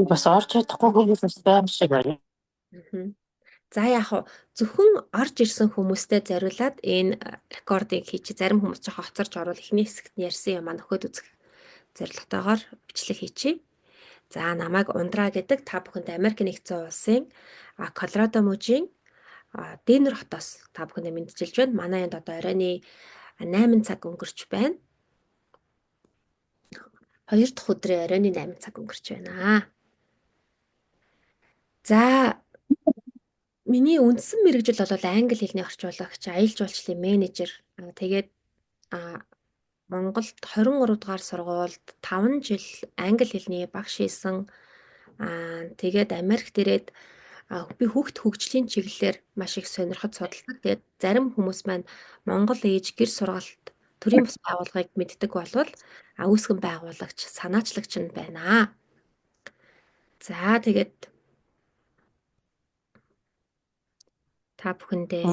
бас орж чадахгүй хүмүүс байх шиг байна. Мгм. За яг хуу зөвхөн орж ирсэн хүмүүстэй зориулаад энэ рекордыг хийчих. Зарим хүмүүс жоохон хоцорж орвол эхний хэсэгт ярьсан юм аа нөхөд үзэх зорилготойгоор бичлэг хийчихье. За намайг Ундраа гэдэг та бүхэнд Америк нэгдсэн улсын Колорадо мужийн Денвер хотоос та бүхэндээ мэдчилж байна. Манай энд одоо оройны 8 цаг өнгөрч байна. Хоёр дахь өдрийн оройны 8 цаг өнгөрч байна. За миний үндсэн мэргэжил бол англи хэлний орчуулагч, аялал жуулчлалын менежер. Тэгээд Монголд 23 дугаар сургуульд 5 жил англи хэлний багш хийсэн. Тэгээд Америкт ирээд би хүүхд хөгжлийн чиглэлээр маш их сонирхож судалдаг. Тэгээд зарим хүмүүс маань Монгол ээж гэр сургалт төрийн бас байгууллагыг мэддэг болвол үүсгэн байгуулагч, санаачлагч нь байна. За тэгээд та бүхэндээ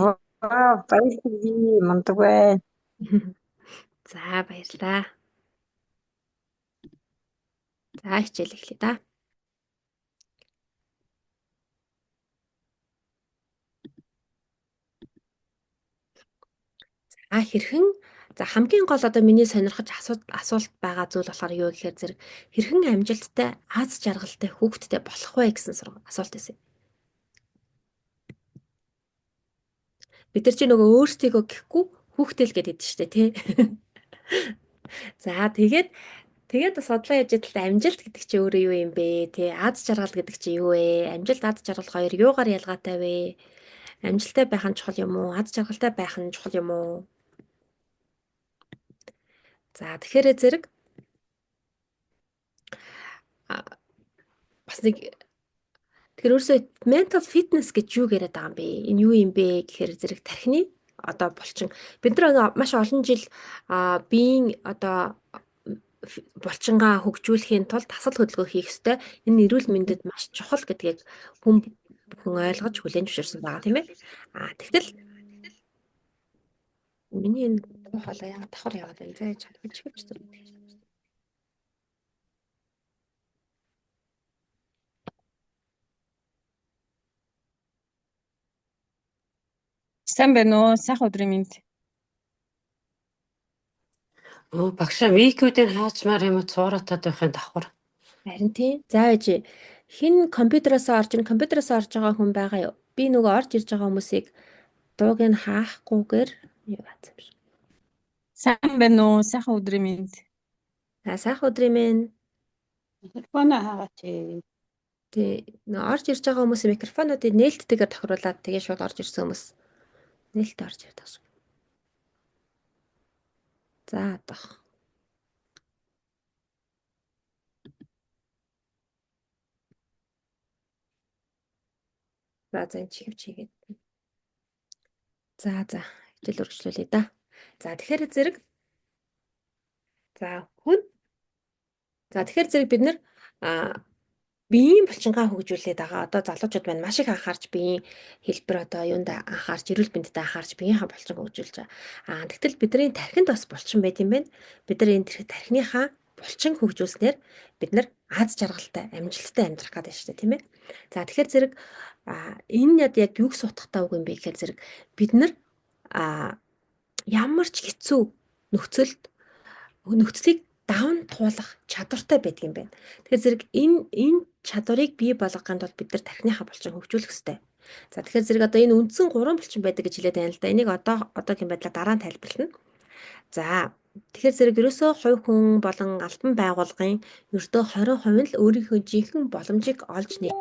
Вау, баярлалаа. Мундаг байна. за баярлалаа. За хичээл эхлэе да. Хэрхэн за хамгийн гол одоо миний сонирхож асуулт байгаа зүйл болохоор юу гэхээр зэрэг хэрхэн амжилттай аз жаргалтай хүүхэдтэй болох вэ гэсэн асуулт байсан. Бид нар чи нөгөө өөрсдийгөө гэхгүй хүүхдээ л гэдэг шүү дээ тий. За тэгээд бас судлаа яж идэлтэй амжилт гэдэг чи өөрөө юу юм бэ? Тий аз жаргал гэдэг чи юу вэ? Амжилт аз жаргал хоёр юугаар ялгаатай вэ? Амжилттай байх нь чухал юм уу? Аз жаргалтай байх нь чухал юм уу? За тэгэхээр зэрэг бас нэг тэгэхээр өөрөөсөө mental fitness гэж юу яриад байгаа юм бэ? Энэ юу юм бэ гэхээр зэрэг тархины одоо булчин бид нар маш олон жил биеийн одоо булчингаа хөгжүүлэхийн тулд тасал хөдөлгөөн хийх ёстой. Энэ эрүүл мэндэд маш чухал гэдгийг бүхэн ойлгож хүлээн зөвшөөрсөн байгаа тийм ээ. Тэгтэл миний энэ хоолой яг давхар яваад байна. За чадчих гэж байна. Сайн байна уу? Сайхан өдрийн мэнд. Багшаа викүүдийг хаачмаар юм уу цууратаад байхын давхар. Харин тийм. За ээж хин компьютероос орж байгаа хүн байгаа юу? Би нөгөө орж ирж байгаа хүмүүсийг дууг нь хаахгүйгээр юу бац юм шиг. Сайн байна уу? Сайхан өдрийн мэнд. За сайхан өдрийн минь. Микрофоноо хаагач. Тий. Нөгөө орж ирж байгаа хүмүүсийн микрофонуудыг нээлттэйгээр тохируулаад тэгээ шууд орж ирсэн хүмүүс нээлттэй орж ирдэг шүү. За одоох. За энэ чихвч хийгээд. За хичээл үргэлжлүүлье да. За тэгэхээр зэрэг бид нар биеийн булчингаа хөгжүүлээд байгаа. Одоо залуучууд маань маш их анхаарч биеийн хэлбэр одоо юунд анхаарч эрүүл мэндэд анхаарч биеийнхаа булчин хөгжүүлж байгаа. Тэгтэл бидний тархинд бас булчин байт юм байна. Бид нар энэ тархиныхаа булчин хөгжүүлснээр бид нар аз жаргалтай, амжилттай амьдрах гэдэг шүү дээ, тийм ээ. За тэгэхээр зэрэг энэ яг юг сутгахтаа үг юм бэ гэхээр зэрэг бид нар ямар ч хэцүү нөхцөлийг даван туулах чадвартай байдаг юм байна. Тэгэхээр зэрэг энэ чадварыг бий болгохын тулд бид нар тархиныхаа булчин хөгжүүлэх ёстой. За тэгэхээр зэрэг одоо энэ үндсэн 3 булчин байдаг гэж хэлээд байна л да. Энийг одоогийн байдлаар дараа нь тайлбарлана. За тэгэхээр зэрэг ерөөсөө хувь хүн болон албан байгууллагын ердөө 20% л өөрийнхөө жинхэнэ боломжийг олж нээх.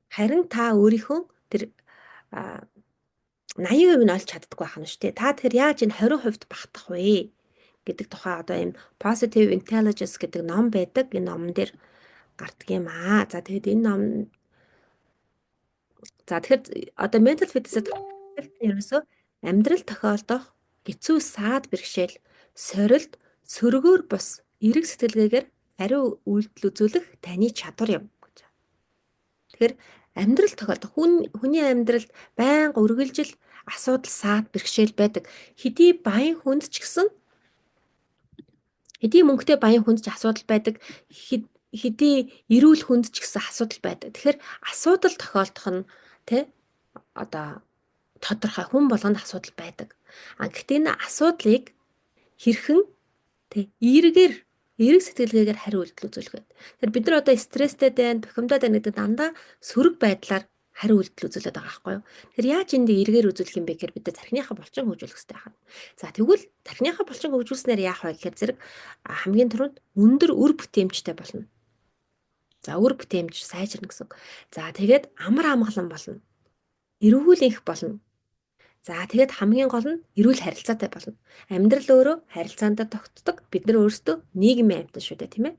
Харин та өөрийнхөө тэр 80% нь олж чаддаггүй байх нь шүү дээ. Та тэгэхээр яаж энэ 20% багтах вэ гэдэг тухай одоо энэ Positive Intelligence гэдэг ном байдаг. Энэ номон дээр гардаг юм аа. За тэгээд энэ ном тэгэхээр одоо mental fitness-д ерөөсөө амьдрал тохиолдох хэцүү саад бэрхшээл, сорилт, сөргөөр бус эрэг сэтгэлгээгээр хариу үйлдэл үзүүлэх таны чадвар юм гэж. Тэгэхээр амьдрал тохиолдох хүний амьдралд байнга үргэлжил асуудал саад бэрхшээл байдаг. Хэдий баян хүнд ч гэсэн хэдий мөнгөтэй баян хүнд ч асуудал байдаг. хэдий эрүүл хүнд ч гэсэн асуудал байдаг. Тэгэхээр асуудал тохиолдох нь тэ одоо тодорхой хүн болгонд асуудал байдаг. Гэхдээ энэ асуудлыг хэрхэн эерэг сэтгэлгээгээр хариу үйлдэл үзүүлэх вэ? Тэгэхээр бид нар одоо стресстэй байна, бухимдаад байна гэдэг дандаа сөрөг байдлаар хариу үйлдэл үзүүлээд байгаа байхгүй юу? Тэгэхээр яаж энд эргээр үзүүлэх юм бэ гэхээр бид тархиныхаа булчин хөгжүүлэх хэрэгтэй байна. За тэгвэл тархиныхаа булчин хөгжүүлснээр яах вэ гэхээр зэрэг хамгийн түрүүнд өндөр үр бүтээмжтэй болно. За үр бүтээмж сайжирна гэсэн. За тэгээд амар амгалан болно. Эрүүл энх болно. За тэгээд хамгийн гол нь эрүүл харилцаатай болно. Амьдрал өөрөө харилцаанд тогтдог. Бид нар өөрсдөө нийгмийн амьтан шүү дээ, тийм ээ.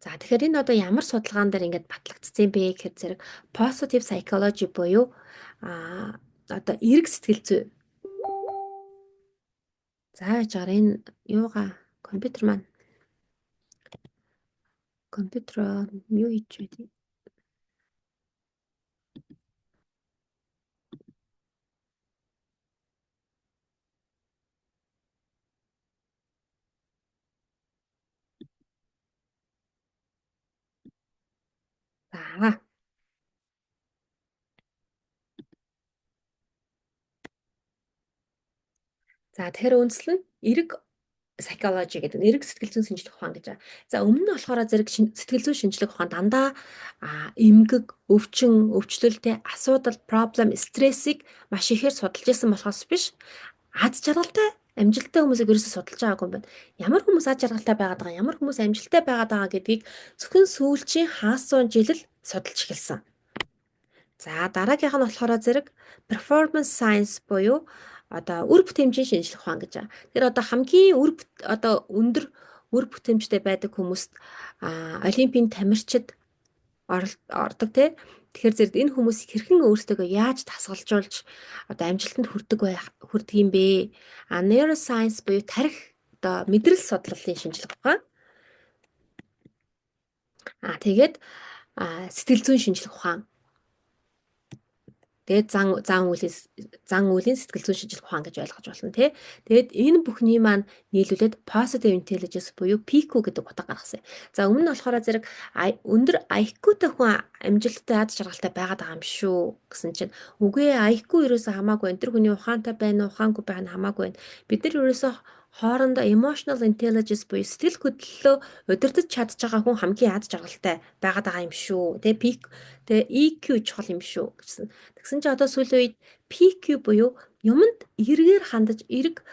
За тэгэхээр энэ одоо ямар судалгаан дээр ингэж батлагдсан бэ гэхээр зэрэг positive psychology буюу одоо эрг сэтгэл зүй. За яаж байгаа энэ юугаа компьютер маань юу хийж байдгийг. За. За тэгэхээр үндсэл нь эрг psychology гэдэг эрг сэтгэл зүйн шинжилгээ ухаан гэж байгаа. За өмнө нь болохоор зэрэг сэтгэл зүйн шинжилгээ ухаан дандаа эмгэг, өвчин, өвчлөлтэй асуудал, проблем, стрессийг маш ихээр судалж исэн болохоос биш аз жаргалтай амжилттай хүмүүсийг ерөөсөө судалж байгаагүй юм байна. Ямар хүмүүс аз жаргалтай байгаад байгаа, ямар хүмүүс амжилттай байгаад байгаа гэдгийг зөвхөн сүүлчийн хагас зуун жил л судалж эхэлсэн. За дараагийнх нь болохоор зэрэг performance science буюу одоо үр бүтээмжийн шинжилгээ ухаан гэж байгаа. Тэгэхээр одоо хамгийн өндөр үр бүтээмжтэй байдаг хүмүүст олимпийн тамирчид ордог тий. Тэгэхээр зэрэг энэ хүмүүс хэрхэн өөрсдөө яаж дасгалжуулж одоо амжилтанд хүрдэг юм бэ? Neuroscience буюу тарих одоо мэдрэл судлалын шинжилгээ ухаан. Тэгээд сэтгэл зүйн шинжилгээ ухаан. Тэгээд зан үйлийн сэтгэл зүйн шинжилгээ ухаан гэж ойлгож болно тий. Тэгээд энэ бүхний маань нийлүүлээд positive intelligence буюу PQ гэдэг утга гаргасан. За өмнө нь болохоор зэрэг өндөр IQ-тай хүн амжилттай аз жаргалтай байгаад байгаа юм шүү гэсэн чинь үгүй IQ ерөөсөө хамаагүй энэ хүний ухаантай байна уу ухаангүй байх нь хамаагүй байна. Бид нар ерөөсөө хоорондоо emotional intelligence буюу сэтгэл хөдлөлөө удирдах чадж байгаа хүн хамгийн аз жаргалтай байгаад байгаа юм шүү. Тэгээ EQ чухал юм шүү гэсэн. Тэгсэн чинь одоо сүүлийн үед PQ буюу юмд эргээр хандаж эрэг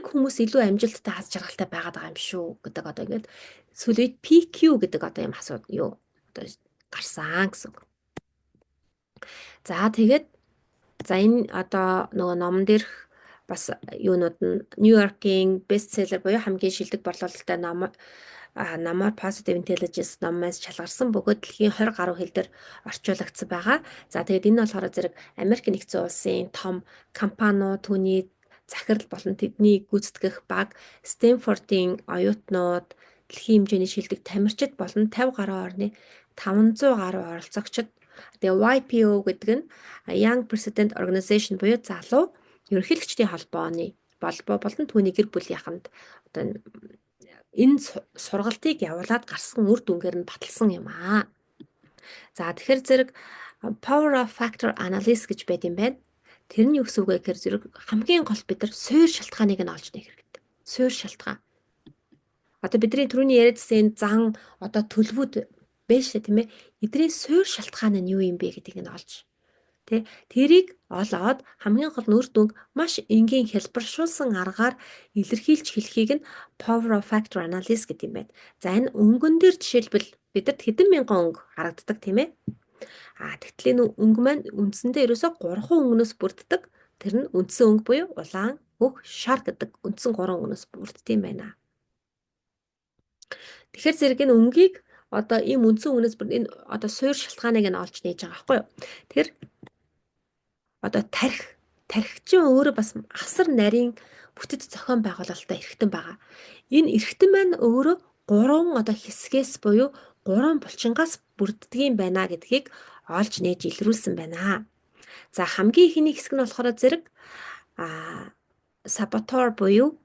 хүмүүс илүү амжилттай аз жаргалтай байгаад байгаа юм шүү гэдэг одоо ингээд сүүлийн үед PQ гэдэг одоо юм асуудал одоо гарсан гэсэн. За тэгээд энэ одоо нөгөө номон дээрх бас юунууд нь Нью-Йоркийн бестселлер буюу хамгийн шилдэг борлуулалттай намаар positive intelligence номоос шалгарсан бөгөөд дэлхийн 20 гаруй хэл дээр орчуулагдсан байгаа. За тэгээд энэ болохоор зэрэг Америк нэгдсэн улсын том компаниуд түүний захирал болон тэдний гүйцэтгэх баг Стэнфордын оюутнууд дэлхийн хэмжээний шилдэг тамирчид болон 50 гаруй орны 500 гаруй оролцогчид тэгээ YPO гэдэг нь Young President Organization буюу залуу ерөнхийлөгчдийн холбооны болон түүний гэр бүлийнхэнд одоо энэ сургалтыг явуулаад гарсан үр дүнгээр нь баталсан юм аа. За тэгэхээр зэрэг power of factor analysis гэж байд юм байна. Тэр нь юу гэсэн үг вэ гэхээр зэрэг хамгийн гол бид нар суур шалтгааныг нь олж нээх хэрэгтэй. Суур шалтгаан. Одоо бидний түрүүний яриадсан зан одоо төлөвүүд байж тийм ээ. Эдний суур шалтгаан нь юу юм бэ гэдгийг нь олж тэрийг олоод хамгийн гол үр дүнг маш энгийн хэлбэршүүлсэн аргаар илэрхийлж хэлхийг нь power of factor analysis гэдэг юм байна. За энэ өнгөн дээр жишээлбэл бидэрт хэдэн мянган өнгө харагддаг тийм ээ. Тэгтэл энэ өнгө маань үндсэндээ ерөөсө 3 өнгөнөөс бүрддэг. Тэр нь үндсэн өнгө буюу улаан, өг, шар гэдэг үндсэн 3 өнгөнөөс бүрддэг юм байна. Тэгэхээр зэрэг энэ өнгийг одоо ийм үндсэн өнгөнөөс энэ одоо суур шалтгааныг нь олж нээж байгаа байхгүй юу? Тэгэхээр одоо тархич өөрөө бас асар нарийн бүтэц зохион байгуулалттай эрхтэн байгаа. Энэ эрхтэн маань өөрөө 3 одоо хэсгээс буюу 3 булчингаас бүрддэг юм байна гэдгийг олж нээж илрүүлсэн байна. За хамгийн ихний хэсэг нь болохоор зэрэг саботор буюу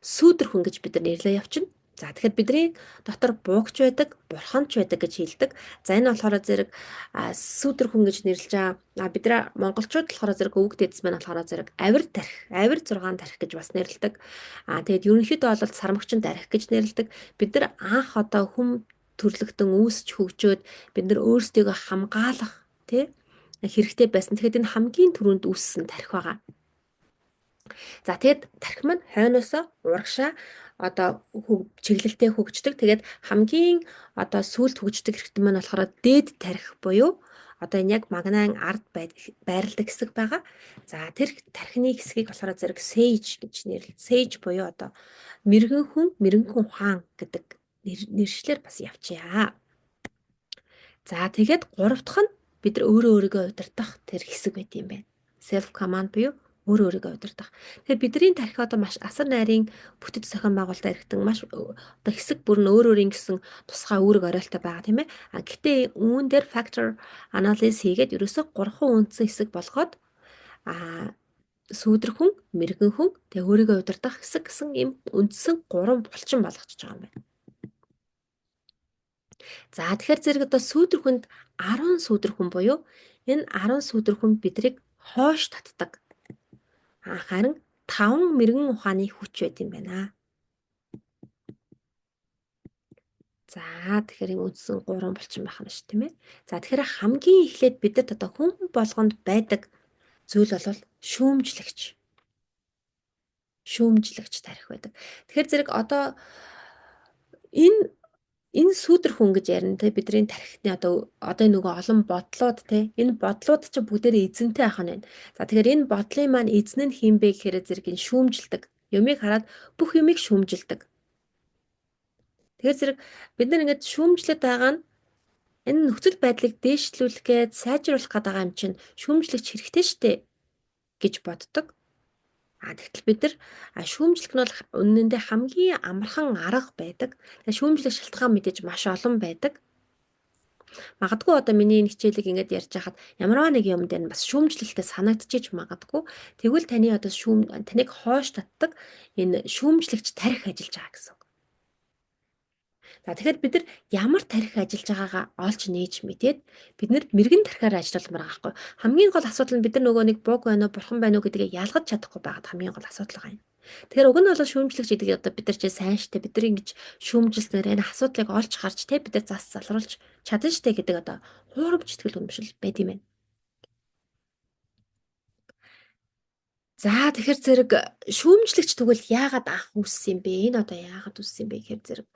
сүүдэр хүн гэж бид нар нэрлээ явчихна. За тэгэхээр бидний дотор буугч байдаг, бурханч байдаг гэж хэлдэг. За энэ болохоор зэрэг сүүдэр хүн гэж нэрлэж байгаа. Бид нар монголчууд болохоор зэрэг өвөг дээдс маань болохоор зэрэг авир тарих, авир 6 тарих гэж бас нэрлэдэг. Тэгээд ерөнхийдөө бол сармагчин тарих гэж нэрлэдэг. Бид нар анх одоо хүм төрлөختөн үүсч хөгжөөд бид нар өөрсдийгөө хамгаалах тий хэрэгтэй байсан. Тэгэхээр энэ хамгийн түрүүнд үүссэн тарих байгаа. За тэгэд тарих маань хойноосоо урагшаа одоо чиглэлтэй хөгждөг. Тэгээд хамгийн одоо сүүлд хөгждөг хэрэгтэн маань болохоор дээд тарих буюу одоо энэ яг магнаан ард байрладаг хэсэг байгаа. За тэр тархины хэсгийг болохоор зэрэг sage гэж нэрлэдэг. Sage буюу одоо мэрэгэн хүн ухаан гэдэг нэршлэр бас явчихъя. За тэгээд гурав дахь нь бид нар өөрийгөө удирдах тэр хэсэг байт юм байна. Self command буюу өөрийгөө удирдах. Тэгэхээр бидний тарих одоо маш асар найрын бүтэц зохион байгуулалтаар иргэдэг маш одоо хэсэг бүр нь өөрийн гэсэн тусгай үүрэг оройлтой байгаа тийм ээ. Гэхдээ үүн дээр factor analysis хийгээд ерөөсөө 3 үндсэн хэсэг болгоод сүүдэр хүн, мэрэгэн хүн, тэгээ өөрийгөө удирдах хэсэг гэсэн ийм үндсэн 3 булчин болгочихж байгаа юм байна. За тэгэхээр зэрэг одоо сүүдэр хүнд 10 сүүдэр хүн буюу энэ 10 сүүдэр хүн бидрийг хоош татдаг. Харин 5 мэрэгэн ухааны хүч байт юм байна. За тэгэхээр энэ үндсэн 3 булчин байх нь шүү тийм ээ. За тэгэхээр хамгийн эхлээд бидэд одоо хүн болгонд байдаг зүйл бол шүүмжлэгч тарих байдаг. Тэгэхээр зэрэг одоо энэ сүүдэр хүн гэж ярина те бидний тархины одоо нөгөө олон бодлууд те энэ бодлууд ч бүгдээрээ эзэнтэй ах нь байна. За тэгэхээр энэ бодлын маань эзэн нь хин бэ гэхээр зэрэг энэ шүүмжилдэг. Юмыг хараад бүх юмыг шүүмжилдэг. Тэгэхээр зэрэг бид нар ингээд шүүмжлээд байгаа нь энэ нөхцөл байдлыг дээшлүүлэхэд сайжруулах гэдэг юм чинь шүүмжлэгч хэрэгтэй штэ гэж боддог. Тэгтэл бид нар шүүмжлэх нь бол үнэндээ хамгийн амархан арга байдаг. Тэгээ шүүмжлэх шалтгаан мэдээж маш олон байдаг. Магадгүй одоо миний энэ хичээлийг ингээд ярьж хахад ямар нэг юм дээр бас шүүмжлэлтэй санагдчихж магадгүй. Тэгвэл таны одоо таныг хоош татдаг энэ шүүмжлэгч тарих ажиллаж байгаа гэсэн. За тэгэхээр бид нар ямар тарих ажиллаж байгаагаа олж нээж мэдээд бид нар мэрэгэн тарихаар ажилламаар байгаа байхгүй. Хамгийн гол асуудал нь бид нар нөгөө нэг бог байна уу, бурхан байна уу гэдгийг ялгаж чадахгүй байгаад хамгийн гол асуудал байгаа юм. Тэгэхээр уг нь бол шүүмжлэгч гэдэг одоо бид нар ч сайн штэ бид нар ингэж шүүмжилснээр энэ асуудлыг олж харж те бид нар зас залруулж чадна штэ гэдэг одоо хуурамч итгэл үнэмшил байд юм байна. За тэгэхээр зэрэг шүүмжлэгч тэгвэл яагаад анх үүссэн юм бэ? Энэ одоо яагаад үүссэн юм бэ гэхээр зэрэг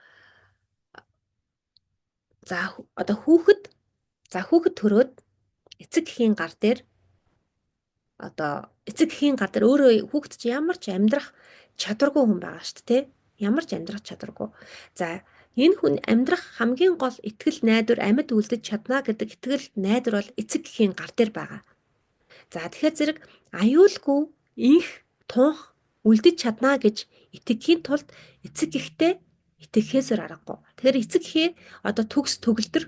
за одоо хүүхэд төрөөд эцэг эхийн гар дээр өөрөө хүүхэд чи ямар ч амьдрах чадваргүй хүн байгаа шүү дээ. Ямар ч амьдрах чадваргүй. За энэ хүн амьдрах хамгийн гол итгэл найдвар амьд үлдэж чадна гэдэг итгэл найдвар бол эцэг эхийн гар дээр байгаа. За тэгэхээр зэрэг аюулгүй инх тунх үлдэж чадна гэж итгэхийн тулд эцэг эхтэй итгэхээсээр аргагүй. Тэгэхээр эцэг эхээ одоо төгс төгөлдөр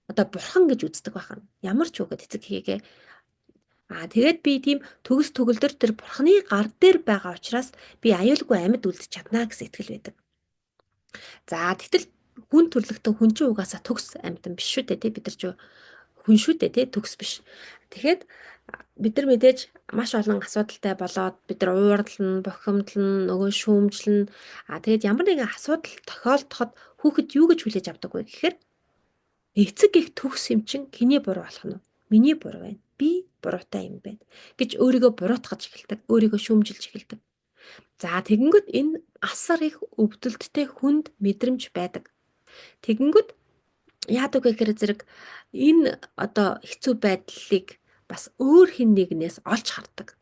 одоо бурхан гэж үздэг байна. Ямар ч үгээд эцэг эхээгээ тэгээд би тийм төгс төгөлдөр тэр бурханы гар дээр байгаа учраас би аюулгүй амьд үлдэж чадна гэсэн итгэл байдаг. За тэгтэл хүн төрлөختөн хүн чинь угаасаа төгс амьтан биш шүү дээ тий бид нар ч хүн шүү дээ тий төгс биш. Тэгэхэд бид нар мэдээж маш олон асуудалтай болоод бид нар уурдлан, бохимдлан, нөгөө шүүмжлэн тэгээд ямар нэгэн асуудал тохиолдоход хүүхэд юу гэж хүлээж авдаг вэ гэхээр эцэг их төгс юм чин хэний буруу болох нь вэ? Миний буруу байна. Би буруутай юм байна гэж өөрийгөө буруутгаж эхэлдэг, өөрийгөө шүүмжилж эхэлдэг. За тэгэнгүүт энэ асар их өвдөлттэй хүнд мэдрэмж байдаг. Тэгэнгүүт яадаг вэ гэхээр зэрэг энэ одоо хэцүү байдлыг бас өөр хэн нэгнээс олж хардаг.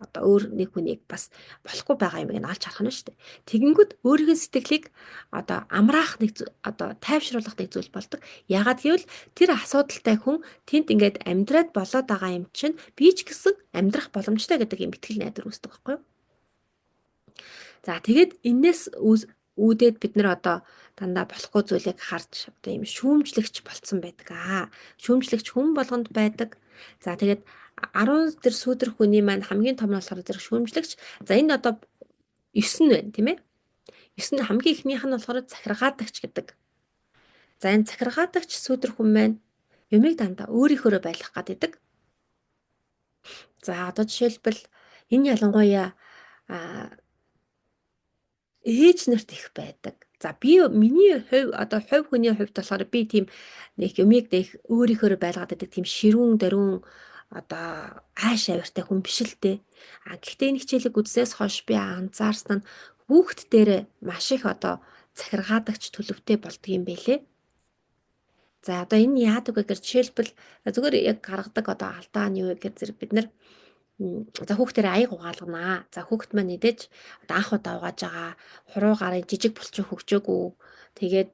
Одоо өөр нэг хүнийг бас болохгүй байгаа юм олж харах нь шүү дээ. Тэгэнгүүт өөрийнхөө сэтгэлийг одоо амраах нэг одоо тайвшруулах нэг зүйл болдог. Яагаад гэвэл тэр асуудалтай хүн тэнд ингээд амьдраад болоод байгаа юм чинь би ч гэсэн амьдрах боломжтой гэдэг юм итгэл найдвар үүсдэг байхгүй юу? За тэгээд энэс үүдээд бид нар одоо дандаа болохгүй зүйлийг харж одоо юм шүүмжлэгч болцсон байдаг. Шүүмжлэгч хүн болгонд байдаг. За тэгээд 10 тэр сүүдэр хүний маань хамгийн том нь болохоор зэрэг шүүмжлэгч. За энэ одоо 9 байна тийм ээ. 9 нь хамгийн ихнийх нь болохоор захиргаадагч гэдэг. За энэ захиргаадагч сүүдэр хүн маань юмыг дандаа өөрийнхөө байлгах гэдэг. За одоо жишээлбэл энэ ялангуяа ээж нарт их байдаг. За миний хувь хүний хувьд болохоор би тийм нэг юмыг нэг өөрийнхөө байлгаад байдаг тийм ширүүн дөрүүн одоо ааш авиртай хүн биш л дээ. Гэхдээ энэ хичээлийг үзснээс хойш би анзаарсан нь хүүхэд дээр маш их одоо захиргаадагч төлөвтэй болдго юм байлээ. За одоо энэ яадаг вэ гэхээр жишээлбэл зүгээр яг гаргадаг одоо алдаа нь юу вэ гэхээр зэрэг бид нар за хүүхдээр аяг угаалганаа. За хүүхэд маань мэдээж одоо анх удаа угааж байгаа хуруу гарын жижиг булчин хөгжөөгөө. Тэгээд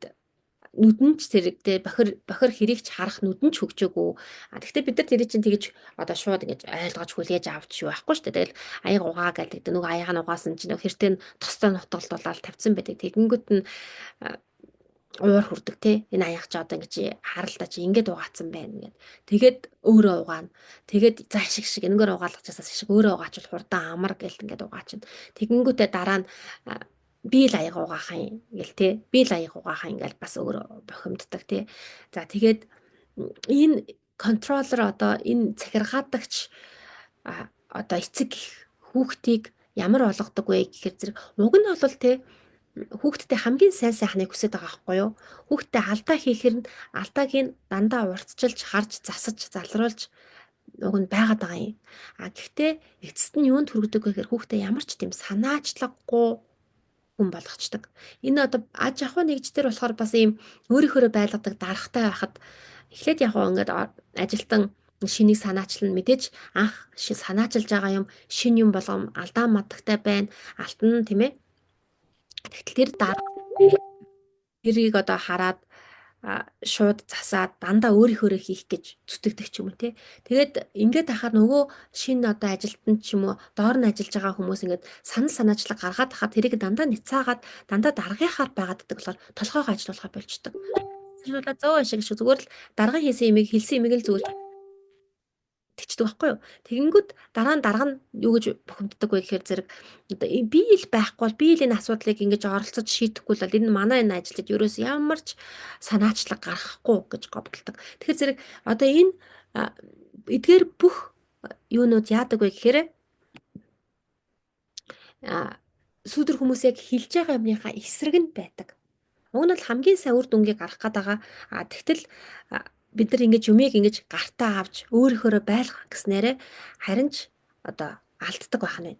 нүдэн ч зэрэгтэй бохир хэрийг ч харах нүдэн ч хөгжөөгөө. Гэхдээ бид нар тэрийг чинь тэгэж одоо шууд ингэж ойлгож хүлээж авч юу байхгүй шүү дээ. Тэгэл аяг угаа гэдэг нөгөө аяг нь угаасан чинь хэртээ тостой нутгалдуулаад тавьсан байдаг. Тэгэнгүүт нь уур хүрдэг те энэ аяг чи одоо ингэж харалтаа чи ингэж угаацсан байна гэд. Тэгээд өөрөө угаана. Тэгээд за шиг энэгээр угаалгачаас шиг өөрөө угаачвал хурдан амар гэл ингэж угаачна. Тэгэнгүүтээ дараа нь би л аяг угаах юм гэл те. Би л аяг угаах юм ингээл бас өөрөө бохимддаг те. За тэгээд энэ контроллер одоо энэ захиргаадагч одоо эцэг хүүхдийг ямар болгодог вэ гэхээр зэрэг уг нь бол те хүүхдтэй хамгийн сайхныг хүсэж байгаа байхгүй юу? Хүүхдтэй алдаа хийхэр нь алдааг нь дандаа уртчилж, харж, засаж, залруулж уг нь байгаад байгаа юм. Гэхдээ эцэст нь юунд хүргэдэг вэ гэхээр хүүхдээ ямар ч тийм санаачлаггүй хүн болгочдөг. Энэ одоо аж ахуй нэгждэр болохоор бас ийм өөрийнхөө байлгадаг дарахтай байхад эхлээд яг ингээд ажилтан шинийг санаачлан мэдээж анх санаачилж байгаа юм шин юм болгом алдаа мадагтай байна. Алтан тийм ээ. Тэгтэл тэр дарга тэрийг одоо хараад шууд засаад дандаа өөрийнхөө хийх гэж зүтгэдэг ч юм уу те. Тэгээд ингээд ахаар нөгөө шинэ одоо ажилтнанд ч юм уу доор нь ажиллаж байгаа хүмүүс ингээд санал санаачлаг гаргаад хахад тэрийг дандаа ницаагаад дандаа даргийнхаар байгаад байдаг болохоор толгойгоо ажилуулахаа болчдөг. Тэрүүлээ зөө шиг зүгээр л дарга хийсэн юмыг хэлсэн юмыг л зүгээр тэгчдэг байхгүй юу. Тэгэнгүүт дараа нь дарга нь юу гэж бухимддаг вэ гэхээр зэрэг одоо би л байхгүй бол би л энэ асуудлыг ингэж оролцож шийдэхгүй л энэ манай энэ ажилтад ерөөс ямар ч санаачлаг гаргахгүй гэж говдолдог. Тэгэхээр зэрэг одоо энэ эдгээр бүх юунууд яадаг вэ гэхээр сүүдэр хүмүүс яг хэлж байгаа юмныхаа эсрэг нь байдаг. Уг нь бол хамгийн сайн үр дүнгийг гаргах гээд байгаа. Тэгтэл бид нар ингэж юмыг ингэж гартаа авч өөрийнхөө байлгах гэснээрээ харин ч одоо алддаг байх нь.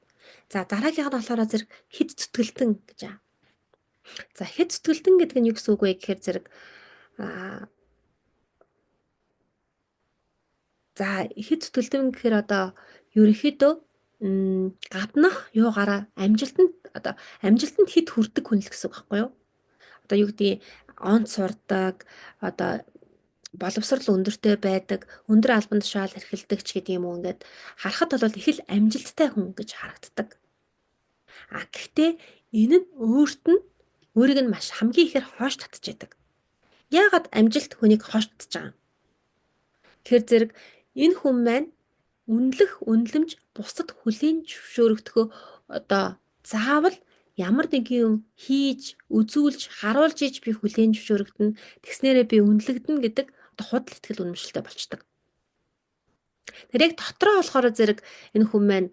За дараагийнх нь болохоор зэрэг хэд зүтгэлтэн гэж аа. За хэд зүтгэлтэн гэдэг нь юу гэсэн үг вэ гэхээр зэрэг за хэд зүтгэлтэн гэхээр одоо ерөнхийдөө гаднах юугаараа амжилтанд хэд хүрдэг хүн л гэсэн үг байхгүй юу? Одоо юу гэдгийг онц сурдаг одоо боловсрал өндөртэй байдаг, өндөр албан тушаал эрхэлдэг ч гэдэг юм уу ингээд харахад бол их л амжилттай хүн гэж харагддаг. Гэхдээ энэ нь өөрийг нь маш хамгийн ихээр хоош татж яадаг. Яагаад амжилт хүнийг хоош татж байгаа юм? Тэгэхээр зэрэг энэ хүн маань үнэлэмж бусдад хүлээн зөвшөөрөгдөхөө одоо заавал ямар нэг юм хийж, үзүүлж, харуулж иж би хүлээн зөвшөөрөгдөн. Тэгснээрээ би үнэлэгдэн гэдэг худал итгэл үнэмшилтэй болчдөг. Тэр яг дотроо болохоор зэрэг энэ хүн маань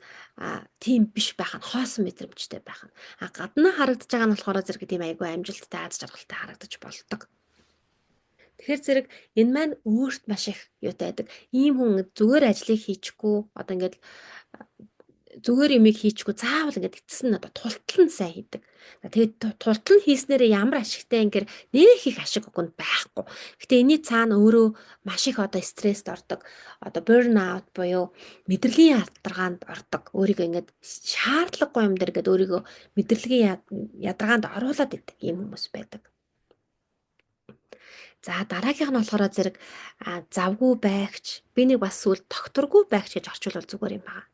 тийм биш байх нь хоосон мэдрэмжтэй байх нь. Гаднаа харагдаж байгаа нь болохоор зэрэг тийм айгүй амжилттай аз жаргалтай харагдаж болдог. Тэгэхээр зэрэг энэ маань өөрт маш их юутай байдаг. Ийм хүн зүгээр ажлыг хийчихгүй одоо ингээд зүгээр юмыг хийчихгүй заавал ингээд эцэс нь одоо тултал нь сайн хийдэг. Тэгээд тултал нь хийснээрээ ямар ашигтай ингээр нэг их ашиг өгөн байхгүй. Гэтэ энэний цаана өөрөө маш их одоо стресст ордог. Одоо burnout буюу мэдрэлийн ядаргаанд ордог. Өөрийгөө ингээд шаардлагагүй юм дээр ингээд өөрийгөө мэдрэлийн ядаргаанд оруулаад идэг ийм хүмүүс байдаг. За дараагийнх нь болохоор зэрэг завгүй байгч, би нэг бас сүл докторгүй байгч гэж орчуулбал зүгээр юм байна.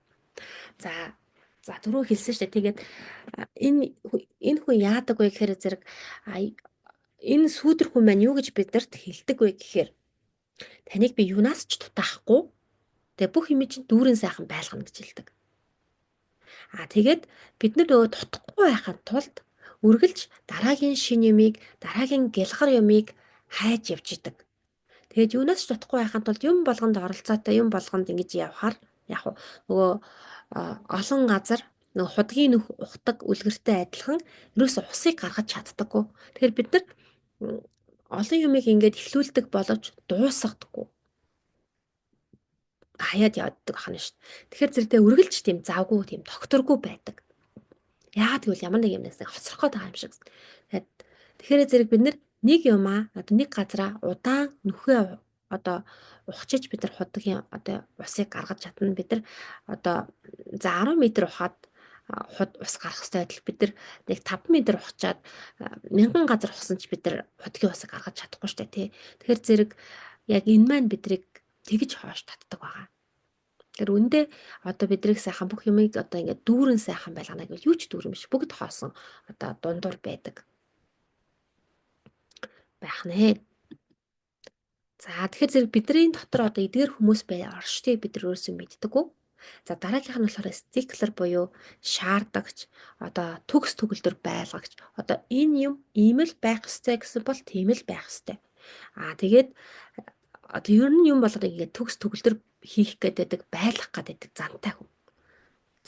За түрүү хэлсэн шүү дээ. Тэгээд энэ хүн яадаг вэ гэхээр зэрэг энэ сүүдэр хүн маань юу гэж биднэрт хэлдэг вэ гэхээр таныг би юунаас ч дутаахгүй. Тэгээ бүх юм чинь дүүрэн сайхан байлгана гэж хэлдэг. Тэгээд бид нар нөгөө дутхгүй байхын тулд үргэлж дараагийн шин юмыг, дараагийн гялгар юмыг хайж явж идэг. Тэгээд юунаас ч дутхгүй байхын тулд юм болгонд оролцоотой, юм болгонд ингэж явхаар яг нөгөө олон газар нөгөө худгийн нүх ухдаг үлгэртэй адилхан ерөөсө усыг гаргаж чаддаггүй. Тэгэхээр бид нар олон юмыг ингэж эхлүүлдэг боловч дуусгадаггүй. Хаяад явдаг ахна шүү дээ. Тэгэхээр зэрэгтэй үргэлж тийм завгүй, тийм докторгүй байдаг. Яагаад гэвэл ямар нэг юмнаас хоцрох гээд байгаа юм шиг. Тэгэхээр зэрэг бид нэг юмаа одоо нэг газараа удаан нүхээ одоо ухчиж бид нар худгийн одоо усыг гаргаж чадна. Бид нар одоо за 10 м ухаад ус гарах хэрэгтэй байтал бид нар нэг 5 м ухчаад 1000 газар ухсан ч бид нар худгийн усыг гаргаж чадахгүй шүү дээ тий. Тэгэхээр зэрэг яг энэ маань бидрийг тэгж хоош татдаг байгаа. Тэгэхээр үндэ одоо бидрийг сайхан бүх юмыг одоо ингээд дүүрэн сайхан байлгана гэвэл юу ч дүүрэн биш. Бүгд хоосон одоо дундуур байдаг. Байх нэ. За тэгэхээр зэрэг бидний дотор одоо эдгээр хүмүүс бай оршдгийг бид нар өөрсөө мэддэггүй. За дараагийнх нь болохоор стиклер буюу шаардагч одоо төгс төгөлдөр байлгагч. Одоо энэ юм ийм л байх ёстой гэсэн бол тийм л байх ёстой. Тэгээд одоо ер нь юм болгоод ингээд төгс төгөлдөр хийх гэдэг байлгах гэдэг зантай хүн.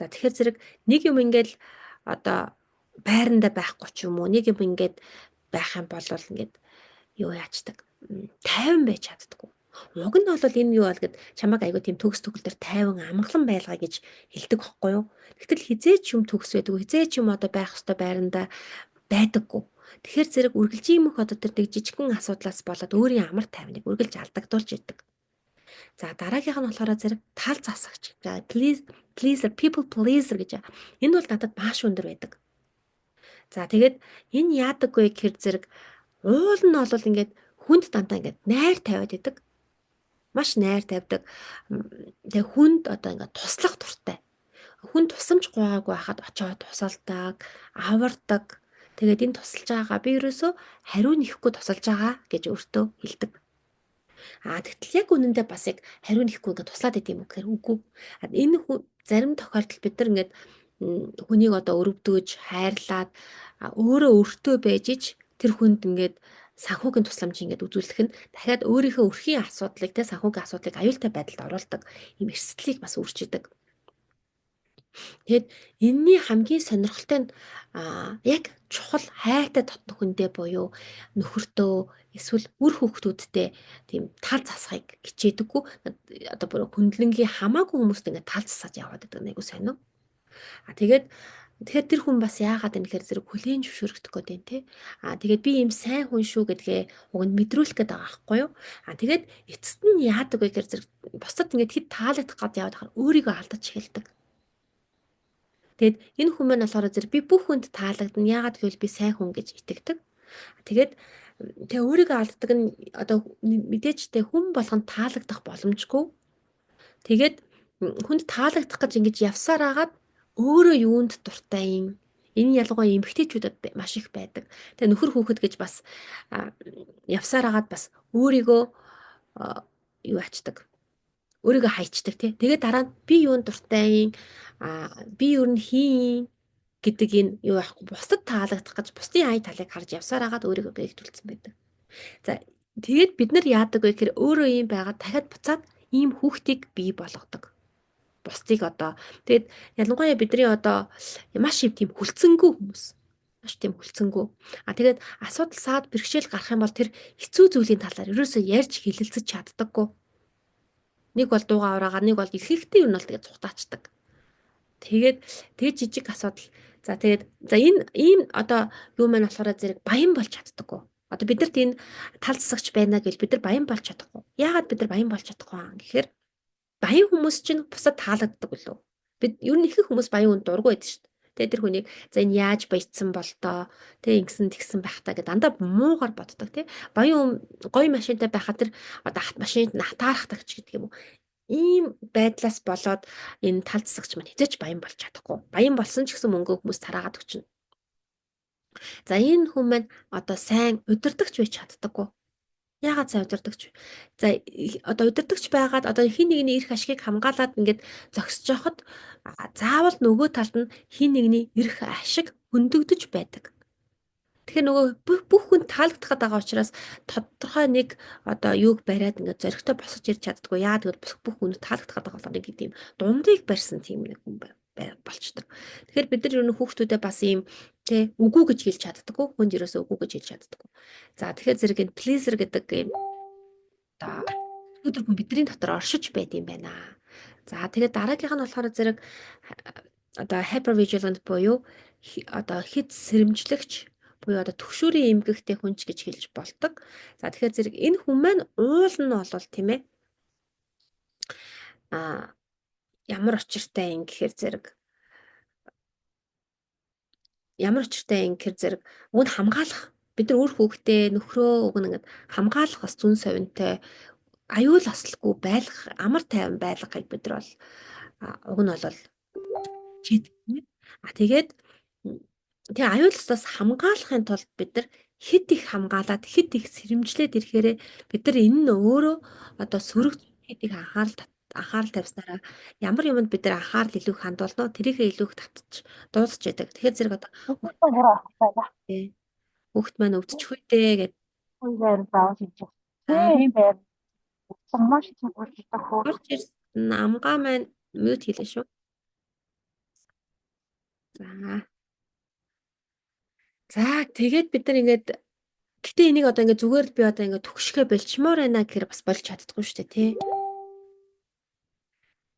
За тэгэхээр зэрэг нэг юм ингээд одоо байранда байхгүй ч юм уу нэг юм ингээд байх юм бол ингээд юу яачдаг 50 байж чаддаггүй. Уг нь бол энэ юу бол гэд чамайг айгуу тийм төгс төгөлдөр 50 амгалан байлгаа гэж хэлдэг байхгүй юу. Гэтэл хизээч юм төгс байдаг. Хизээч юм одоо байх ёстой байранда байдаггүй. Тэгэхээр зэрэг үргэлжийн мөх одоо тэр нэг жижигхэн асуудлаас болоод өөрийн амар тайвныг үргэлж алдагдуулж идэг. За дараагийнх нь болохоор зэрэг тал засагч. За pleaser, people pleaser гэж. Энэ бол надад маш өндөр байдаг. За тэгээд энэ яадаг вэ гэхээр зэрэг уул нь бол ингээд хүнд дандаа ингээд найр тавиад идэг. Маш найр тавьдаг. Тэгээ хүнд одоо ингээд туслах дуртай. Хүн тусамж гуйгаагүй хахад очоод тусалдаг, авардаг. Тэгээд энэ тусалж байгаагаа би ерөөсөө хариу нэхгүй тусалж байгаа гэж өөртөө хэлдэг. Тэгтэл яг үнэндээ бас яг хариу нэхгүй ингээд туслаад идэм юм гэхээр үгүй. Энэ зарим тохиолдолд бид нар ингээд хүнийг одоо өрөвдөөж, хайрлаад өөрөө өртөө байж ич тэр хүнд ингээд санхүүгийн тусламж ингээд үзүүлэх нь дахиад өөрийнхөө өрхийн асуудлыг те санхүүгийн асуудлыг аюултай байдалд оруулдаг юм эрсдлийг бас үрчидэг. Тэгэд энэний хамгийн сонирхолтой нь яг чухал хайртай дотно хүндээ буюу нөхөртөө эсвэл үр хүүхдүүдтэй тийм тал засахыг хичээдэггүй. Одоо бүр хүндлэнгийн хамаагүй хүмүүст ингээд тал засаж яваад байдаг нэг үс сонио. Тэгээд тэгэхээр тэр хүн бас яагаад юм гэхээр зэрэг хүлээн зөвшөөрөгдөх гээд байна те. Тэгээд би ийм сайн хүн шүү гэдгээ уг нь мэдрүүлэх гээд байгаа байхгүй юу. Тэгээд эцэст нь яадаг вэ гэхээр зэрэг бусдад ингээд хэд таалагдах гээд яваад хахаар өөрийгөө алдаж эхэлдэг. Тэгээд энэ хүн маань болохоор зэрэг би бүх хүнд таалагдана. Яагаад гэвэл би сайн хүн гэж итгэдэг. Тэгээд тэгээ өөрийгөө алддаг нь одоо мэдээж тэ хүн болгонд таалагдах боломжгүй. Тэгээд хүнд таалагдах гэж ингэж явсаар агаад өөрөө юунд дуртай юм. Энэ ялгаа эмгтээчүүдэд маш их байдаг. Тэгээ нөхөр хүүхэд гэж бас явсаар агаад бас өөрийгөө юу ачдаг. Өөрийгөө хайчдаг тий. Тэгээ дараа нь би юунд дуртай юм. Би юу н хийн гэдэг энэ юу яахгүй бусдад таалагдах гэж бусдын ая талыг харж явсаар агаад өөрийгөө гээгдүүлсэн байдаг. За тэгээд бид нар яадаг вэ гэхээр өөрөө юм байгаад дахиад буцаад ийм хүүхдийг бий болгодог. Бусдыг одоо тэгээд ялангуяа бидний одоо маш их тийм хүлцэнгүй хүмүүс. Маш тийм хүлцэнгүй. Тэгээд асуудал саад бэрхшээл гарах юм бол тэр хэцүү зүйлийн талаар ерөөсөө ярьж хэлэлцэж чаддаггүй. Нэг бол дуугаа ураагаар нэг бол ихэнхдээ юу нь бол тэгээд цухтаачдаг. Тэгээд жижиг асуудал. За тэгээд энэ ийм одоо юу маань болохоор зэрэг баян болж чаддаггүй. Одоо бидэрт энэ тал засагч байна гэж бид нар баян болж чадахгүй. Яагаад бид нар баян болж чадахгүй юм гэхээр баян хүмүүс чинь бусад таалагддаг үлээ. Бид ер нь ихэнх хүмүүс баян хүнд дургүй байдаг шүү дээ. Тэгээд тэр хүнийг за энэ яаж баяцсан бол тоо тэг ингэсэн тэгсэн байх та гэдэг дандаа муугар боддог тий. Баян гоё машинтай байхад тэр одоо хат машинд натаарахдаг ч гэдэг юм уу. Ийм байдлаас болоод энэ тал засагч маань хязгаарч баян болж чадахгүй. Баян болсон ч гэсэн мөнгө хүмүүс тараагаад өчнө. За энэ хүн маань одоо сайн удирдахч байж чаддаггүй. Яагаад сайн удирдахч вэ? За одоо удирдахч байгаад одоо хин нэгний эрх ашигыг хамгаалаад ингээд зогсож явахад заавал нөгөө талд нь хин нэгний эрх ашиг хөндөгдөж байдаг. Тэгэхээр нөгөө бүх хүн таалагдах байгаа учраас тодорхой нэг одоо юуг бариад ингээд зөрөгтэй босож ирж чаддгүй. Яа тэгвэл бүх хүн таалагдах байгаа болохоор нэг тийм дундыг барьсан тийм нэг хүн болчдөг. Тэгэхээр бид нар ер нь хүүхдүүдэд бас ийм тий үгүй гэж хэлж чаддаггүй. Хүнд ерөөсөө үгүй гэж хэлж чаддаггүй. За тэгэхээр зэрэг энэ pleaser гэдэг ийм одоо өдөр хүн бидний дотор оршиж байд юм байна. За тэгээд дараагийнх нь болохоор зэрэг одоо hyper vigilant буюу одоо хэд сэрэмжлэгч буюу одоо төгшүүрийн эмгэгтэй хүнч гэж хэлж болдог. За тэгэхээр зэрэг энэ хүн маань уул нь болвол тийм ээ. Ямар учиртай юм гэхээр зэрэг уг нь хамгаалах бид нар өөр хүүхдээ нөхрөө уг нь ингээд хамгаалах бас зүн совинтой аюул ослгүй байлгах амар тайван байлгахыг бид нар бол уг нь бол чийдэг. Тэгээд тэгээ аюул ослоос хамгаалахын тулд бид нар хэд их хамгаалаад хэд их сэрэмжлээд ирэхээр бид нар энэ нь өөрөө одоо сөрөг хэд их анхаарал тавьснараа ямар юмд бид нар анхаарал илүү их хандуулнаа тэрийгээ илүү их татчих дуусч байдаг. Тэгэхээр зэрэг одоо хүүхд маань өвдчих үү дээ гэдэг. Орж ирсэн амгаа маань мьют хийлээ шүү. За тэгээд бид нар ингээд гэтээ энийг одоо ингээд зүгээр л би одоо ингээд төгшгөө болчмоор байна гэхээр бас болж чаддаггүй шүү дээ тий.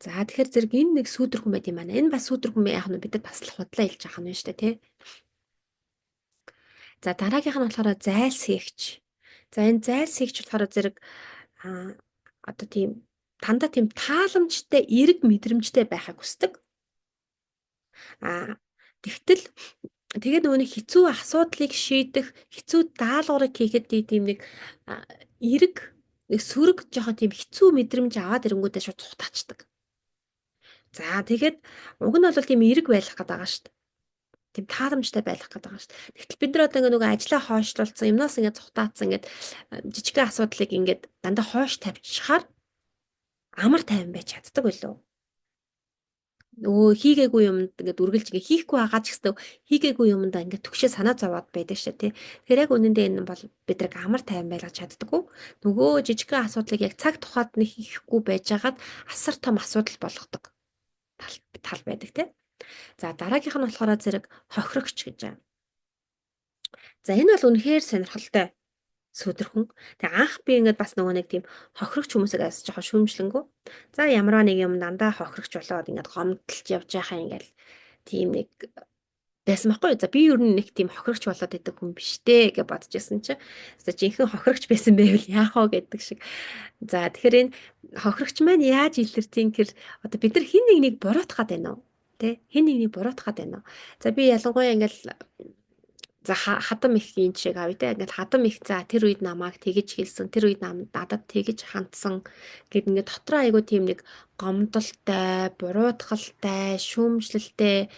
За тэгэхээр зэрэг энэ нэг сүүдэр хүн байт юм байна. Энэ бас сүүдэр хүн яах нь бид нар бас л худлаа хэлж яах нь байна шүү дээ тий. За дараагийнх нь болохоор зайлсхийгч. За энэ зайлсхийгч болохоор зэрэг одоо тийм дандаа тийм тааламжтай эрг мэдрэмжтэй байхыг хүсдэг. Тэгтэл тэгээд нөгөө хэцүү асуудлыг шийдэх, хэцүү даалгаврыг хийхэд тийм нэг эрг, сөрөг жоохон тийм хэцүү мэдрэмж аваад ирэнгүүтээ шууд цухтаачдаг. За тэгээд уг нь бол тийм эрг байх гэдэг байгаа шүү дээ. Тийм тааламжтай байх гэдэг байгаа шүү дээ. Тэгтэл бид нар одоо нөгөө ажлаа хойшлуулсан, юмнаас ингээд цухтаацсан ингээд жижигхэн асуудлыг ингээд дандаа хойш тавьчихаар амар тайван байж чаддаг байлоо. Нөгөө хийгээгүй юмд ингээд үргэлж ингээд хийхгүй байгаа ч гэсэн хийгээгүй юмдаа ингээд төгшөө санаа зовоод байдаг шээ тий. Тэгэхээр яг үнэндээ энэ бол бидрэг амар тайван байлгаж чаддаггүй. Нөгөө жижигхэн асуудлыг яг цаг тухайд нь хийхгүй байжгаад асар том асуудал болгодог тал байдаг тий. За дараагийнх нь болохоор зэрэг хохирогч гэж байна. За энэ бол үнэхээр сонирхолтой сүүдэрхэн. Тэгээ анх би ингээд бас нөгөө нэг тийм хохирогч хүмүүсийг асууж жоохон шүүмжлэнгүү. За ямарваа нэг юм дандаа хохирогч болоод ингээд гомдтолж явж байхаа ингээд тийм нэг байсан байхгүй. За би ер нь нэг тийм хохирогч болоод идэг хүн биш дээ гэж бодож байсан чинь жинхэнэ хохирогч байсан байвал яах вэ гэдэг шиг. За тэгэхээр энэ хохирогч маань яаж илэртийн гэхээр одоо бид нар хин нэгнийг буруутгах гээд байна уу? Тэ? Хин нэгнийг буруутгах гээд байна уу? За би ялангуяа ингээд за хадам их юм шиг авъя те ингээд хадам их за тэр үед намайг тэгэж хэлсэн тэр үед надад тэгэж хандсан гэд ингээд дотроо айгу тийм нэг гомдолтой буруутгалтай шүүмжлэлтэй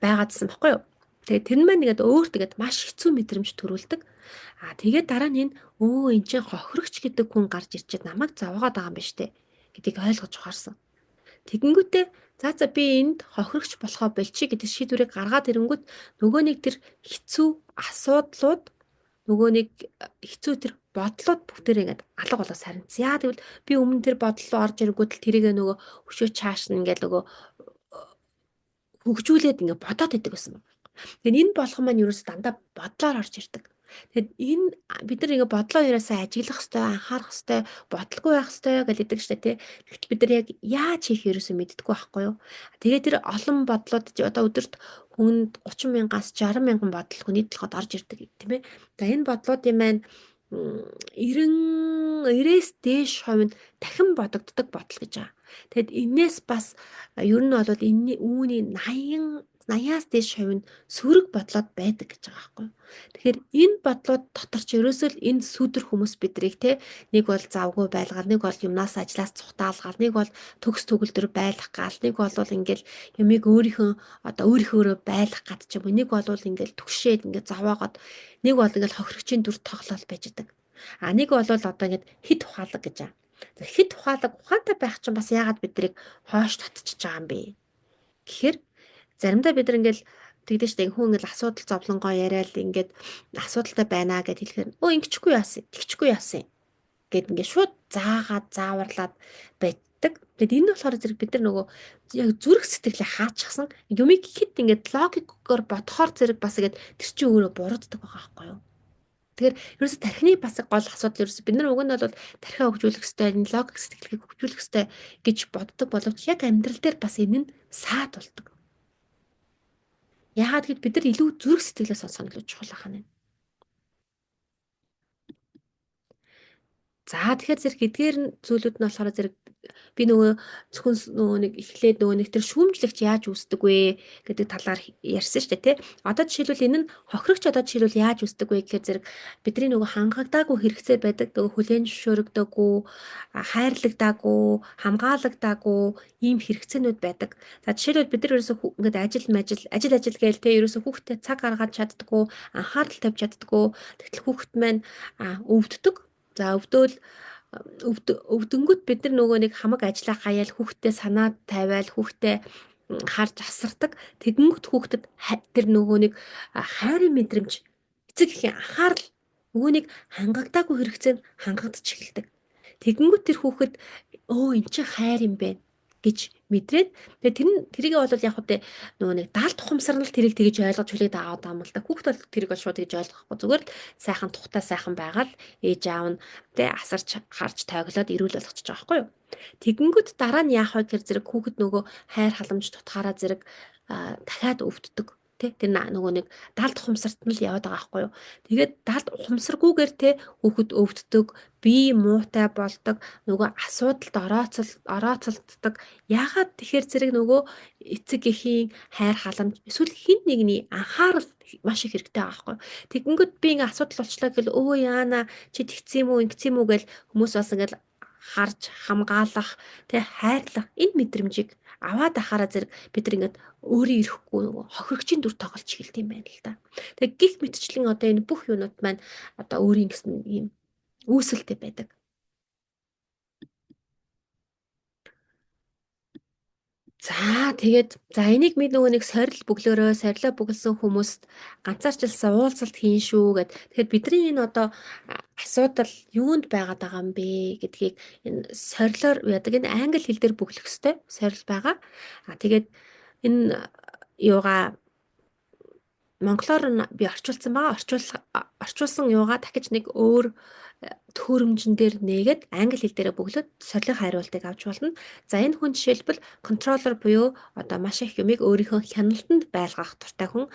байгаадсан баггүй юу. Тэгээ тэр нь маань ингээд өөрт ингээд маш хэцүү мэдрэмж төрүүлдэг. Тэгээд дараа нь энэ эн чинь хохирогч гэдэг хүн гарч ирчихэд намайг зовоогоод байгаа юм биш те гэдгийг ойлгож ухаарсан. Тэгэнгүүтээ за би энд хохирогч болохоо болчих гэдэг шийдвэрийг гаргаад ирэнгүүт нөгөө нэг тэр хэцүү асуудлууд нөгөө нэг хэцүү тэр бодлоод бүгдээрээ ингээд алга болоо сарнц. Яа тэгвэл би өмнө тэр бодол руу орж ирэнгүүт л тэрийг нөгөө өшөө чааш нь ингээд нөгөө хөгжүүлээд ингээд бодоод идэг гэсэн юм. Тэгэхээр энэ болгон маань юу ч дандаа бодлоор орж ирдэг. Тэгэд энэ бид нар ингээ бодлоо ерөөсөө ажиглах хэвээр анхаарах хэвээр бодлого байх хэвээр гэж хэлдэг штэ тий. Тэгэхдээ бид нар яг яаж хийх ерөөсөө мэддэггүй байхгүй юу. Тэгээд тэр олон бодлоод одоо өдөрт хүнд 30 мянгаас 60 мянган бодол хүний толгойд орж ирдэг тийм ээ. За энэ бодлуудын маань 90-ээс дээш хувь нь дахин бодогддог бодол гэж байгаа. Тэгэд энээс бас ер нь бол энэ үүний 80-аас дээш хувь нь сөрөг бодлоод байдаг гэж байгаа байхгүй. Тэгэхээр энэ бодлоод дотор ч ерөөсөө л энэ сүдэр хүмүүс бидрийг те нэг бол завгүй байлгаар, нэг бол юмнаас ажлаас цухтаалгаар, нэг бол төгс төгөлдөр байлах гал, нэг бол ингээл юмыг өөрийнхөө байлах гад ч юм уу, нэг бол ингээл түгшээд ингээд заваагаад, нэг бол ингээл хохирогчийн дүр тоглол байж байгаа. Нэг бол одоо ингээд хит ухаалаг гэж аа. Хит ухаалаг ухаантай байх чинь бас яагаад биднийг хойш татчихж байгаа юм бэ? Гэхээр заримдаа бид нар ингээл тэгдэж штэ хүн ингээл асуудал зовлонгоо яриад ингээд асуудалтай байна гэд хэлэхээр өө ингэчихгүй яасан, тэгчихгүй яасан гэд ингээд шууд заагаад зааварлаад байдаг. Тэгэд энэ болохоор зэрэг бид нар нөгөө яг зүрх сэтгэлээ хаачихсан юмыг хэд ингээд логикоор бодохоор зэрэг бас ингээд тэр чинь өөрөө бурууддаг байгаа байхгүй юу? Тэгэхээр ерөөсө тархины бас гол асуудал ерөөсө бид нар уг нь бол тархиа хөгжүүлэх ёстой, энэ логик сэтгэлийг хөгжүүлэх ёстой гэж боддог боловч яг амьдрал дээр бас энэ нь саад болдог. Яагаад гэвэл бид нар илүү зүрх сэтгэлээ сонсох нь илүү чухал байна. За тэгэхээр зэрэг эдгээр зүйлүүд нь болохоор зэрэг би нөгөө зөвхөн нөгөө нэг эхлээд нөгөө нэг тэр шүүмжлэгч яаж үүсдэг вэ гэдэг талаар ярьсан шүү дээ тий. Одоо жишээлбэл энэ нь хохирогч одоо жишээлбэл яаж үүсдэг вэ гэхээр зэрэг бидний нөгөө хангагдаагүй хэрэгцээ байдаг нөгөө хүлээн зөвшөөрөгдөөгүй хайрлагдаагүй хамгаалагдаагүй ийм хэрэгцээнүүд байдаг. За жишээлбэл бид нар ерөөсөө ингээд ажил гээл тий ерөөсөө хүүхдэд цаг гаргаж чаддаггүй анхаарал тавьж чаддаггүй тэгтэл хүүхэд маань өвддөг. За өвдөнгөт бид нар нөгөө нэг хамаг ажиллаа хаяал хүүхдээ санаа тавиал хүүхдээ харж асардаг. Тэгэнгүүт хүүхдэд тэр нөгөө нэг хайрын мэдрэмж эцэг эхийн анхаарал нөгөө нэг хангагдаагүй хэрэгцээнд хангагдаж эхэлдэг. Тэгэнгүүт тэр хүүхэд өө эн чинь хайр юм бэ гэж мэдрээд тэгээ тэрийг бол яг хөтэ нөгөө нэг даалт ухамсарнал тэрийг тэгж ойлгож хүлээд аваад байгаа юм л да. Хүүхд бол тэрийг бол шууд тэгж ойлгохгүй зүгээр л сайхан тухтай сайхан байгаад ээж аав нь тэ асарч харж тойглоод эрүүл болгочих жоох байхгүй юу. Тэгэнгүүт дараа нь яах вэ гэхээр зэрэг хүүхэд нөгөө хайр халамж тутгаараа зэрэг дахиад өвддөг. Тэ тэр нөгөө нэг даалт ухамсарт нь л яваад байгаа байхгүй юу. Тэгээд даалт ухамсаргүйгээр тэ хүүхэд өвддөг, бие муутай болдог, нөгөө асуудалд орооцолддог. Яагаад тэгэхээр зэрэг нөгөө эцэг эхийн хайр халамж эсвэл хин нэгний анхаарал маш их хэрэгтэй байгаа байхгүй. Тэгэнгүүт би ингээ асуудал болчлаа гэл өө яана чи тэгсэн юм уу ингэсэн юм уу гэл хүмүүс бас ингээл харж хамгаалах тэ хайрлах энэ мэдрэмжийг аваад ахаараа зэрэг бид нар ингээд өөрийн ирэхгүй нөгөө хохирогчийн дүр тоглож эхэлт юм байна л да. Тэгээ гих мэтчлэн одоо энэ бүх юунууд маань одоо өөрийн гэсэн ийм үүсэлтэй байдаг. За тэгээд энийг бид нөгөө нэг сорил бөглөөрөө сорилоо бөглсөн хүмүүст ганцаарчлсан уулзалт хийн шүү гэд. Тэгэхээр бидний энэ одоо асуудал юунд байгаад байгаа юм бэ гэдгийг энэ сорилоор яадаг энэ англи хэл дээр бөглөх ёстой сорил байгаа. Тэгээд энэ юугаа монголоор нь би орчуулсан байгаа. Орчуулсан юугаа дахиж нэг өөр төхөөрөмжн дээр нээгээд англи хэл дээрээ бөглөөд сорилын хариултыг авч болно. За энэ хүн жишээлбэл контроллер буюу одоо маш их юмыг өөрийнхөө хяналтанд байлгах дуртай хүн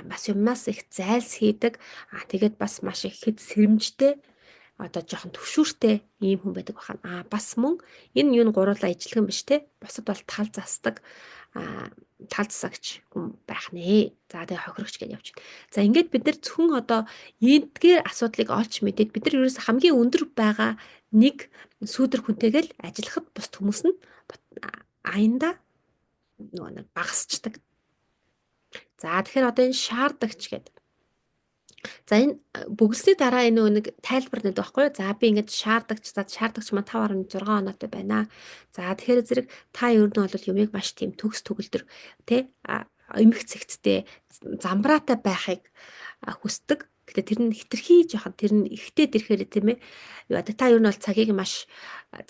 бас юмнаас их зайлс хийдэг. Тэгээд бас маш их хэд сэрэмжтэй одоо жоохон төвшүүртэй ийм хүн байдаг бахан. Бас мөн энэ юу н гуруула ижилхэн биш те. Бусад бол тал засдаг тал засагч хүн байх нэ. За тэгээ хохирогч гэж явж байна. За ингээд бид нар зөвхөн одоо эдгээр асуудлыг олж мэдээд бид нар ерөөс хамгийн өндөр байгаа нэг сүүдэр хүнтэйгээл ажиллахад бус хүмүүс нь аянда нөгөө нэг багасчдаг. За тэгэхээр одоо энэ шаардагч гэдэг. За энэ бөглсний дараа энэ нэг тайлбар нэдэг байхгүй юу? За би ингээд шаардагч маань 5.6 оноотой байна. За тэгэхээр зэрэг та ер нь бол юмыг маш тийм төгс төгөлдөр тий эмх цэгцтэй замбраатай байхыг хүсдэг. Гэтэ тэр нь хитрхий жоохон тэр нь ихтэй дэрхээр тийм ээ. Та ер нь бол цагийг маш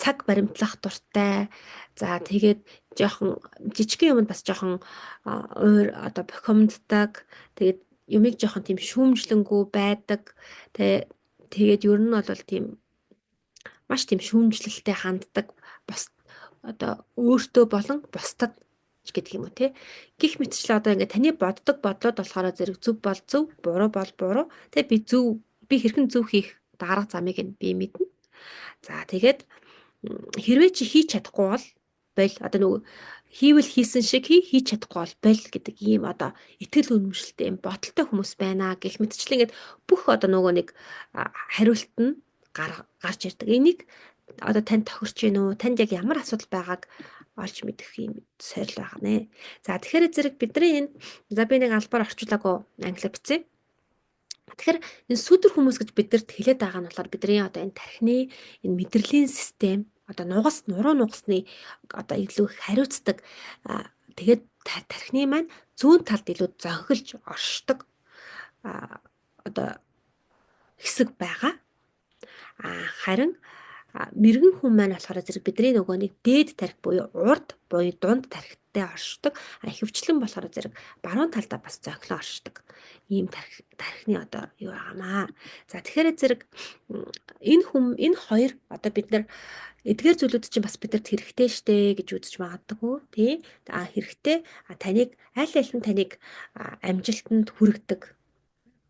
цаг баримтлах дуртай. За тэгээд жоохон жижигхэн юмд бас жоохон одоо бохимддаг. Тэгээд юмыг жоохон тийм шүүмжлэнгүү байдаг. Тэгээд ер нь бол тийм маш тийм шүүмжлэлтэй ханддаг. Бос одоо өөртөө болон бусдад гэдэг юм уу те. Гих мэтчлээ одоо ингээд таны боддог бодлоод болохоор зэрэг зөв бол зөв, буруу бол буруу. Тэгээ би хэрхэн зөв хийх дарга замыг нь би мэднэ. За тэгээд хэрвээ чи хийж чадахгүй бол одоо нөгөө хийвэл хийсэн шиг хийж чадахгүй бол гэдэг ийм одоо итгэл үнэмшилтэй юм бодолтой хүмүүс байна. Гэх мэтчлэн ингээд бүх одоо нөгөө нэг хариулт нь гарч ирдэг. Энийг одоо танд тохирч гин үү? Танд яг ямар асуудал байгааг олж мэдэх юм сорил байгаа нэ. За тэгэхээр зэрэг бидний энэ би нэг албаар орчуулаагүй англи бичсэн. Тэгэхээр энэ сүүдэр хүмүүс гэж бидэрт хэлээд байгаа нь болохоор бидний одоо энэ тархины энэ мэдрэлийн систем одоо нуруу нугасны одоо илүү их хариуцдаг тэгээд тархины маань зүүн талд илүү зонхилж оршдог одоо хэсэг байгаа. Харин мэрэгэн хүн маань болохоор зэрэг бидний нөгөө нэг дээд тархи буюу урд буюу дунд тархитай оршдог. Ихэвчлэн болохоор зэрэг баруун талдаа бас зохилон оршдог. Ийм тархины одоо юу байгаамаа. За тэгэхээр зэрэг энэ хоёр одоо бид нар эдгээр зүйлүүд чинь бас бидэрт хэрэгтэй штэ гэж үзэж магадгүй тий. Хэрэгтэй таныг аль аль нь таныг амжилтанд хүргэдэг.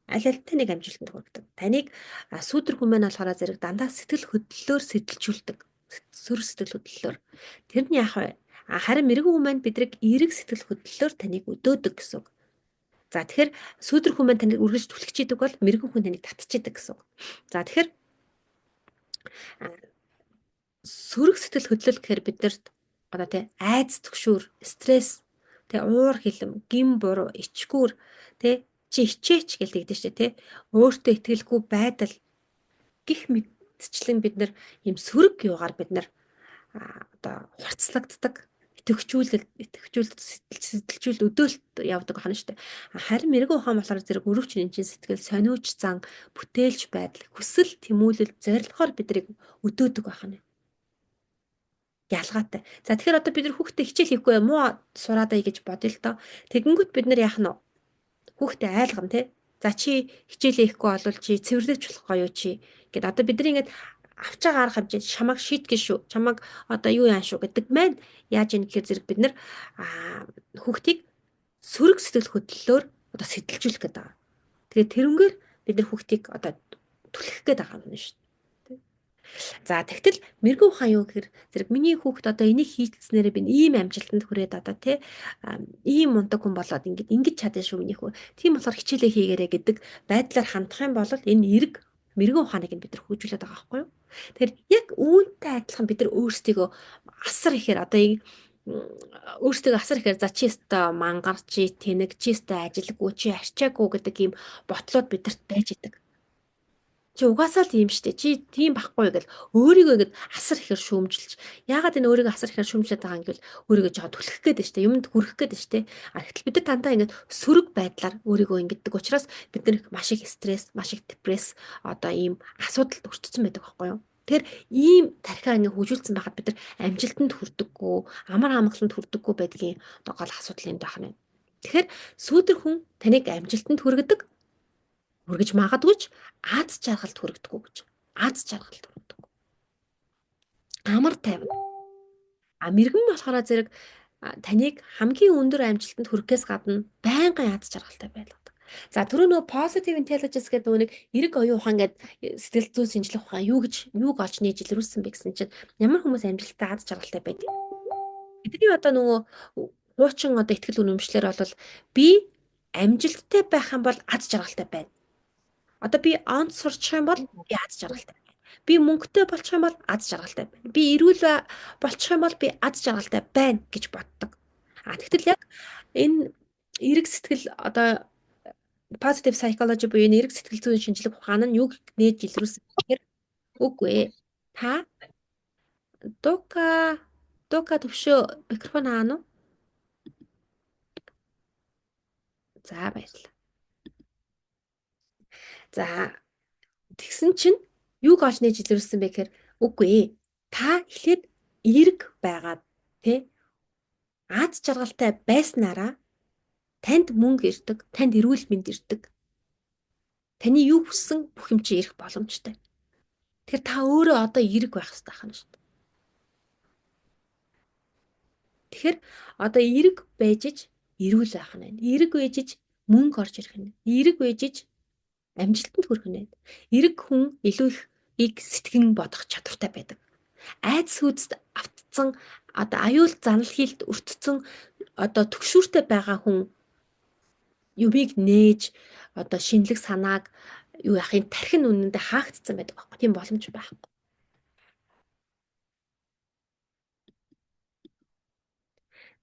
Аль аль таныг амжилтанд хүргэдэг. Таныг сүүдэр хүн маань болохоор зэрэг дандаа сэтгэл хөдлөлөөр сэтэлжүүлдэг. Сөрөг сэтгэл хөдлөлөөр. Тэр нь яах вэ? Харин мэрэгэн хүн маань бидрэг эерэг сэтгэл хөдлөлөөр таныг өдөөдөг гэсэн үг. За тэгэхээр сүүдэр хүн маань таныг үргэлж түлхчихийдэг бол мэрэгэн хүн таныг татчихийдэг гэсэн үг. За тэгэхээр сөрөг сэтгэл хөдлөл гэхээр биднэрт одоо тий айц түгшүүр, стресс, тий уур хилэм, гин буруу, ичгүүр, тий чи хичээч гэж тэгдэж штэ тий өөртөө итгэлгүй байдал гих мэдчлэн бид нар ийм сөрөг юугаар бид нар одоо хурцлагддаг итгэвчүүлэлт сэтэлжүүл өдөөлт явдаг байна шүү дээ. Харин мэрэгэн ухаан болохоор зэрэг өрөвч нэмчин сэтгэл сониуч зан бүтээлч байдал хүсэл тэмүүлэл зорилгоор бидрийг өдөөдөг байна. Ялгаатай. За тэгэхээр одоо бид нар хүүхдээ хичээл хийхгүй муу сураадаа гэж бодъё л доо. Тэгэнгүүт бид нар яах нь вэ? Хүүхдээ айлгана тий. За чи хичээлээ хийхгүй болвол чи цэвэрлэгч болохгүй юу чи гэд одоо бидний ингэж авч байгаа арга хэмжээ чамайг шийтгэн шүү. Чамайг одоо юу яан шүү гэдэг маань яаж ийн гэхээр зэрэг бид нар хүүхдийг сөрөг сэтгэл хөдлөлөөр одоо сэтэлжүүлэх гэдэг байгаа. Тэгээд тэрнгээр бид нар хүүхдийг одоо түлхэх гэдэг байгаа юм шүү. За тэгтэл мэрэгэн ухаан юу гэхээр зэрэг миний хүүхд одоо энийг хийцснээрээ би ийм амжилтанд хүрээд одоо тий ийм мундаг хүн болоод ингэж чадсан шүү минийх үү. Тийм болохоор хичээлээ хийгээрэй гэдэг байдлаар хандах юм бол энэ эрг мэрэгэн ухааныг бид нар хөгжүүлээд байгаа байхгүй юу. Тэгэхээр яг үүнтэй адилхан бид нар өөрсдийгөө асар ихээр одоо өөрсдөө асар ихээр за чи өстө мангар чи тэнэг чи өстө ажилгүй чи арчаагүй гэдэг ийм бодлоод бидэрт байж идэг. Чи угаасаа л ийм штэ. Чи тийм байхгүй гэл өөрийгөө ингэж асар ихээр шүүмжилж. Яагаад энэ өөрийгөө асар ихээр шүүмжлээд байгаа юм гэвэл өөрийгөө жоо түлхэх гээд штэ. Юмд хүрэх гээд штэ. Гэтэл бид нар дандаа ингэж сөрөг байдлаар өөрийгөө ингэдэг учраас бид нар маш их стресс, маш их депресс одоо ийм асуудалд өртсөн байдаг байхгүй юу? Тэгэхээр ийм тархиа ингэ хөгжүүлсэн байхад бид нар амжилтанд хүрдэггүй, амар амгаланд хүрдэггүй байдгийн одоо гол асуудал юм байх нь. Тэгэхээр сүүдэр хүн таныг амжилтанд хүргэдэг хүргэж магадгүй ч аз жаргалд хүргэдэггүй гэж. Аз жаргалд хүргэдэг. Амар тайван. Мэргэн болохоор зэрэг таныг хамгийн өндөр амжилтанд хүрэхээс гадна байнгын аз жаргалтай байлгадаг. За түрүү нөгөө positive intelligence гэдэг нөгөө нэг эрэг оюун ухаан гэдэг сэтгэл зүйн шинжилгээ ухаан юуг олж нээж илрүүлсэн бэ гэсэн чинь ямар хүмүүс амжилттай аз жаргалтай байдаг. Бидний одоо нөгөө хуучин одоо ихтгэл үнэмшлэр бол би амжилттай байх юм бол аз жаргалтай байна. Одоо би онц сурчих юм бол би аз жаргалтай байна. Би мөнгөтэй болчих юм бол аз жаргалтай байна. Би эрүүл болчих юм бол би аз жаргалтай байна гэж боддог. Тэгтэл яг энэ эрэг сэтгэл одоо positive psychology буюу энэ эрэг сэтгэл зүйн шинжилгээ ухаан нь юг нээж илрүүлсэн гэхээр үгүй ээ. Та дука төвшөө микрофон хаана уу? За баярлалаа. За тэгсэн чинь юуг олж нээж илрүүлсэн бэ гэхээр үгүй ээ. Та эхлээд эерэг байгаад тий аз жаргалтай байснараа танд мөнгө ирдэг, танд эрүүл мэнд ирдэг. Таны юу хүссэн бүх юм чи ирэх боломжтой. Тэгэхээр та өөрөө одоо эерэг байх хэрэгтэй байна шүү дээ. Тэгэхээр одоо эерэг байжж эрүүл байх нь байна. Эерэг байжж мөнгө орж ирэх нь. Эерэг байжж амжилтанд хүрэх нь байна. Эрэг хүн илүү их сэтгэн бодох чадвартай байдаг. Айц сүйдэст автцсан одоо аюул занал хийлд өртцсөн одоо төгшүүртэй байгаа хүн юмыг нээж одоо шинэлэг санааг юу яахын тархин үнэндээ хаагдсан байдаг байхгүй тийм боломж байхгүй.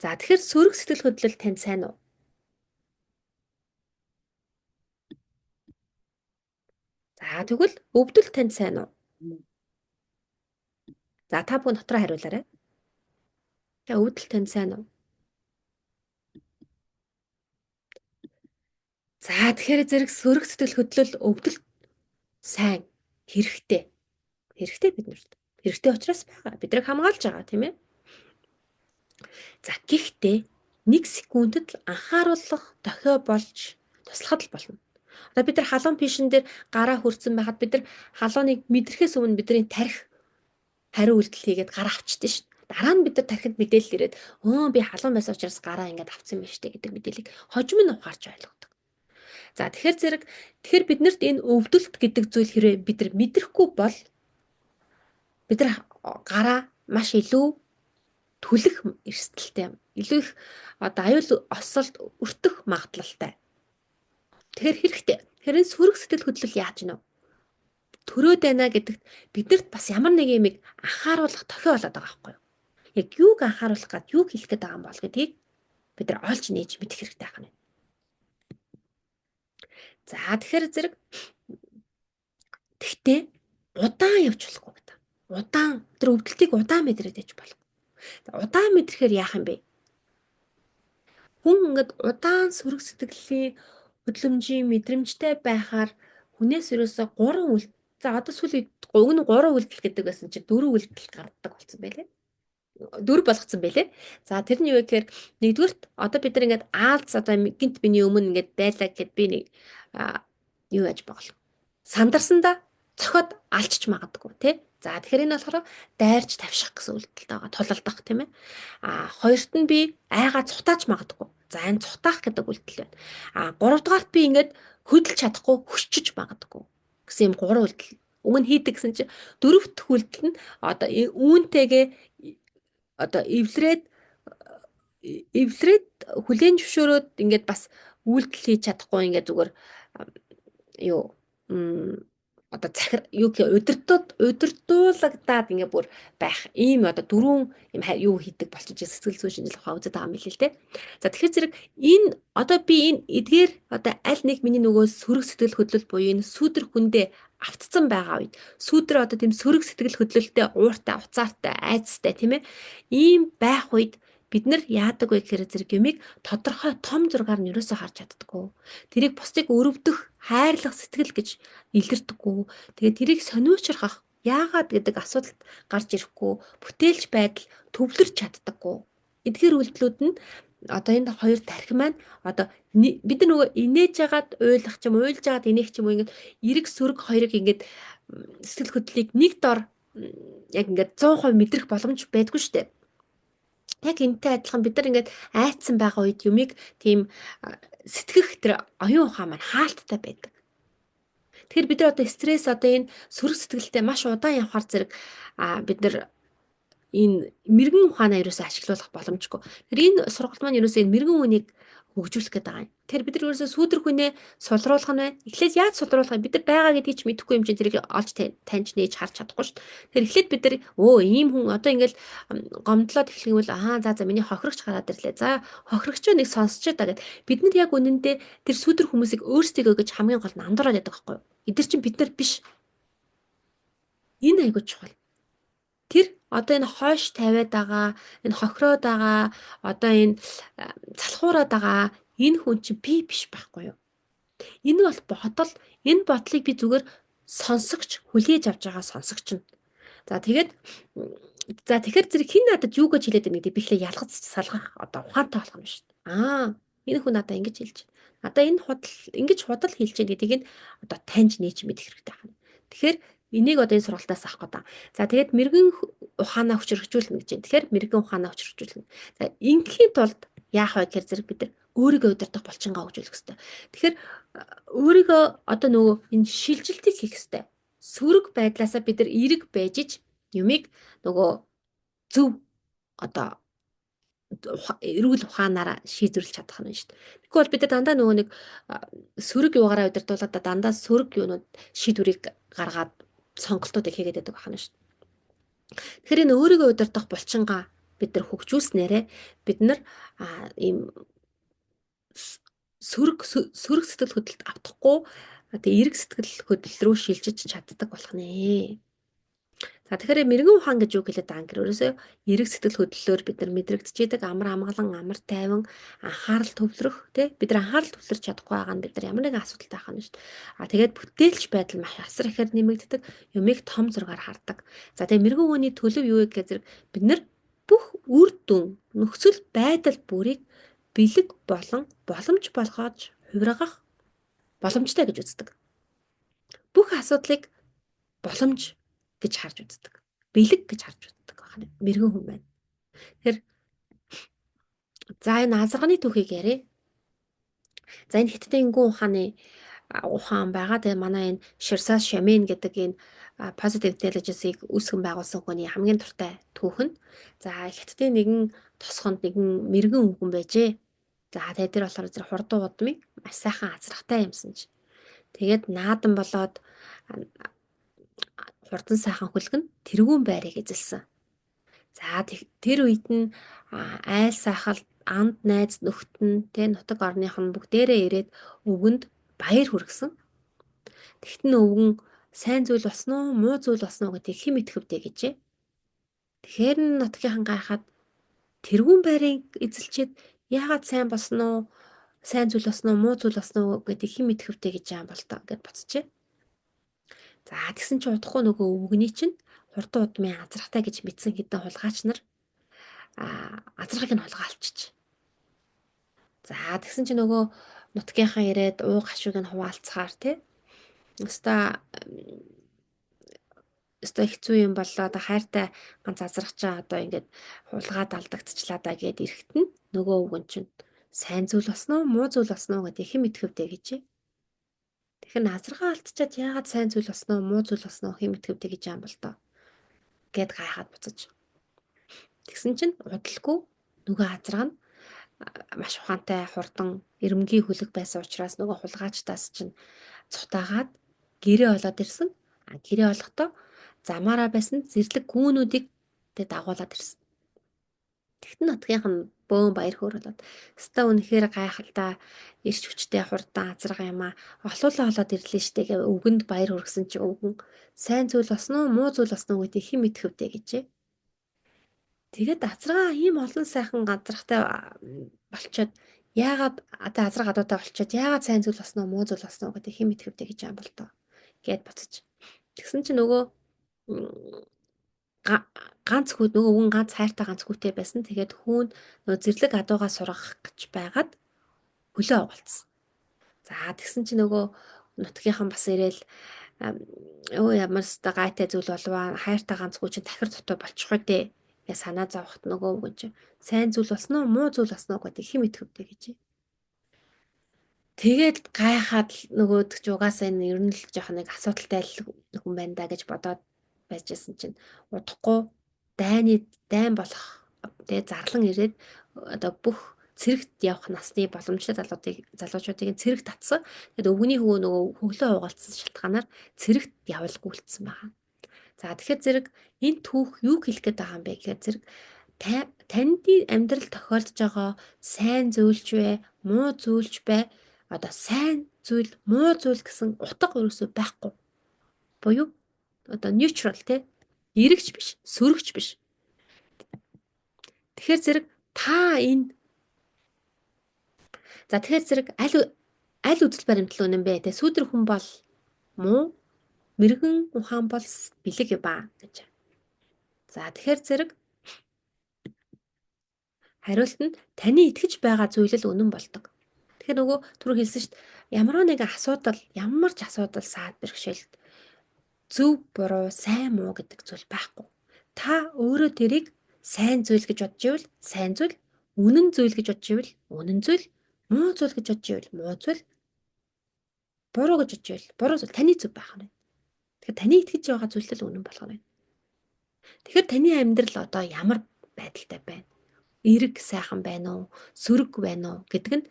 За тэгэхээр сөрөг сэтгэл хөдлөл танд сайн уу? За тэгвэл өвдөл танд сайн уу? За та бүхэн дотроо хариулаарай. За өвдөл танд сайн уу? За тэгэхээр зэрэг сөрөг сэтгэл хөдлөл өвдөлт сайн хэрэгтэй. Хэрэгтэй биднэрт. Хэрэгтэй учраас байгаа. Бидрийг хамгаалж байгаа тийм ээ. За гэхдээ 1 секундэд л анхааруулах дохио болж туслахад л болно. Одоо бид нар халуун пишин дээр гараа хөрцөн байхад бид нар халууныг мэдрэхээс өмнө бидний тарих хариу үйлдэл хийгээд гараа авчдээ шүү. Дараа нь бид нар тархинд мэдээлэл ирээд би халуун байсан учраас гараа ингээд авцсан юм штэ гэдэг мэдээллийг хожим нь ухаарч ойлгодог. За тэгэхээр биднэрт энэ өвдөлт гэдэг зүйл хэрэг бид нар мэдрэхгүй бол бид нар гараа маш илүү түлэх эрсдэлтэй юм. Илүү их одоо аюул осолд өртөх магадлалтай. Тэгэхээр хэрэгтэй. Тэгэхээр сөрөг сэтгэл хөдлөл яаж гинэ? Төрөөд байна гэдэгт биднэрт бас ямар нэг юм анхааруулах дохио болоод байгаа байхгүй юу? Яг юуг анхааруулах гад юу хэлэх гээд байгаа юм бол гэдгийг бид нар олж нээж мэдэх хэрэгтэй байна. За тэгэхээр зэрэг тэгтээ удаан явж болохгүй гэдэг. Удаан тэр өвдөлтийг удаан мэдрээд ээж болох. Удаан мэдрэхээр яах юм бэ? Хүн ингээд удаан сөрөг сэтгэлийн хөдлөмжийн мэдрэмжтэй байхаар хүнээс ерөөсө 3 үйлдэл. За одоо сүүлийн уг нь 3 үйлдэл гэдэг байсан чинь 4 үйлдэл гаргадаг болсон байлээ. 4 болгоцсон байлээ. За тэр нь юу вэ гэхээр нэгдүгürt одоо бид нар ингээд аалц одоо гинт биний өмнө ингээд байлаа гэхэд би нэг юу яаж боглоо. Сандарсандаа цохоод алчч магадгүй тий. За тэгэхээр энэ болохоор дайрч тавьших гэсэн үйлдэлтэй байгаа. Тулалдах тийм ээ. Хоёрт нь би айгаа цутааж магадгүй. За энэ цутаах гэдэг үйлдэл байна. Гуравдугаарт би ингээд хөдөлж чадахгүй хөшчөж магадгүй гэсэн юм 3 үйлдэл. Уг нь хийдэг гэсэн чинь дөрөвт үйлдэл нь одоо үүнтэйгээ одоо эвлрээд хүлэн зөвшөөрөөд ингээд бас үйлдэл хийж чадахгүй ингээд зүгээр юу одоо захир юу удирдуулагдаад ингээ бүр байх ийм одоо дөрвөн юм юу хийдэг болчих сэтгэл зүйн шинжилгээ ухаан үзэж байгаа юм билээ л дээ. За тэгэхээр зэрэг энэ одоо би энэ эдгээр одоо аль нэг миний нөгөө сөрөг сэтгэл хөдлөл буюу энэ сүүдэр хүндээ автцсан байгаа үед сүүдэр одоо тийм сөрөг сэтгэл хөдлөлтэй ууртай уцаартай айцтай тийм ээ ийм байх үед бид нар яадаг вэ гэхээр зэрэг юмыг тодорхой том зургаар нь ерөөсөө харж чаддаггүй. Тэрийг бусдыг өрөвдөх, хайрлах сэтгэл гэж илэрдэггүй. Тэгээд тэрийг сониучрах яагаад гэдэг асуудалд гарч ирэхгүй, бүтээлч байдал төвлөрч чаддаггүй. Эдгээр үйлдэлүүд нь одоо энэ хоёр тархи маань одоо бид нар нөгөө инээж яагаад уйлах ч юм уйлж яагаад инех ч юм уу ингээд эрэг сөрөг хоёрыг ингээд сэтгэл хөдлөлийг нэг дор яг ингээд 100% мэдрэх боломж байдгүй шүү дээ. Яг энтэй адилхан бид нар ингээд айцсан байгаа үед юмыг тийм сэтгэх тэр оюун ухаан маань хаалттай байдаг. Тэгэхээр бид нар одоо стресс одоо энэ сөрөг сэтгэлтэй маш удаан явхаар зэрэг бид нар энэ мэрэгэн ухаанаа ерөөсөө ашиглуулах боломжгүй. Тэр энэ сургалт маань ерөөсөө энэ мэрэгэн үнийг хөгжүүлэх гэдэг байгаа юм. Тэгэхээр бид нар ерөөсөө сүүдэр хүнээ сулруулах нь байна. Эхлээд яаж сулруулах юм? Бид нар байгаа гэдгийг ч мэдэхгүй юм чинь тэрийг олж таньж нээж харж чадахгүй шүү дээ. Тэгэхээр эхлээд бид нар ийм хүн одоо ингээл гомдлоод эхлэнгүүл за миний хохирогч гараад ирлээ. За хохирогчоо нэг сонсч та гэд бид нар яг үнэндээ тэр сүүдэр хүмүүсийг өөрсдийгөө гэж хамгийн гол нь андуураад байдаг байхгүй юу? Эдгээр чинь бид нар биш. Энэ айгуу чухал. Тэр одоо энэ хойш тавиад байгаа, энэ хохироод байгаа, одоо энэ залхуураад байгаа энэ хүн чинь би биш байхгүй юу? Энэ бол бодол, энэ бодлыг би зүгээр сонсогч, хүлээж авч байгаа сонсогч нь. За тэгэхээр зэрэг хин надад юу гэж хэлээд байна гэдэг би ихлэ ялгаж салгах одоо ухаантай болох юм шүү дээ. Энэ хүн надад ингэж хэлж байна. Надаа энэ ингэж худал хэлж байгаа гэдгийг нь одоо таньж нээж мэдэх хэрэгтэй байна. Тэгэхээр энийг одоо энэ сургалтаас авах гэдэг. За тэгээд мэрэгэн ухаанаа хүчрхжүүлнэ гэж байна. Тэгэхээр мэрэгэн ухаанаа хүчрхжүүлнэ. За ингийн тулд яах вэ гэхээр зэрэг бид нар өөрийгөө удирдах булчингаа хөгжүүлэх хэрэгтэй. Тэгэхээр өөрийгөө одоо нөгөө энэ шилжилтийг хийх хэрэгтэй. Сөрөг байдлаасаа бид нар эрэг байж ич юмыг нөгөө зөв одоо эрүүл ухаанаараа шийдвэрлэж чадах нь шүү дээ. Тэгэхгүй бол бид нар дандаа нөгөө нэг сөрөг юугаараа удирдуулаад дандаа сөрөг юунууд шийдвэрийг гаргаад сонголтуудыг хийгээд байдаг байна шүү дээ. Тэгэхээр энэ өөрийгөө удирдах булчингаа бид нар хөгжүүлснээрээ бид нар ийм сөрөг сэтгэл хөдлөлт автахгүй Тэгээ эерэг сэтгэл хөдлөл рүү шилжиж чаддаг болох нэ. За тэгэхээр мэрэгэн ухаан гэж юу хэлээд байгаа юм гэхээр ерөөсөө эерэг сэтгэл хөдлөлөөр бид нар мэдрэгдчихэд амар амгалан, амар тайван, анхаарал төвлөрөх тий бид нар анхаарал төвлөрч чадахгүй байгаа нь бид нар ямар нэгэн асуудалтай хана шүү дээ. Тэгээд бүтээлч байдал маш асар ихээр нэмэгддэг, юмыг том зургаар хардаг. За тэгээ мэрэгэн ухааны төлөв юу вэ гэхээр зэрэг бид нар бүх үр дүн, нөхцөл байдал бүрийг бэлэг болон боломж болгож хувиргах боломжтой гэж үздэг. Бүх асуудлыг боломж гэж харж үздэг. Бэлэг гэж харж үздэг байна. Мэргэн хүн байна. Тэгэхээр за энэ азарганы түүхийг яриа. За энэ хятадын ухааны ухаан байгаа. Тэгээ манай энэ Ширсас Шамин гэдэг энэ positive intelligence-ийг үүсгэн байгуулсан хүний хамгийн дуртай түүх нь. За хятадын нэгэн тосгонд нэгэн мэргэн хүн байжээ. За тэгээ тэр болохоор зэрэг хурдан удмыг маш сайхан азрахтай юмсан ч. Тэгээд наадан болоод хурдан сайхан хөлгөн тэрүүн байрыг эзэлсэн. За тэр үед нь айл сайхал анд найз нөхтөн тэ нутаг орных нь бүгдээрээ ирээд өвгөнд баяр хүргэсэн. Тэгтэн өвгөн сайн зүйл болсон уу, муу зүйл болсон уу гэдгийг хэн мэдхэвдэ гэжээ. Тэгэхээр нутгийнхан гайхаад тэрүүн байрыг эзэлчихэд яагаад сайн болсон уу, сайн зүйл болсон уу, муу зүйл болсон уу гэдгийг хэн мэдхэвдэ гэж юм бол тоо гэд боцжээ. За тэгсэн чинь удахгүй нөгөө өвгөний чинь хурдан удмын азрахтай гэж мэдсэн хэдэн хулгайч нар азрахыг нь хулгайлчих. За тэгсэн чинь нөгөө нутгийнхаа ирээд ууг хашиг нь хуваалцахаар тий. Өстой хэцүү юм боллоо. Одоо хайртай ганц азрах чаа одоо ингээд хулгаад алдагдчихлаа да гэд ирэхэд нь нөгөө өвгөн чинь сайн зүйл болсон уу, муу зүйл болсон уу гэдгийг хэн мэдхэвдэ гэжээ. Тэгэхээр азаргаа алдчихад яагаад сайн зүйл болсон уу, муу зүйл болсон уу хэн мэдхэвдэ гэж юм бол тоо гэд гайхаад буцаж. Тэгсэн чинь удалгүй нөгөө азраг нь маш ухаантай хурдан эрэмгийн хөлөг байсан учраас нөгөө хулгайчтаас чинь цутаагаад гэрээ олоод ирсэн. Гэрээ олохдоо замаараа байсан зэрлэг гүүнүүдийг дагуулад ирсэн. Тэгтэн нутгийнх нь бөөн баяр хөөрөлд. Өстой үнэхээр гайхалтай ирч хүчтэй хурдан азраг юм аа. Олуулаа олоод ирлээ штэ гэв өвгөнд баяр хүргэсэн чи өвгөн сайн зүйл болсон уу, муу зүйл болсон уу гэдгийг хэн мэдхэвдэ гэжээ. Тэгээд азрагаа ийм олон сайхан газрахтай болчоод яагаад одоо азраг гадуутай болчоод яагаад сайн зүйл болсон уу, муу зүйл болсон уу гэдгийг хэн мэдхэвдэ гэж юм бол тоо гэд боцож. Тэгсэн чи нөгөө ганц хүүд нөгөө хүн ганц хайртай ганц хүүтэй байсан. Тэгээд хүүн нөгөө зэрлэг адуугаа сургах гэж байгаад хөлөө оголцсон. За тэгсэн чи нөгөө нутгийнхан бас ирээл өө ямар ч гайтай зүйл болваа хайртай ганц хүү чинь тахир дутуу болчих үү дээ гэж санаа зовхот нөгөө хүн чинь сайн зүйл болсон уу, муу зүйл болсон уу гэдгийг хэн мэдхэвдэ гэж. Тэгээд гайхаад нөгөөд ч угаасаа энэ ер нь л жоох нэг асуудалтай хүн байна да гэж бодоод байжсэн чинь удахгүй дайн болох тэгээ зарлан ирээд одоо бүх цэрэгт явах насны боломжтой залуучуудыг цэрэг татсан. Тэгээд өвгөний хөвөө нөгөө хөглөө угаалцсан шалтгаанаар цэрэгт явалгүй үлдсэн байгаа. За тэгэхээр зэрэг энэ түүх юу хэлэх гээд байгаа юм бэ гэхээр зэрэг танд амьдрал тохиолдож байгаа сайн зүйлч вэ, муу зүйлч бай. Одоо сайн зүйл, муу зүйл гэсэн утга ерөөсөө байхгүй. Буюу одоо neutral тий. Эрэгч биш, сөрөгч биш. Тэгэхээр зэрэг тэгэхээр зэрэг аль үзэл баримтлал үнэн бэ? Тэ сүүдэр хүн бол муу, мэрэгэн ухаан бол бэлэг ба гэж. За тэгэхээр зэрэг хариулт нь таны итгэж байгаа зүйл л үнэн болдог. Тэгэхээр нөгөө түрүү хэлсэн шүү дээ. Ямар нэгэн асуудал, ямар ч асуудал саад бэрхшээлт зөв, буруу, сайн, муу гэдэг зүйл байхгүй. Та өөрөө тэрийг сайн зүйл гэж бодж ивэл сайн зүйл, үнэн зүйл гэж бодж ивэл үнэн зүйл, муу зүйл гэж бодж ивэл муу зүйл, буруу гэж бодж ивэл буруу зүйл таны зөв байх нь. Тэгэхээр таны итгэж байгаа зүйл л үнэн болох нь. Тэгэхээр таны амьдрал одоо ямар байдалтай байна? Эрэг сайхан байна уу? Сөрөг байна уу гэдэг нь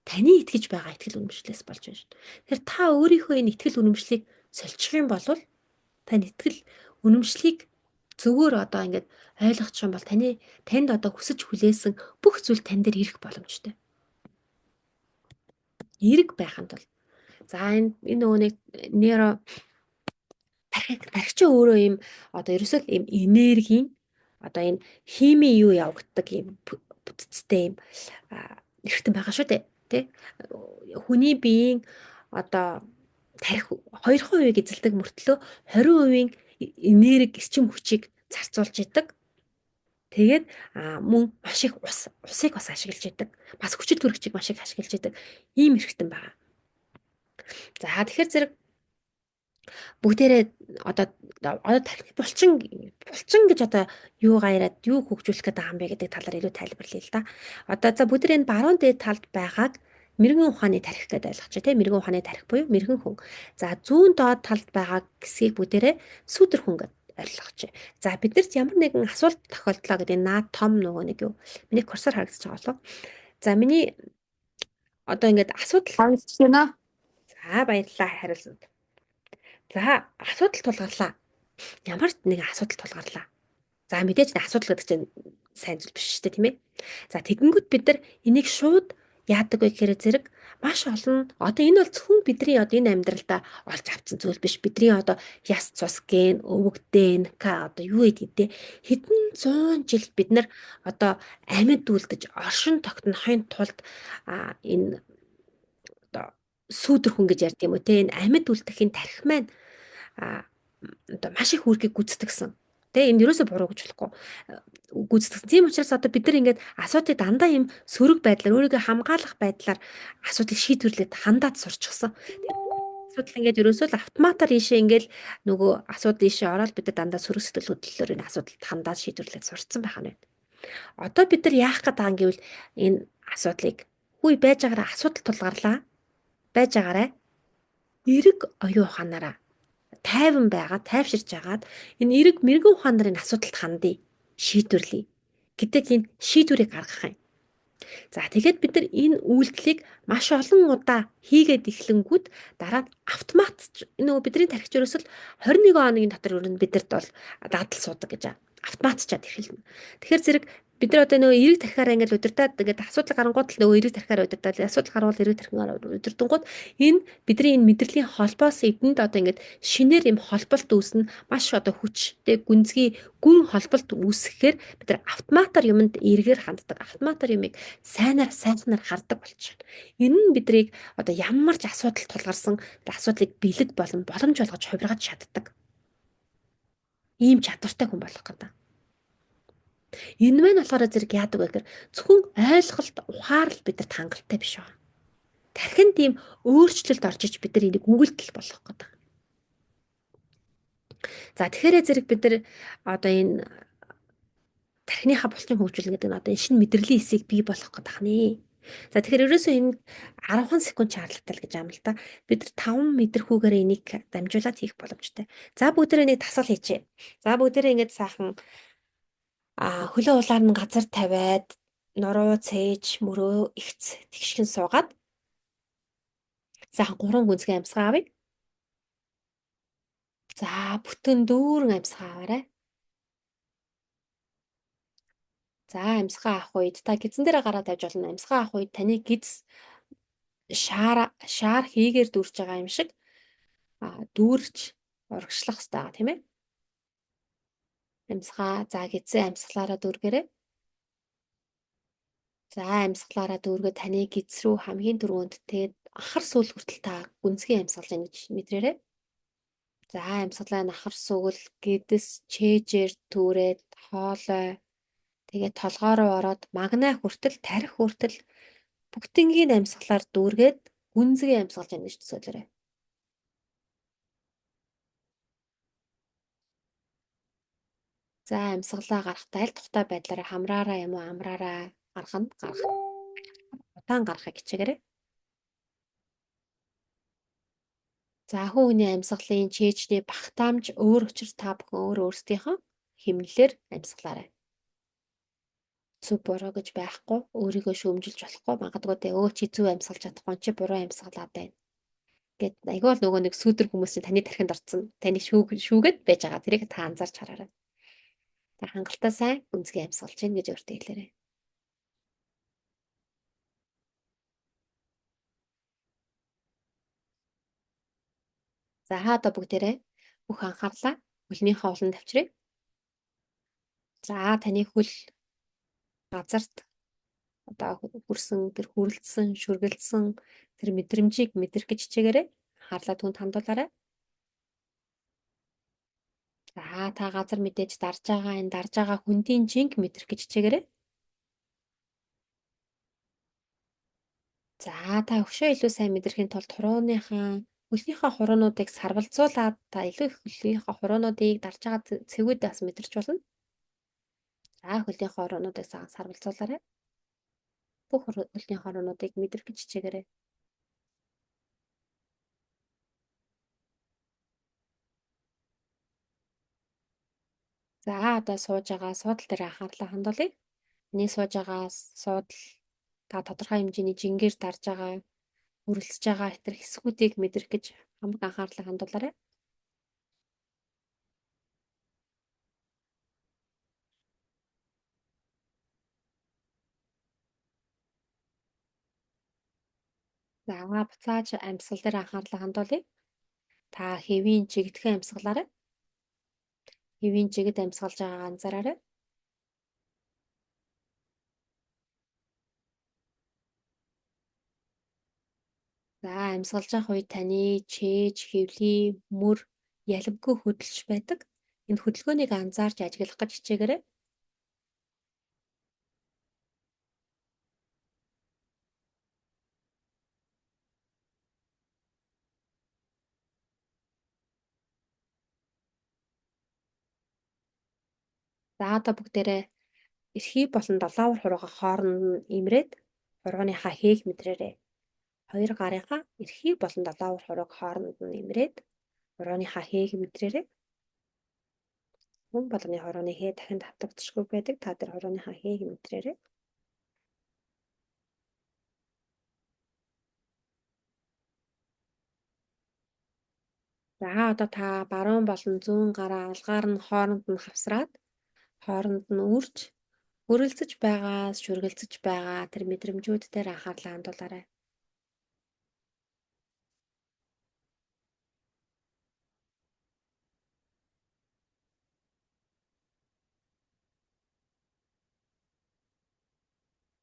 таны итгэж байгаа итгэл үнэмшлээс болж байна шүү. Тэгэхээр та өөрийнхөө энэ итгэл үнэмшлийг сольчих юм бол тань итгэл үнэмшлийг зөвөр одоо ингээд ойлгочих юм бол танд одоо хүсэж хүлээсэн бүх зүйл тань дээр ирэх боломжтой. Эрэг байханд бол За энэ нөгөө нэг нейро тархич өөрөө ийм одоо ерөөсөө ийм энергийн одоо энэ хими юу явагддаг ийм бүтцтэй ийм эргэтэн байгаа шүү дээ. Тэ? Хүний биеийн одоо тарих 2% эзэлдэг мөртлөө 20% энерги эрчим хүчийг зарцуулж идэг. Тэгээд мөн маш их усыг бас ашиглаж идэг. Бас хүчит төрөгчийг маш их ашиглаж идэг. Ийм эргэтэн байгаа. За тэгэхээр зэрэг бүгдээрээ одоо тархи булчин гэж одоо юугаа яриад юу хөгжүүлэх гээд байгаа юм бэ гэдэг талаар илүү тайлбарлая л да. Одоо за бүгд энэ баруун дээд талд байгааг мэрэгэн ухааны тархи гэдээ ойлгоч тий. Мэрэгэн ухааны тархи буюу мэрэгэн хүн. За зүүн доод талд байгаа хэсгийг бүгдээрээ сүүдэр хүн гэдээ ойлгоч. За биднэрт ямар нэгэн асуулт тохиолдлоо гэдэг наад том нөгөө нэг юу. Миний курсор харагдаж байгаа болов. За миний одоо ингээд асуудал Харагдаж байна. За баярлалаа хариулсанд. За асуудал тулгарлаа. Ямар нэгэн асуудал тулгарлаа. За мэдээж асуудал гэдэг чинь сайн зүйл биш шүү дээ тийм ээ. За тэгэнгүүт бид нар энийг шууд яадаг вэ гэхээр зэрэг маш олон одоо энэ бол зөвхөн бидний одоо энэ амьдралдаа олж авсан зүйл биш. Бидний одоо яс цус ген, өвөг ДНК одоо юу гэдэг те хэдэн зуун жил бид нар одоо амьд үлдэж оршин тогтнохын тулд энэ одоо сүүдэр хүн гэж ярьд юм уу те энэ амьд үлдэхийн тархи маань одоо маш их үүргийг гүйцэтгсэн. Тэ энэ ерөөсө буруу гэж болохгүй гүйцэтгсэн. Тийм учраас одоо бид нар ингээд асуудыг дандаа юм сөрөг байдлаар өөрийгөө хамгаалах байдлаар асуудыг шийдвэрлээд хандаад сурчсан. Асуудал ингээд ерөөсөө л автоматар ийшээ ингээд нөгөө асуудал ийшээ ороод бид нар дандаа сөрөг сэтгэл хөдлөлөөр энэ асуудалд хандаад шийдвэрлээд сурцсан байх нь. Одоо бид нар яах гээд байгаа юм гэвэл энэ асуудлыг хүй байж байгаараа асуудал тулгарлаа. Байж байгаарай. Эрэг оюун ухаанаараа тайван байгаа, тайвширч агаад энэ эрэг мэрэгэн ухаанаар энэ асуудалд хандъя, шийдвэрлэе гэдэг энэ шийдвэрийг гаргах юм. За тэгээд бид нар энэ үйлдэлийг маш олон удаа хийгээд эхлэнгүүт дараа нь автомат нөгөө бидний тархич ерөөсөл 21 хоногийн дотор өрнө бидэрт бол дадал суудаг гэж автоматчаад эхэлнэ. Тэгэхээр зэрэг бид нар одоо нөгөө эрэг тархиараа ингээд удирдаад ингээд асуудал гарангууд л нөгөө эрэг тархиараа удирдаад асуудал гарвал эрэг тархиараа удирдангууд энэ бидний энэ мэдрэлийн холбоос эдэнд одоо ингээд шинээр юм холболт үүснэ маш одоо хүчтэй гүнзгий гүн холболт үүсгэхээр бид нар автоматар юмд эргээр ханддаг автоматар юмыг сайнаар хардаг болчихно. Энэ нь бидрийг одоо ямар ч асуудал тулгарсан асуудлыг бэлэг болон боломж болгож хувиргаж чаддаг. Ийм чадвартай хүн болох гэдэг. Энэ мань болохоор зэрэг яадаг вэ гэхээр зөвхөн ойлголт ухаарл бидэрт хангалттай биш байна. Тархинд ийм өөрчлөлт орж иж бид нар энийг үгэлдэл болгох гэдэг. За тэгэхээр зэрэг бид нар одоо энэ тархиныхаа булчин хөгжүүлнэ гэдэг нь одоо энэ шинэ мэдрэлийн хэсгийг бий болгох гэдэг нэ. За тэгэхээр ерөөсөө энэ 10 секунд шаардлагатай л гэж юм л да. Бид нар 5 мэдрэхүүгээр энийг дамжуулаад хийх боломжтой. За бүгдээрээ нэг тасгал хийчихье. За бүгдээрээ ингэж сайхан хөлөө улаар нь газар тавиад нуруу цээж мөрөө ихц тэгшгэн суугаад сайхан 3 гүнзгий амьсгаа авъя. За бүтэн дүүрэн амьсгаа аваарай. За амьсгаа авах үед та гидсэн дээрээ гараа тавьж болно. Амьсгаа авах үед таны гидс шаар хийгээр дүүрч байгаа юм шиг дүүрч урагшлах хэрэгтэй байгаа тийм ээ. Амьсгаа за гидсэн амьсгалаараа дүүргээрэй. За амьсгалаараа дүүргээд таны гидс рүү хамгийн түрүүнд тэгээд ахар сүүл хүртэл та гүнзгий амьсгалж ингэж мэдрээрэй. За амьсгалаа ахар сүүл гидс чэжээр түүрээд хоолой тэгээд толгоо руу ороод магнаа хүртэл тарих хүртэл бүгднгийн амьсгалаар дүүргээд гүнзгий амьсгалж ингэж төсөөлөөрэй. За амьсгалаа гарахтаа аль тухтай байдлаараа хамраараа юм уу амраараа гарах. Удаан гарахыг хичээгээрэй. За хүүний амьсгалын чэйжний багтаамж өөр учраас та бүхэн өөрсдийнхөө хэмнэлээр амьсгалаарай. Зүг буруу гэж байхгүй, өөрийгөө шүүмжилж болохгүй, магадгүй тэ чи зүв амьсгалж чадахгүй чи буруу амьсгалаад байна. Гэт айгүй л нөгөө нэг сүүдэр хүмүүс чинь таны тархинд орцсон, таны шүүгээд байж байгаа. Тэрийг та анзаарч хараарай. Та хангалттай сайн гүнзгий амьсгалж гин гэж өөртөө хэлээрэй. За одоо бүгдээрээ бүх анхаарлаа хөлнийхөө олон тавьчрыг. За таны хөл газарт одоо хүрсэн тэр хүрлцсэн, шүргэлцсэн тэр мэдрэмжийг мэдрэх гэж хичээгээрэй. Анхаарлаа түнд хандуулаарай. За та газар мэдээж дарж байгаа энэ дарж байгаа хүндийн жинг мэдрэх гэж хичээгээрэй. За та өшөө илүү сайн мэдрэхийн тулд хөлнийхөө хуруунуудыг сарвалзуулаад та илүү их хөлнийхөө хуруунуудыг дарж байгаа цэгүүд бас мэдэрч болно. За хөлнийхөө хуруунуудыг сарвалзуулаарай. Бүх хөлний хуруунуудыг мэдрэх гэж хичээгээрэй. За одоо сууж байгаа суудал дээр анхаарлаа хандуулъя. Эний сууж байгаа суудал та тодорхой хэмжээний жингээр дарж байгаа, үргэлжлэж байгаа хэтэр хэсгүүдийг мэдрэх гэж хамаг анхаарлаа хандуулаарай. За буцааж амьсгал дээр анхаарлаа хандуулъя. Та хэвийн жигдхэн амьсгалаарай. Хэвийн жигд амьсгалж байгаагаа анзаараарай. За амьсгалж явах үед таны чээж, хэвлийн, мөр ялимгүй хөдөлж байдаг. Энэ хөдөлгөөнийг анзаарч ажиглах гэж хичээгээрэй. За одоо бүгдээрээ эрхий болон долоовор хурууга хооронд нь имрээд хурууныхаа хээг мэдрээрэй. Хоёр гарынхаа эрхий болон долоовор хурууг хооронд нь имрээд хурууныхаа хээг мэдрээрэй. Хүн болгоны хурууны хээ дахин давтагдчихгүй байдаг. Та тэр хурууныхаа хээг мэдрээрэй. За одоо та баруун болон зүүн гараа алгаар нь хооронд нь хавсраад хооронд нь үрж үргэлцэж байгаа, шүргэлцэж байгаа тэр мэдрэмжүүд дээр анхаарлаа хандуулаарай.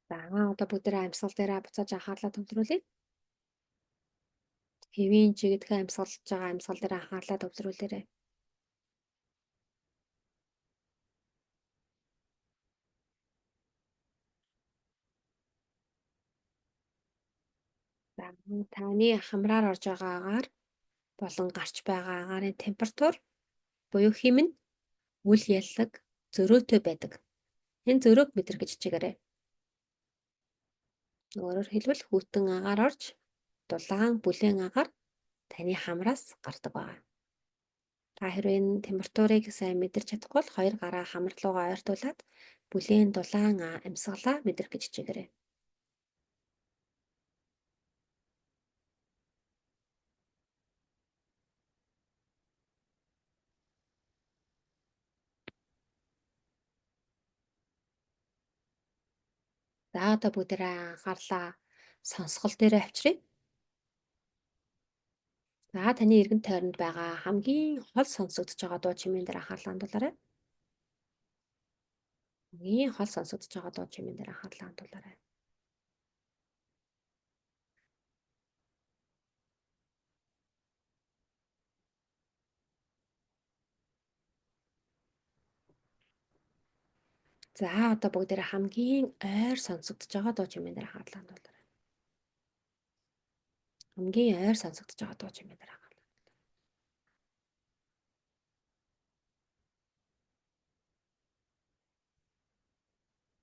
За одоо бүгдээрээ амьсгал дээрээ буцааж анхаарлаа төвлөрүүлье. Хэвийн жигдхэн амьсгалж байгаа амьсгал дээр анхаарлаа төвлөрүүлээрэй. За таны хамраар орж байгаа агаар болон гарч байгаа агаарын температур буюу хэм нь үл яллаг, зөрөөтэй байдаг. Энэ зөрөөг мэдрэх гэж хичээгээрэй. Өөрөөр хэлбэл хүйтэн агаар орж дулаан бүлээн агаар таны хамраас гардаг байна. Та хэрвээ энэ температурыг сайн мэдэрч чадахгүй бол хоёр гараа хамар руугаа ойртуулад бүлээн дулаан амьсгалаа мэдрэх гэж хичээгээрэй. За одоо бүгдээрээ анхаарлаа сонсгол дээрээ авчиръя. За таны эргэн тойронд байгаа хамгийн хол сонсогдож байгаа дуу чимээн дээр анхаарлаа хандуулаарай. Хамгийн хол сонсогдож байгаа дуу чимээн дээр анхаарлаа хандуулаарай. За одоо бүгдээрээ хамгийн ойр сонсогдож байгаа дуу чимээн дээр анхаарлаа хандуулаарай. Хамгийн ойр сонсогдож байгаа дуу чимээн дээр анхаарлаа.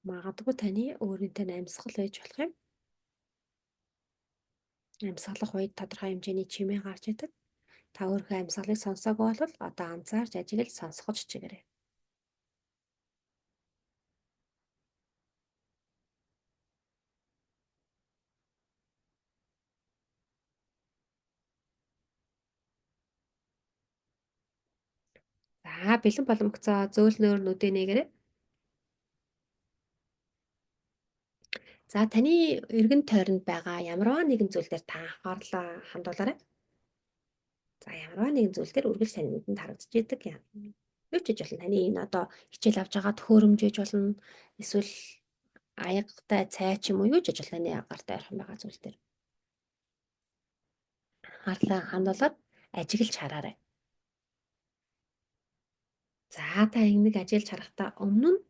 Магадгүй таны өөрийнхөө амьсгал байж болох юм. Амьсгалах үед тодорхой хэмжээний чимээ гарч идэг. Та өөрийнхөө амьсгалыг сонсоогүй бол одоо анзаарч ажиглаж сонсгож чигээрэй. За бэлэн боломгцоо зөөлнөөр нүдэ нээгээрэй. За таны эргэн тойронд байгаа ямарваа нэгэн зүйл дээр та анхаарлаа хандуулаарай. За ямарваа нэгэн зүйл дээр үргэлж таны нүдэнд харагдаж идэг юм. Юу ч хийж болно. Таны энэ одоо хичээл авч байгаа төхөөрөмжөж болно. Эсвэл аягтай цай ч юм уу юу ч хийж болно. Таны гартай ярих юм байгаа зүйл дээр. Анхаарлаа хандуулаад ажиглаж хараарай. За та нэг ажиглаж харахтаа өмнө нь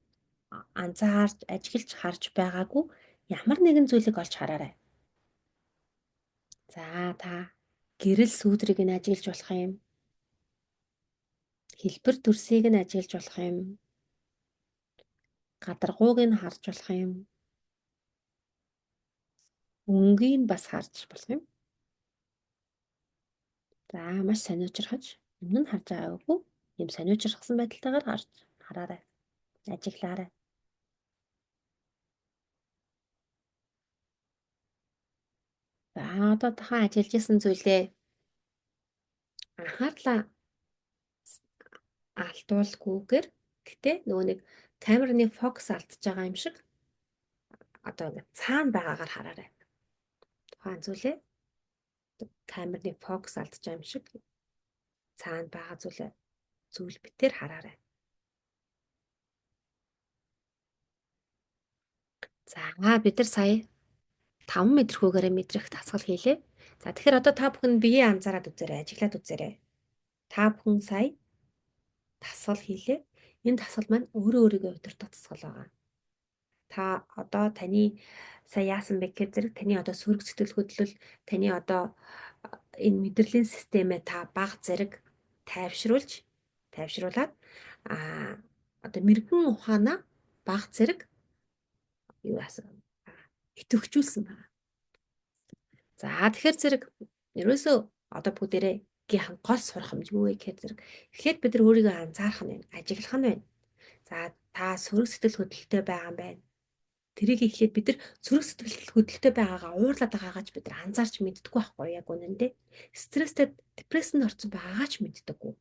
анзаарч ажиглаж харж байгаагүй ямар нэгэн зүйлийг олж хараарай. За та гэрэл сүүдрийг нь ажиглаж болох юм. Хэлбэр төрсийг нь ажиглаж болох юм. Гадаргууг нь харж болох юм. Өнгийг нь бас харж болох юм. За маш сониучрахаж өмнө нь харж байгаагүй юм сониучрахсан байдалтайгаар харж хараарай. Ажиглаарай. За одоо тахан ажиллаж исэн зүйлээ анхаарлаа алдуулгүйгээр гэтээ нөгөө нэг камерны фокус алдчихж байгаа юм шиг одоо ингэ цаана байгаагаар хараарай. Тухайн зүйлээ камерны фокус алдж байгаа юм шиг цаана байгаа зүйл битээр хараарай. За бид нар сая 5 мэдрхүүгээр мэдрэх дасгал хийлээ. За тэгэхээр одоо та бүхэн биеэ анзаараад үзээрэй, ажиглаад үзээрэй. Та бүхэн сая дасгал хийлээ. Энэ дасгал маань өөрөө өөрийгөө удирдах дасгал байгаа. Та одоо таны сая яасан бэ гэхээр зэрэг таны одоо сөрөг сэтгэл хөдлөл, таны одоо энэ мэдрэлийн системээ та бага зэрэг тайвшруулад одоо мэрэгэн ухаанаа бага зэрэг юу яасан идэвхжүүлсэн байна. За тэгэхээр зэрэг ерөөсөө одоо бүгдээрээ гинхэн гол сурах юм юу вэ гэхээр зэрэг эхлээд бид нар өөрийгөө анзаарах нь байна, ажиглах нь байна. За та сөрөг сэтгэл хөдлөлтэй байгаа юм байна. Тэрийг эхлээд бид нар сөрөг сэтгэл хөдлөлтэй байгаагаа уурлаад байгаагаа ч бид нар анзаарч мэддэггүй байхгүй яг үнэндээ. Стресстэй, депрессэнд орсон байгаагаа ч мэддэггүй.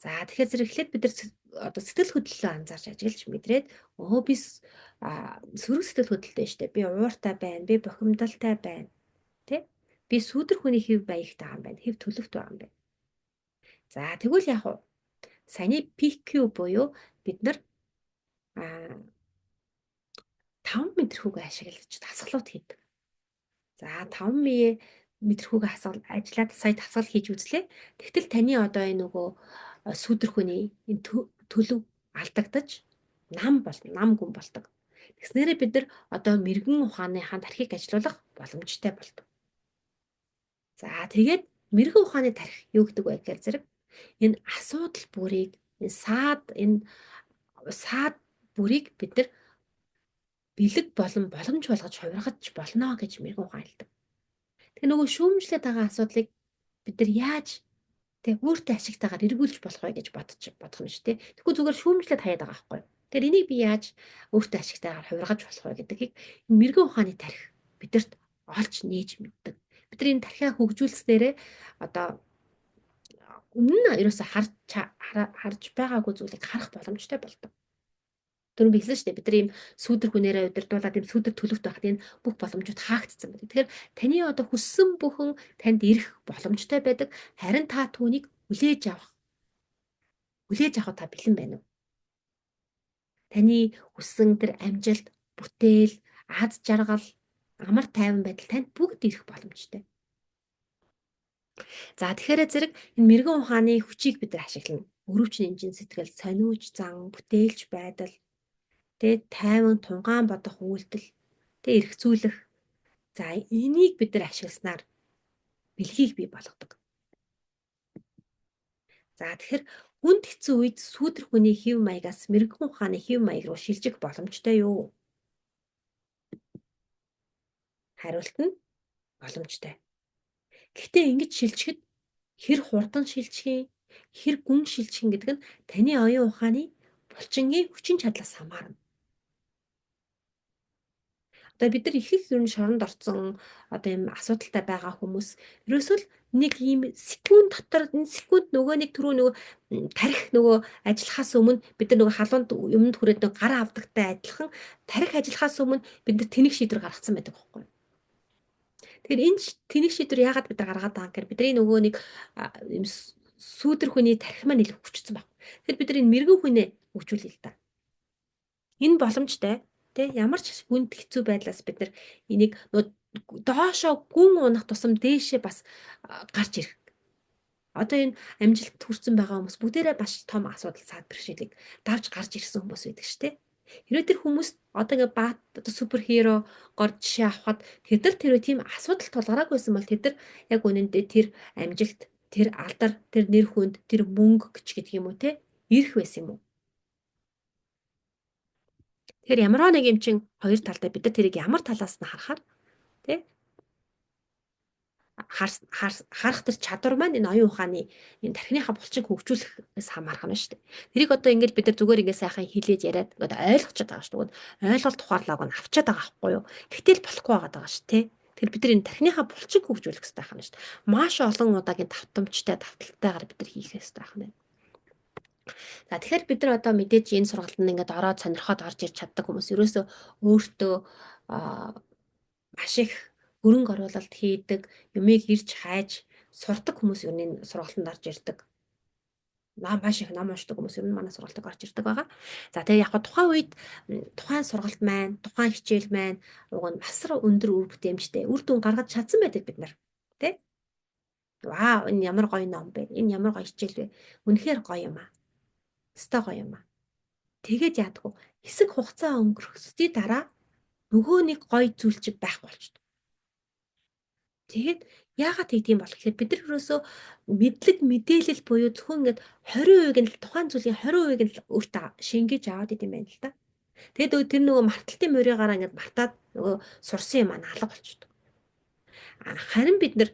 За тэгэхээр зэрэг эхлээд бид нар одоо сэтгэл хөдлөлөө анзаарч ажиглаж мэдрээд би сөрөг сэтгэл хөдлөлтэй штэ. Би ууртай байна, би бухимдалтай байна. Тэ? Би сүүдэр хүний хэв маягтай байгаа юм байна. Хэв төлөвт байгаа юм байна. За тэгвэл яг уу саяны PQ буюу бид нар 5 мэдрхүүгээ ашиглаж дасгалууд хийдэг. За 5 мэдрхүүгээ ажиллаад сая дасгал хийж үзлээ. Тэгтэл таны одоо энэ нөгөө сүүдэр хүний энэ төлөв алдагдаж нам гүн болдог. Тэгснээрээ бид нар одоо мэрэгэн ухааныхаа тархийг ажилуулах боломжтой болдог. За тэгээд мэрэгэн ухааны тархи юу гэдэг вэ гэхээр зэрэг энэ асуудал бүрийг энэ саад бүрийг бид нар бэлэг боломж болгож хувиргаж болно гэж мэрэгэн ухаан хэлдэг. Тэгээ нөгөө шүүмжлээд байгаа асуудлыг бид нар яаж өөртөө ашигтайгаар эргүүлж болох вэ гэж бодох юм шүү дээ. Тэгэхгүй зүгээр шүүмжлээд хаяад байгаа байхгүй. Тэгэхээр энийг би яаж өөртөө ашигтайгаар хувиргаж болох вэ гэдгийг мэрэгэн ухааны тархи бидэрт олж нээж мэддэг. Бид нар энэ тархиа хөгжүүлснээрээ одоо өмнө нь ерөөсө харж байгаагүй зүйлийг харах боломжтой болдог. Түрүүн бичсэн шүү дээ. Бид нар ийм сүүдэр хүнээрээ удирдуулаад ийм сүүдэр төлөвт байхад энэ бүх боломжууд хаагдсан байдаг. Тэгэхээр таны одоо хүссэн бүхэн танд ирэх боломжтой байдаг. Харин та түүнийг хүлээж авах та бэлэн байна уу? Таны хүссэн тэр амжилт, бүтээл, аз жаргал, амар тайван байдал танд бүгд ирэх боломжтой. За тэгэхээр зэрэг энэ мэрэгэн ухааны хүчийг бид нар ашиглана. Өрөвчин энжин сэтгэл, сониуч зан, бүтээлч байдал, тайван тунгаан бодох үйлдэл, эргцүүлэх. За энийг бид нар ашигласнаар бэлгийг бий болгодог. За тэгэхээр хүнд хэцүү үед сүүдэр хүний хэв маягаас мэрэгэн ухааны хэв маяг руу шилжих боломжтой юу? Хариулт нь боломжтой. Гэхдээ ингэж шилжихэд хэр хурдан шилжих, хэр гүн шилжих гэдэг нь таны оюун ухааны булчингийн хүчин чадлаас хамаарна. Одоо бид нар их ер нь шоронд орсон одоо юм асуудалтай байгаа хүмүүс ерөөсөө л нэг ийм секунд дотор энэ секунд нөгөө нэг түрүү нөгөө тарих нөгөө ажиллахаас өмнө бид нар нөгөө халуунд юмд хүрээд нөгөө гараа авдагтай адилхан тарих ажиллахаас өмнө бид нар тэнэг шийдвэр гаргацсан байдаг байхгүй. Тэгэхээр энэ тэнэг шийдвэр яагаад бид нар гаргаад байгаа юм гэхээр бидний нөгөө нэг юм сүүдэр хүний тархи маань илүү хүчсэн баг. Тэгэхээр бид нар энэ мэрэгэн хүнээ хөгжүүлээ л да. Энэ боломжтой тий ямар ч хүнд хэцүү байдлаас бид нар энийг доошоо гүн унах тусам дээшээ бас гарч ирэх. Одоо энэ амжилт хүрсэн байгаа хүмүүс бүгдээрээ маш том асуудал цаад бэрхшээлийг давж гарч ирсэн хүмүүс байдаг шүү дээ. Хэрвээ тэр хүмүүс одоо ингээ баат супер хиро гор жишээ авахад тэрээр тийм асуудал тулгараагүйсэн бол тэд нар яг үнэндээ тэр амжилт, тэр алдар, тэр нэр хүнд, тэр мөнгө гэж гэдэг юм уу те ирэх байсан юм уу? Тэгэхээр ямар нэг юм чин хоёр талтай бид нар тэрийг ямар талаас нь харахаар тий харах тэр чадвар маань энэ оюун ухааны энэ тархиныхаа булчинг хөгжүүлэхээс хамаарх юм шүү дээ. Тэрийг одоо ингээд бид нар зүгээр ингээд сайхан хэлээд яриад одоо ойлгочиход байгаа шүү дээ. Ойлголт ухаарлааг нь авчаад байгаа байхгүй юу? Гэтэл болохгүй байгаа шүү тий. Тэр бид нар энэ тархиныхаа булчинг хөгжүүлэх хэрэгтэй байна шүү дээ. Маш олон удаагийн давтамжтай давталтайгаар бид нар хийх хэрэгтэй байна. За тэгэхээр бид нар одоо мэдээж энэ сургалтанд ингээд ороод сонирхоод орж ирж чаддаг хүмүүс ерөөсөө өөртөө маш их хөрөнгө оруулалт хийдэг, юмыг ирж хайж сурдаг хүмүүс ер нь энэ сургалтанд орж ирдэг. Маш их ном уншдаг хүмүүс ер нь манай сургалтанд орж ирдэг байгаа. За тэгээ яг хаа тухайн үед тухайн сургалт маань, тухайн хичээл маань уг нь асар өндөр үр бүтээмжтэй үр дүн гаргаж чадсан байдаг бид нар. Тэ? Вау, энэ ямар гоё ном бэ? Энэ ямар гоё хичээл вэ? Үнэхээр гоё юм аа. Өстой гоё юм аа. Тэгээд яадаг вэ? Хэсэг хугацаа өнгөрөхсдийн дараа нөгөө нэг гоё зүйл чи байхгүй болчихдог. Тэгээд яагаад тэгдэм бол гэхээр бид нар ерөөсөө мэдлэг мэдээлэл буюу зөвхөн ингээд 20% нь л тухайн зүйлийн 20% нь л өөртөө шингээж аваад идэм байна л да. Тэгээд тэр нөгөө марталтын моригаараа ингээд мартаад нөгөө сурсан юм аа алга болчихдог. Харин бид нар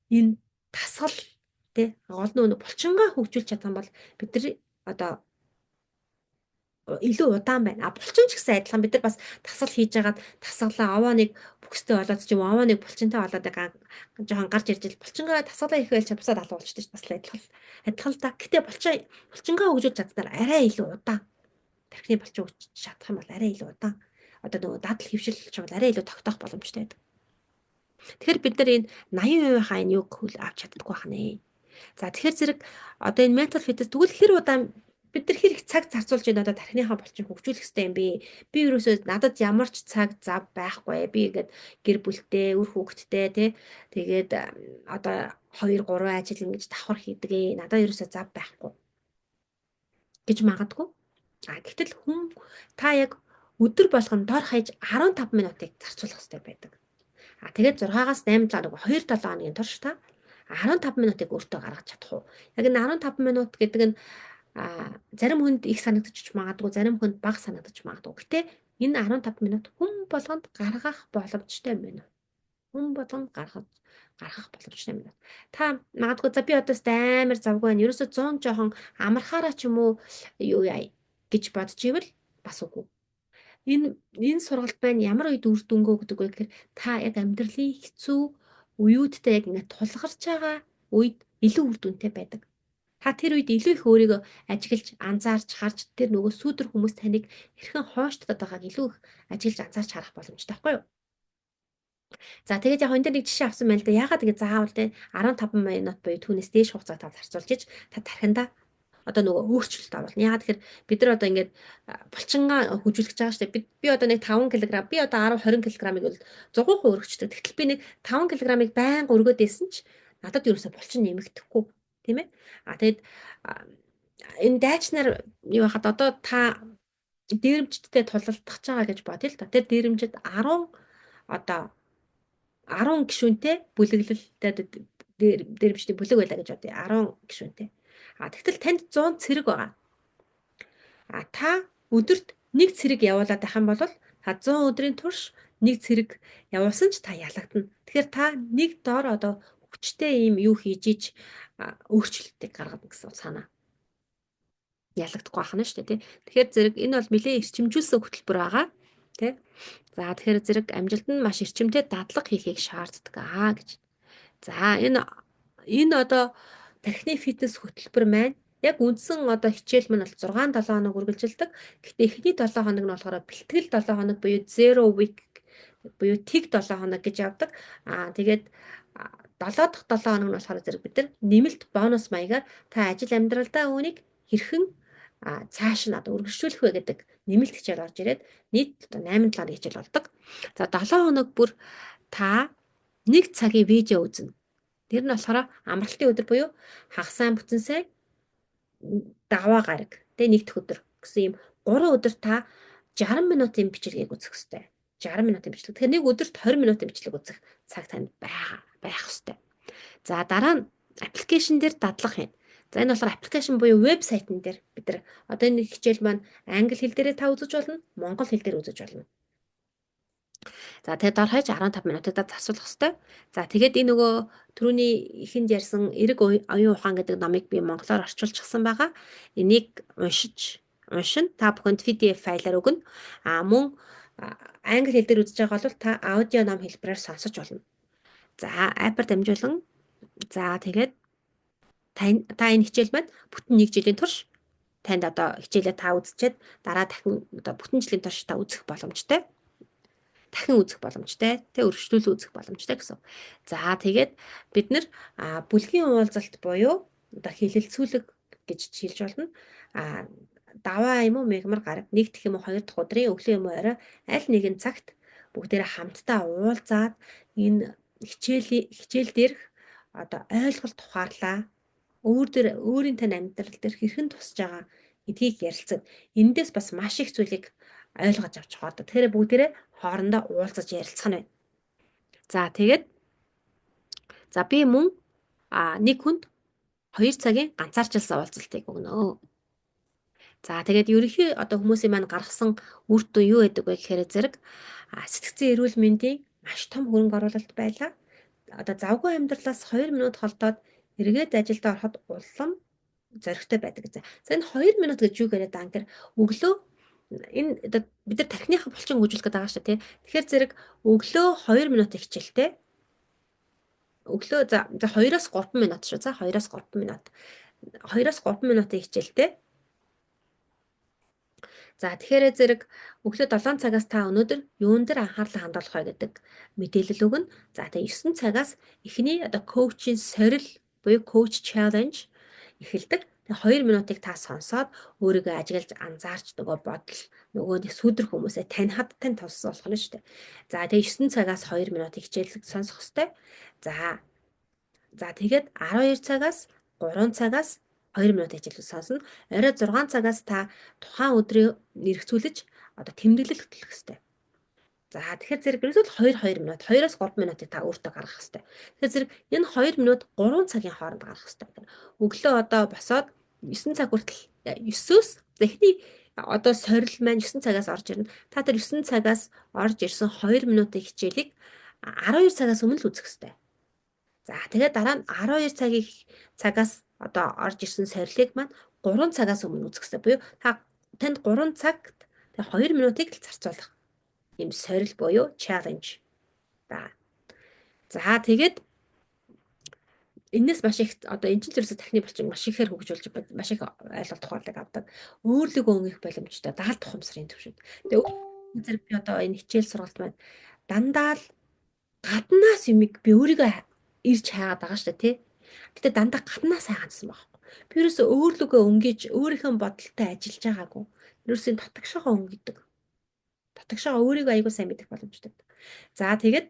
энэ тасгал тий гол нөгөө булчингаа хөгжүүлж чадсан бол бид нар одоо илүү удаан байна. Булчин ч гэсэн адилхан бид нар бас тасгал хийж агаад тасгалаа овооныг бүхстэй болоод ч юм уу овооныг булчинтай болоод жоохон гарч ирж ил булчингаа тасгалаа их байлч бусаад алга болчихсон шүү дээ. Бас адилхан л та. Гэтэ булчингаа хөгжүүлж чадсаар арай илүү удаан. Тархины булчин хөгжиж чадах юм бол арай илүү удаан. Одоо нөгөө дадал хөвшил ч юм бол арай илүү тогтоох боломжтой байдаг. Тэгэхээр бид нар энэ 80%-ийнхаа энэ юг авч чаддаггүй байна. За тэгэхээр зэрэг одоо энэ mental fitness тэгвэл хэр удаан бид нар хэр их цаг зарцуулж байна одоо тархиныхаа булчин хөгжүүлэх хэрэгтэй юм бэ? Би ерөөсөө надад ямар ч цаг зав байхгүй. Би ингээд гэр бүлтэй, үр хүүхэдтэй тий. Тэгээд одоо 2 3 ажил ингэж давхар хийдэг. Надад ерөөсөө зав байхгүй гэж магадгүй. Гэтэл хүн та яг өдөр болгон дор хаяж 15 минутыг зарцуулах хэрэгтэй байдаг. Тэгээд 6-аас 8 цаг 2-7 хоногийн турш та 15 минутыг өөртөө гаргаж чадах уу? Яг энэ 15 минут гэдэг нь зарим хүнд их санагдчих магадгүй, зарим хүнд бага санагдчих магадгүй. Гэтэ энэ 15 минут хүн болгонд гаргах боломжтой минут. Хүн болгонд гаргах боломжтой минут. Та магадгүй за би одоо амар завгүй байна. Ерөөсө 100 жоохон амархаараа ч юм уу юу яа гэж бодож ивэл бас үгүй. Энэ сургалт байна ямар үед үр дүнгөө гэдэг вэ гэхээр та яг амьдралын хэцүү үеүүдтэй яг ингэ тулгарч байгаа үед илүү үр дүнтэй байдаг. Та тэр үед илүү их өөрийгөө ажиглаж, анзаарч, харж тэр нөгөө сүүдэр хүмүүс таныг хэрхэн хойштод байгааг илүү их ажиглаж, анзаарч харах боломжтой байхгүй юу? За тэгээд яг энэ дээр нэг жишээ авсан байна л да. Яагаад ингэ заавал те 15 минут буюу түүнээс дээш хугацаа та зарцуулж ич та тархинда одоо нөгөө өөрчлөлт оруулна. Яагаад тэгэхээр бид нар одоо ингээд булчингаа хөгжүүлж байгаа шүү дээ. Би одоо нэг 5 кг, би одоо 10 20 кг-ыг бол 100% өргөчтэй. Тэгтэл би нэг 5 кг-ыг байнга өргөөд байсан ч надад ерөөсө булчин нэмэгдэхгүй, тийм ээ? Тэгээд энэ дайчнаар юу хаад одоо та дээрэмчдтэй тулалдах байгаа гэж бодъё л та. Тэр дээрэмчд 10 одоо 10 гишүүнтэй бүлэглэлтэй дээрэмчдийн бүлэг байлаа гэж бодъё. 10 гишүүнтэй. Тэгтэл танд 100 цэрэг байгаа. Та өдөрт нэг цэрэг явуулаад байх юм бол та 100 өдрийн турш нэг цэрэг явуулсан ч та ялагдана. Тэгэхээр та нэг дор одоо хүчтэй юм юу хийж иж өөрчлөлтийг гаргана гэсэн санаа. Ялагдахгүй байна шүү дээ, тий. Тэгэхээр зэрэг энэ бол нэлээд эрчимжүүлсэн хөтөлбөр байгаа, тий. За тэгэхээр зэрэг амжилт нь маш эрчимтэй дадлага хийхийг шаарддаг гэж. За энэ одоо тархины фитнес хөтөлбөр маань яг үндсэн одоо хичээл мань бол 6-7 хоног үргэлжилдэг. Гэхдээ эхний 7 хоног нь болохоор бэлтгэл 7 хоног буюу 0 week буюу тэг 7 хоног гэж явдаг. Тэгээд 7 дахь 7 хоног нь болохоор зэрэг бид нар нэмэлт бонус маягаар та ажил амьдралдаа үүнийг хэрхэн цааш нь одоо үргэлжлүүлэх вэ гэдэг нэмэлт хичээл орж ирээд нийт одоо 8-7 хичээл болдог. За 7 хоног бүр та 1 цагийн видео үзнэ. Тэр нь болохоор амралтын өдөр буюу хагас сайн бүтэн сая даваа гараг. Тэ нэг дэх өдөр гэсэн юм 3 өдөр та 60 минутын бичлэгийг үзэх хэрэгтэй. 60 минутын бичлэг. Тэгэхээр нэг өдөрт 20 минутын бичлэг үзэх цаг танд байх хэрэгтэй. За дараа нь аппликейшн дээр дадлах юм. За энэ болохоор аппликейшн буюу вебсайтн дээр бид нар одоо энэ хичээл маань англи хэл дээрээ та үзэж болно, монгол хэл дээр үзэж болно. За тэгээд дор хаяж 15 минутад засуулах хэрэгтэй. За тэгээд энэ нөгөө түрүүний ихэнд ярьсан эрэг оюун ухаан гэдэг номыг би монголоор орчуулчихсан байгаа. Энийг уншин та бүхэнд PDF файлаар өгнө. Мөн англи хэл дээр үзэж байгаа бол та аудио ном хэлбэрээр сонсож болно. За апп-аар дамжуулан за тэгээд та энэ хичээл маань бүтэн 1 жилийн турш танд одоо хичээлээ та үзчихэд дараа дахин одоо бүтэн жилийн турш та үзэх боломжтой. Дахин үзэх боломжтой, тэ өргөжлүүлэн үзэх боломжтой гэсэн. За тэгээд бид нэр бүлгийн уулзалт буюу одоо хэлэлцүүлэг гэж хэлж болно. Даваа юм уу мегмар гараг нэг дэх юм уу хоёр дахь өдрийн өглөө юм уу орой аль нэгэн цагт бүгдээрээ хамтдаа уулзаад энэ хичээл дээрх одоо ойлголт ухаарлаа өөрийн тань амьдрал дээр хэрхэн тусаж байгаа гэдгийг ярилцсан. Эндээс бас маш их зүйлийг ойлгож авч байгаа. Тэгэхээр бүгдээрээ хоорондоо уулзаж ярилцах нь байна. За тэгээд би мөн нэг хүнд 2 цагийн ганцаарчилсан уулзалтыг өгнө. За тэгээд ерөнхий одоо хүмүүсийн маань гаргасан үр дүн юу байдаг вэ гэхээр зэрэг сэтгцэн эрүүл мэндийн маш том хөрөнгө оруулалт байлаа. Одоо завгүй амьдралаас 2 минут холдоод эргээд ажилдаа ороход улам зоригтой байдаг гэсэн. За энэ 2 минут гэж юу гэдэг вэ? Тэгэхээр өглөө энэ бид нар тархиныхаа булчин хөгжүүлэх гэдэг байгаа шүү дээ. Тэгэхээр зэрэг өглөө 2 минут хичээлтэй. Өглөө за 2-оос 3 минут шүү. За 2-оос 3 минут. 2-оос 3 минутын хичээлтэй. За тэгэхээр зэрэг өглөө 7 цагаас та өнөөдөр юун дээр анхаарлаа хандуулах вэ гэдэг мэдээлэл өгнө. За тэгээ 9 цагаас эхний одоо коучийн сорил буюу коуч чаленж эхэлдэг. Тэгээ 2 минутыг та сонсоод өөрийгөө ажиглаж анзаарч нөгөө бодол нөгөө нэг сүдэр хүмүүсээ танихад тань тусах болно шүү дээ. За тэгээ 9 цагаас 2 минутыг хичээлэг сонсох хэрэгтэй. За тэгээд 12 цагаас 3 цагаас 2 минут хичээлэг сонсно. Орой 6 цагаас та тухайн өдрийн нэрвцүүлж одоо тэмдэглэл хөтлөх хэрэгтэй. За тэгэхээр зэрэг ерөөсөө 2 минут 2-оос 3 минутыг та өөртөө гаргах хэрэгтэй. Тэгэхээр зэрэг энэ 2 минут 3 цагийн хооронд гаргах хэрэгтэй. Өглөө одоо босоод 9 цаг хүртэл 9-өөс эхний одоо сорил маань 9 цагаас орж ирнэ. Та тэр 9 цагаас орж ирсэн 2 минутын хичээлийг 12 цагаас өмнө л үзэх хэрэгтэй. За тэгээд дараа нь 12 цагаас одоо орж ирсэн сорилыг маань 3 цагаас өмнө үзэх хэрэгтэй. Буюу танд 3 цагт 2 минутыг л зарцуулах юм сорил буюу challenge. За тэгээд энэс маш их одоо энэ чинь зэрэг техник болчин маш ихээр хөгжүүлж маш их ойлголт ухаалаг авдаг. Өөрлөгөө өнгөх боломжтой даалт ухамсарын төвшөнд. Тэгээд зэрэг би одоо энэ хичээл сургалт маань дандаа л гаднаас юмыг би өөрийгөө ирж хаагаад байгаа шүү дээ тий. Гэтэ дандаа гаднаас хайгаадсан байхгүй. Би ерөөсөө өөрлөгөө өнгөж өөрийнхөө бодолтой ажиллаж байгаагүй. Ерөөсөө дотгошоо өнгөдөг. Дотгошоо өөрийгөө аягүй сайн мэдэх боломжтой. За тэгээд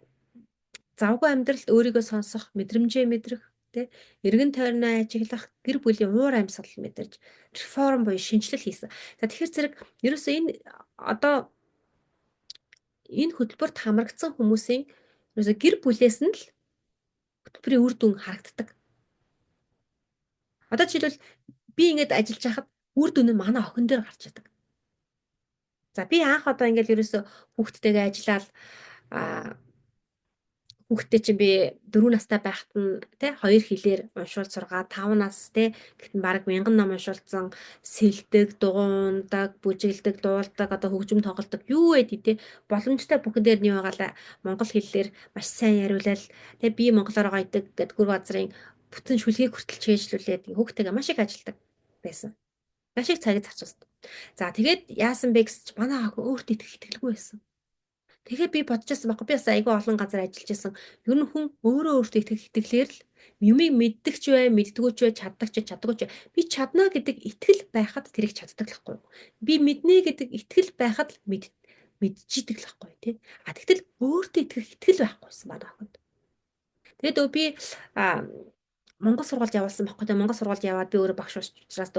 завгүй амьдралд өөрийгөө сонсох, мэдрэмжээ мэдрэх, тий, эргэн тойрноо ажиглах, гэр бүлийн уур амьсгал мэдэрч, реформ буюу шинжилэл хийсэн. За тэгэхээр зэрэг ерөөсөө энэ хөтөлбөрт хамрагдсан хүмүүсийн ерөөсөө гэр бүлээс нь л хөтөлбөрийн үр дүн харагддаг. Одоо жишээлбэл би ингэж ажиллаж байхад үр дүн нь манай охин дээр гарч идэг. За би анх одоо ингэж ерөөсөө хүүхдтэйгээ ажиллаад хүүхдтэй чинь би 4 настай байхад нь тий 2 хэлээр уншуул сургаад 5 нас тий гэтэн баг 1000 ном уншуулсан сэлдэг, дугуундаг, бүжиглдэг, дуулдаг, одоо хөгжим тоглолдог юу вэ тий боломжтой бүхэн дээр нь яваалаа монгол хэллэр маш сайн яриулал тий би монголоор гайдаг гэдэг гүр газрын бүтэн шүлгийг хүртэл чэйжлүүлээд хүүхдтэйгээ маш их ажилладаг байсан. Маш их цагийг зарцуулсан. За тэгээд яасан бэ гэж манай охин өөртөө итгэлгүй байсан. Тэгэхээр би бодож байсан байхгүй. Би бас айгүй олон газар ажиллаж байсан. Ер нь хүн өөрөө өөртөө итгэлээр л юмыг мэддэг ч бай, мэддэггүй ч бай, чаддаг ч чаддаггүй ч бай. Би чадна гэдэг итгэл байхад тэрийг чаддаг л байхгүй. Би мэднэ гэдэг итгэл байхад л мэдчихдэг л байхгүй тий. А тэгтэл өөртөө итгэх итгэл байхгүйсэн байна охинд. Тэгээд би а Монгол сургуульд явуулсан байхгүй тий. Монгол сургуульд яваад би өөрөө багш учраас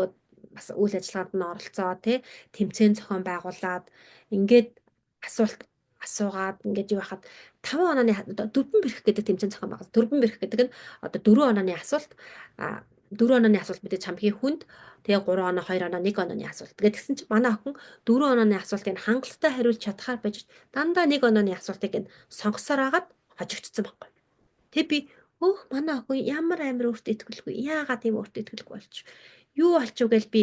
бас үйл ажиллагаанд нь оролцоо тий. Тэмцээн зохион байгуулад ингээд асуулт асуугаад ингээд юу хахад 5 онооны дөрвөн бэрх гэдэг тэмцээн зохион байгуулсан. Дөрвөн бэрх гэдэг нь одоо 4 онооны асуулт 4 онооны асуулт мэдээж хамгийн хүнд тэгээ 3 оноо 2 оноо 1 онооны асуулт. Тэгээд тэгсэн чинь манай охин 4 онооны асуултыг хангалттай хариулж чадхаар байж дандаа 1 онооны асуултыг нь сонгосоор агаад хожигдсон байхгүй. Тэг би манай охин ямар амар өөртөө итгэлгүй. Яагаад ийм өөртөө итгэлгүй болчих. Юу болчих вэ гэж би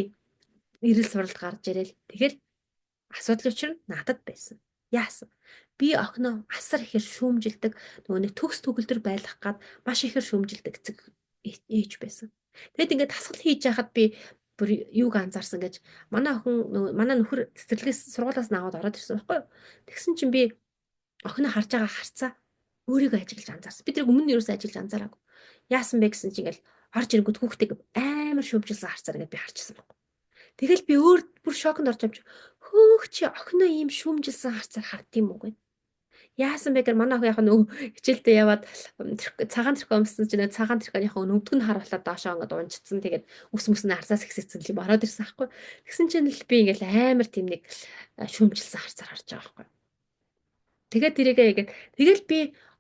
эрэл суралт гарч ирэл. Тэгэхээр асуудлын учир нь надад байсан. Яасан? Би охиноо асар ихээр шүүмжилдэг нөгөө нэг төгс төгөлдөр байлгах гад маш ихээр шүүмжилдэг эцэг ээж байсан. Тэгэд ингээд тасгал хийж яхад би бүр юуг анзаарсан гэж манай охин манай нөхөр цэцэрлэгээс сургуулиас наваад ороод ирсэн байхгүй юу? Тэгсэн чинь би охиноо харж байгаа харцаа өөрийгөө ажиглаж анзаарсан. Би тэрийг өмнө нь юусаа ажиглаж анзаараагүй. Яасан бэ гэсэн чинь ингээл орж ирэнгүүт хүүхдийг амар шүүмжилсэн харцаар ингээд би харчихсан байхгүй. Тэгэл би бүр шоконд орж амж хөөх чи охиноо ийм шүүмжилсэн харцаар хард юм уу гэ. Яасан бэ гэхээр манай охин яг нөгөө хичээлдээ яваад цагаан тэрхүү өмсөн чинь цагаан тэрхүүнийхээ өвдгөн нь харуулаад доошоо ингээд унжицсан. Тэгээд ус мөснө харцаас ихсэцсэн юм ороод ирсэн аахгүй. Тэгсэн чинь л би ингээл амар тийм нэг шүүмжилсэн харцаар харж байгаа аахгүй. Тэгээд тэрийгээ ингээд тэгэл би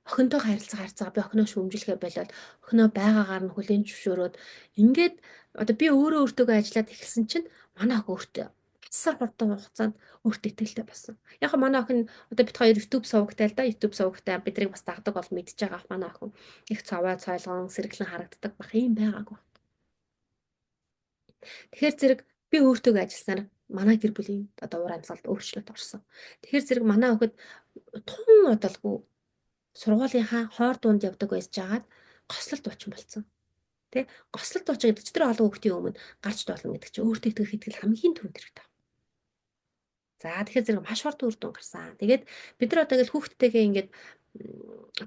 охинтойгоо харилцаа би охиноо шүүмжлэхээ болоод охиноо байгаагаар нь хүлээн зөвшөөрөөд ингээд одоо би өөрөө өөртөөгөө ажиллаад эхэлсэн чинь манай охин өөртөө асар хурдан хугацаанд өөртөө итгэлтэй болсон. Яг манай охин одоо бид хоёр YouTube сувагтай л да. YouTube сувагтай бидрийг бас дагдаг бол мэдж байгаа манай охин их цаваа цойлгон сэргэлэн харагддаг бах юм байгаагүй. Тэгэхээр зэрэг би өөртөөгөө ажилласнаар манай гэр бүлийн одоо уур амьсгалд өөрчлөлт орсон. Тэгэхээр зэрэг манай охид тун удалгүй сургуулийнхаа хойр дунд явдаг байж жагаад гослолт уучин болсон. Тэ гослолт уучин гэдэг чинь тэр олон хүүхдийн өмнө гарч доолно гэдэг чинь өөртөө итгэх итгэл хамгийн түрүүнд хэрэгтэй. За тэгэхээр зэрэг маш хурд үр дүн гарсан. Тэгээд бид нар одоо ингээл хүүхдтэйгээ ингээд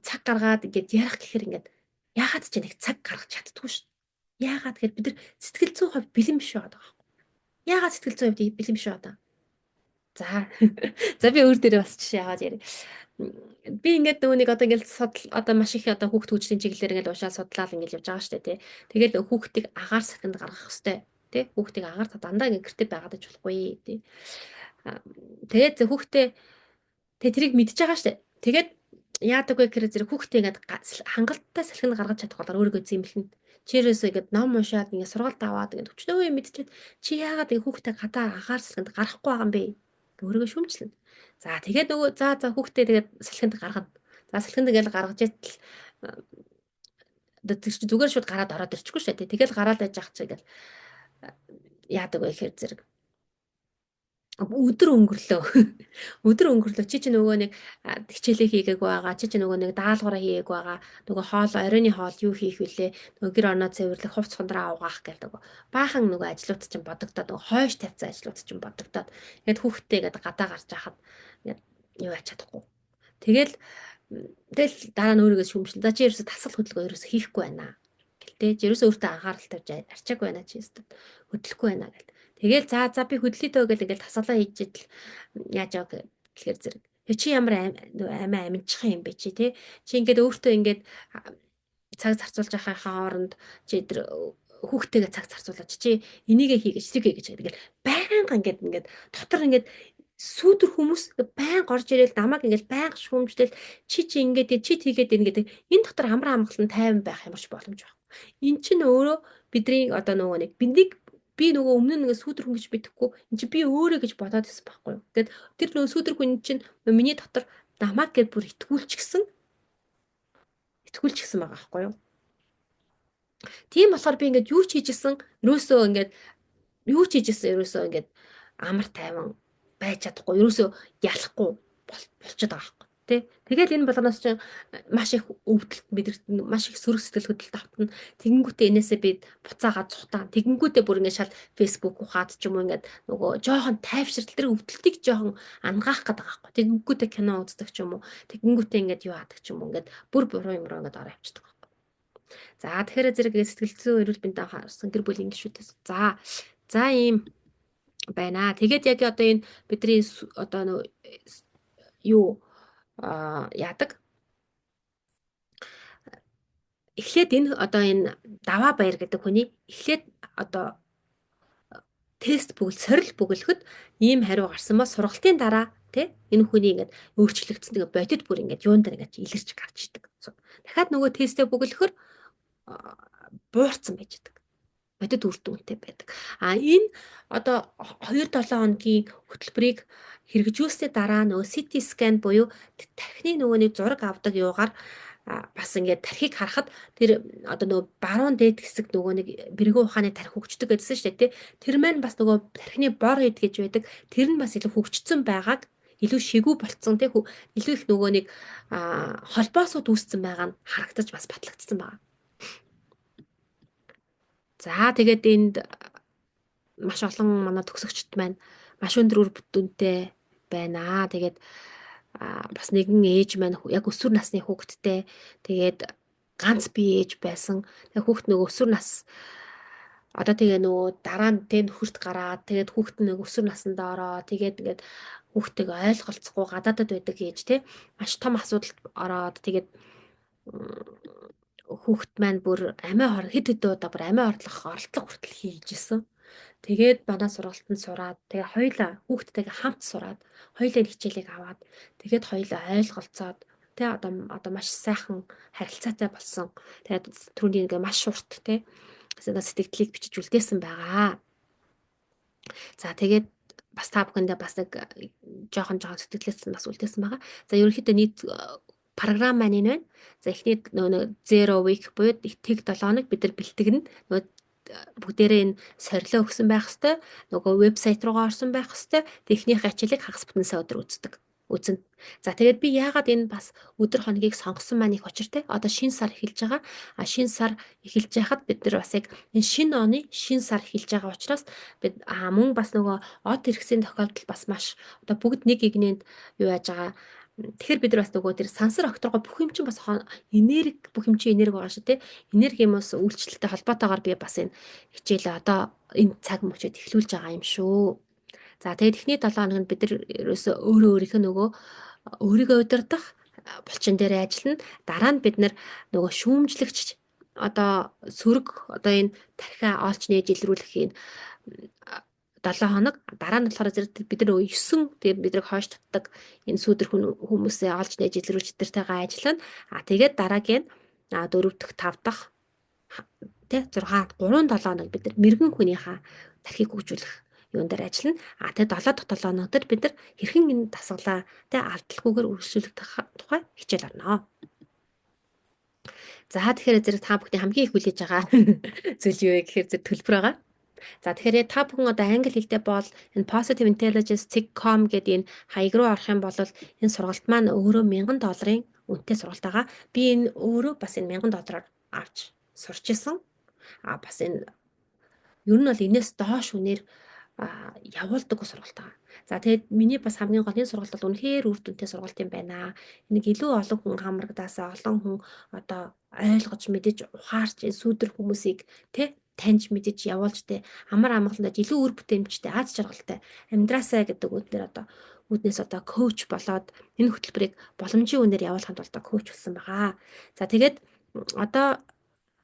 цаг гаргаад ингээд ярих гэхээр ингээд яагаад ч нэг цаг гаргаж чаддгүй шүү. Яагаад тэгэхээр бид нар сэтгэл зүйн хувьд бэлэн биш байгаа байхгүй. Яагаад сэтгэл зүйн хувьд бэлэн биш байгаа? За. За би өөр дээрээ бас жишээ аваад ярив. Би ингээд нөгөө нэг одоо ингээд одоо маш их одоо хүүхд хөгжлийн чиглэлээр ингээд уушаал судлаад ингээд явж байгаа шүү дээ тий. Тэгэл хүүхдийг агаар сахинд гаргах хэрэгтэй тий. Хүүхдийг агаар дандаа ингээд гэртээ байгаад иж болохгүй тий. Тэгээд хүүхдээ тэрийг мэдж байгаа шүү дээ. Тэгээд яадаг вэ гэхээр зэрэг хүүхдээ ингээд хангалттай салхинд гаргаж чадах болоор өөрийгөө зэмлэнэ. Чирээсээ ингээд ном уншаад ингээд сургалт аваад ингээд өчнөө юм мэдчихэд чи яагаад ингээд хүүхдээ гадаа агаар салхинд гарахгүй байгаа юм бэ? Өөрийгөө шүүмжлэнэ. За тэгээд нөгөө за хүүхдээ тэгээд салхинд гаргана. За салхинд ингээд гаргаж итэл зүгээр шууд гараад ороод ирчихгүй шүү дээ. Тэгэл гараад байж ах чи ингээд яадаг вэ гэхээр зэрэг өдөр өнгөрлөө чи нөгөө нэг хичээлээ хийгээгүй байгаа чи нөгөө нэг даалгавраа хийгээгүй байгаа нөгөө хоол оройны хоол юу хийх вүлээ нөгөө гэр орноо цэвэрлэх хувц хундраа угаах гэдэг баахан нөгөө ажлууд чинь бодогдоод нөгөө хойш тавьсан ажлууд чинь бодогдоод ингээд хүүхдтэй ингээд гадаа гарч яхад ингээд юу яа чадахгүй тэгэл дараа нь өөрийгөө шүүмжлэн за чи ерөөсө тасгал хөдөлгөөн ерөөсө хийхгүй байна гэлтэй ерөөсө өөртөө анхаарал тавьж арчаагүй байна чи өстөд хөдөлөхгүй байна гэл тэгэл за би хөдлөе дөө гэл ингээл тасгалаа хийж идэл яаж яаг гэхээр зэрэг чи ямар амиа аминчих юм бэ чи тий чи ингээд өөртөө ингээд цаг зарцуулж байхаа хооронд чи тэр хүүхдтэйгээ цаг зарцуулаад чи энийгээ хий гэж тэргээ гэж тэгэл байнга ингээд дотор ингээд сүүдэр хүмүүс байнга орж ирэл намайг ингээд байнга шүүмжлэл чи ингээд чи тийгээд ингээд энэ дотор хамраа амгалан тайван байх ямарч боломж байхгүй эн чинь өөрөө бидний одоо нөгөө нэг би нөгөө өмнө нь сүүдэр хүн гэж бидэхгүй эн чи би өөрөө гэж бодоод байсан байхгүй юу. Тэгэд тэр нөгөө сүүдэр хүн чинь миний дотор намайг гэд бүр итгүүлчихсэн байгаа байхгүй юу. Тийм болохоор би ингээд юу ч хийжсэн ерөөсөө ингээд амар тайван байж чадахгүй ерөөсөө ялахгүй болчиход байгаа байхгүй. Тэ. Тэгэл энэ болгоноос чинь маш их өвдөлт мэдэрч маш их сөрөг сэтгэл хөдлөлт автна. Тэгэнгүүтээ энээсээ би буцаагаад цухтаа. Тэгэнгүүтээ бүр ингээд шал фэйсбүүк ухаад ч юм уу ингээд нөгөө жоохон тайвшрал тэр өвдөлтийг жоохон ангаах гэдэг байгаа байхгүй. Тэгэнгүүтээ кино үздэг ч юм уу. Тэгэнгүүтээ ингээд юу хаадаг ч юм уу ингээд бүр буруу юм руу ингээд ороо явчихдаг байхгүй. За тэгэхээр зэрэг сэтгэл зүйн эрүүл мэндийн харсан гэр бүлийн гишүүдээс. За ийм байна. Тэгээд яг одоо энэ бидний одоо нөгөө юу яадаг. Эхлээд энэ одоо энэ даваа баяр гэдэг хүний эхлээд одоо тест бүгд сорил бүгэлэхэд ийм хариу гарсан ба сургалтын дараа тий энэ хүний ингээд өөрчлөгдсөн тэгээ бодит бүр ингээд юун дээр ингээд илэрч гарч идэг. Дахиад нөгөө тестээ бүгэлэхэр буурсан байж идэг. Бодит үр дүнтэй байдаг. Энэ одоо 2-7 хоногийн хөтөлбөрийг хэрэгжүүлсний дараа нөгөө CT scan буюу тархины нөгөө нэг зураг авдаг юугаар бас ингээд тархийг харахад тэр одоо нөгөө баруун дээд хэсэг нөгөө нэг бэргэн ухааны тархи хөгждөг гэдсэн шүү дээ тий. Тэр маань бас нөгөө тархины бор хэд гэж байдаг. Тэр нь бас илүү хөгжсөн байгааг илүү шигүү болцсон тий илүү их нөгөө нэг холбоосууд үүссэн байгаа нь харагдаж бас батлагдсан байгаа. За тэгээд энд маш олон манай төгсөгчд маань маш өндөр үр дүнтэй байна. Тэгээд бас нэгэн ээж маань яг өсвөр насны хүүхэдтэй тэгээд ганц бие ээж байсан. Тэгээд хүүхэд нөгөө өсвөр нас одоо тэгээ нөгөө дараа нь тэн хурд гараад тэгээд хүүхэд нэг өсвөр насндаа ороо тэгээд ингээд хүүхдтэйгээ ойлголцохгүй гадаадад байдаг ээж те маш том асуудалд ороод тэгээд хүүхэд маань бүр амиа хэд удаа бүр амиа оролдлого хүртэл хийж исэн. Тэгээд манай сургалтанд сураад тэгээ хоёулаа хүүхдтэйгээ хамт сураад хоёулаа хичээлийг аваад тэгээд хоёулаа ойлголцоод тэ одоо маш сайхан харилцаатай болсон. Тэгээд түрүүний ингээ маш урт тэ сэтгэлдлийг бичиж үлдээсэн байгаа. За тэгээд бас та бүхэндээ бас нэг жоохон сэтгэлээс бас үлдээсэн байгаа. За ерөнхийдөө нийт програм маань энэ байна. За эхний нөгөө 0 week буюу тэг 7 хоног бид нар бэлтгэн нөгөө бүгдээрээ энэ сорилоо өгсөн байх хэвээр нөгөө вебсайт руугаа орсон байх хэвээр техникийн ачаалыг хагас бүтэнсээ өдөр үздэг. Үзнэ. За тэгээд би яагаад энэ бас өдөр хоногийг сонгосон маань их учиртай. Одоо шинэ сар эхэлж байгаа. Шинэ сар эхэлж байхад бид нар бас яг энэ шинэ оны шинэ сар эхэлж байгаа учраас бид мөн бас нөгөө од хэрэгсийн тохиолдол бас маш одоо бүгд нэг игнэнд юу яаж байгаа. Тэгэхээр бид нар бас нөгөө тэр сансар окторгоо бүх юм чинь бас энерги бүх юм чинь энерги байгаа шүү дээ. Энерги юм ус үйлчлэлтэй холбоотойгоор би бас энэ хичээлээ одоо энэ цаг мөчөд эхлүүлж байгаа юм шүү. За тэгээд эхний 7 хоногт бид нар ерөөсөө өөрийнхөө нөгөө өөрийгөө удирдах булчин дээр ажиллана. Дараа нь бид нар нөгөө шүүмжлэгч одоо сөрөг одоо энэ тархиа олж нээж илрүүлэх энэ 7 хоног дараа нь болохоор зэрэг бид нар 9 тэгээд бидрийг хойш татдаг энэ сүүдэр хүмүүсээ олж нээж илрүүлж тэртэйгээ ажиллана. Тэгээд дараагийн 4 дахь 5 дахь тэ 6 3 7 хоног бид нар мэрэгэн хүнийхээ тархийг хөгжүүлэх юун дээр ажиллана. Тэгээд 7 дахь 7 хоногт бид нар хэрхэн энэ дасгалаа тэ алдалгүйгээр үргэлжлүүлэх тухай хичээл орно. За тэгэхээр зэрэг та бүхний хамгийн их хүлээж байгаа зүйл юу вэ гэхээр зэрэг төлбөр байгаа. За тэгэхээр та бүхэн одоо англи хэлтэй бол энэ Positive Intelligence Tech.com гэдэг энэ хаяг руу орох юм бол энэ сургалт маань өөрөө $1000 үнэтэй сургалт байгаа. Би энэ өөрөө бас энэ $1000 авч сурч исэн. Бас энэ ер нь бол энэс доош үнээр явуулдаг сургалт байгаа. За тэгээд миний бас хамгийн гол энэ сургалт бол үнэхээр үр дүнтэй сургалт юм байна. Энийг илүү олон хүн хамрагдаасаа олон хүн одоо ойлгож мэдэж ухаарч сүүдэр хүмүүсийг тэ таньж мэдэж явуулж тэ амар амгаландаж илүү үр бүтээмжтэй аз жаргалтай амьдраасаа гэдэг үгнээр одоо үүднээс одоо коуч болоод энэ хөтөлбөрийг боломжийн үнээр явуулахад бол одоо коуч болсон байгаа. За тэгээд одоо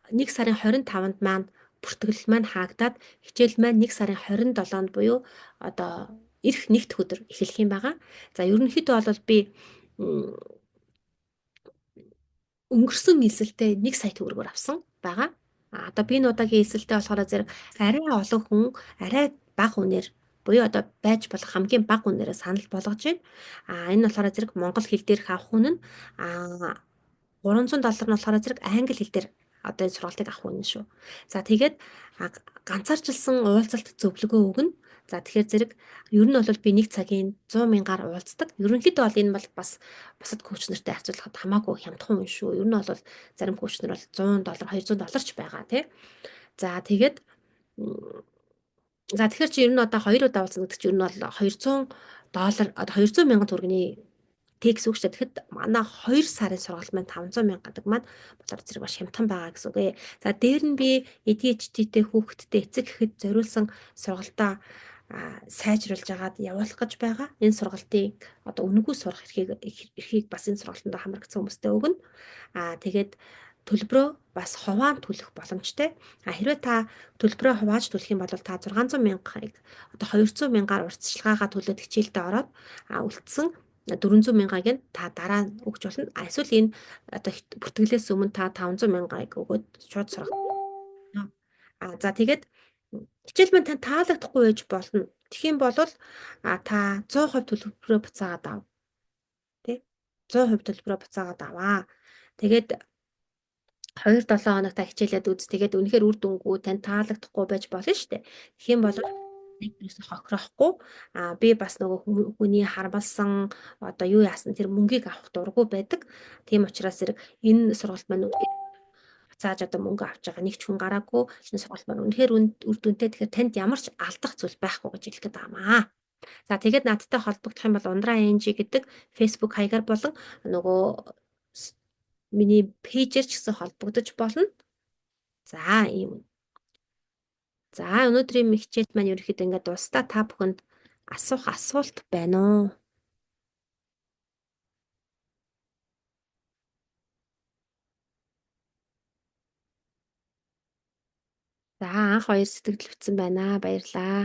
1 сарын 25-нд маань бүртгэл маань хаагдаад хичээл маань 1 сарын 27-нд буюу одоо ирэх нэгд өдөр эхлэх юм байгаа. За ерөнхийдөө бол би өнгөрсөн нийслэлтэй 1 сая төгрөгөөр авсан байгаа. Одоо би энэ удаагийн нийслэлтэй болохоор зэрэг арай олон хүн арай бага үнээр буюу одоо байж болох хамгийн бага үнээрээ санал болгож байна. Энэ болохоор зэрэг монгол хэл дээрх авах хүн нь $300 нь болохоор зэрэг англи хэл дээр одоо энэ сургалтыг авах үнэ шүү. За тэгээд ганцаарчилсан уулзалт зөвлөгөө өгнө. За тэгэхээр зэрэг ер нь бол би 1 цагийн 100 мянгаар уулздаг. Ерөнхийдөө бол энэ бол бас бусад коуч нартай харьцуулахад хамаагүй хямдхан юм шүү. Ер нь бол зарим коуч нар бол $100, $200 ч байгаа тий. За тэгээд за тэгэхээр чи ер нь одоо 2 удаа уулзна гэдэг чинь ер нь бол $200 одоо 200 мянган төгрөгийн тэгс үг шүү. Тэгэхэд манай 2 сарын сургалт маань 500 мянга гэдэг маань болохоор зэрэг маш хямдхан байгаа гэсэн үг ээ. За дээр нь би ADHD-тэй хүүхэдтэй эцэг гэхэд зориулсан сургалтаа сайжруулж агаад явуулах гэж байгаа. Энэ сургалтыг одоо үнэгүй сурах эрхийг бас энэ сургалтанд хамрагдсан хүмүүстээ өгнө. Тэгээд төлбөрөө бас хуваан төлөх боломжтой. Хэрвээ та төлбөрөө хувааж төлөх юм бол та 600 мянгыг одоо 200 мянгаар урьдчилгаагаа төлөөд хичээлдээ ороод үлдсэн 400 мянгаыг нь та дараа нь өгч болно. Эсвэл энэ одоо бүртгэлээс өмнө та 500 мянгаыг өгөөд шууд сурах. За тэгээд хичээл маань тань таалагдахгүй байж болно. Тэгэх юм бол та 100% төлбөрөө буцаагаад ав. Тэ? 100% төлбөрөө буцаагаад аваа. Тэгээд 2-7 хоног та хичээлээд үз. Тэгээд үнэхээр үр дүнгүй тань таалагдахгүй байж болно шүү дээ. Тэгэх юм бол нэг юусэн хохирохгүй би бас нөгөө хүний хармалсан одоо юу яасан тэр мөнгийг авах дурггүй байдаг. Тийм учраас энэ сургалт маань буцааж одоо мөнгө авч байгаа нэг ч хүн гараагүй. Энэ сургалт маань үнэхээр үр дүнтэй. Тэгэхээр танд ямар ч алдах зүйл байхгүй гэж хэлэх гээд байна. За тэгээд надтай холбогдох юм бол Ундраа NG гэдэг Facebook хаягаар болон нөгөө миний пэйжээр ч гэсэн холбогдож болно. За ийм. За өнөөдрийн хичээл маань ерөөхдөө ингээд дуустаа та бүхэнд асуух асуулт байна уу? За анх хоёр сэтгэл хөдлсөн байна. Баярлаа.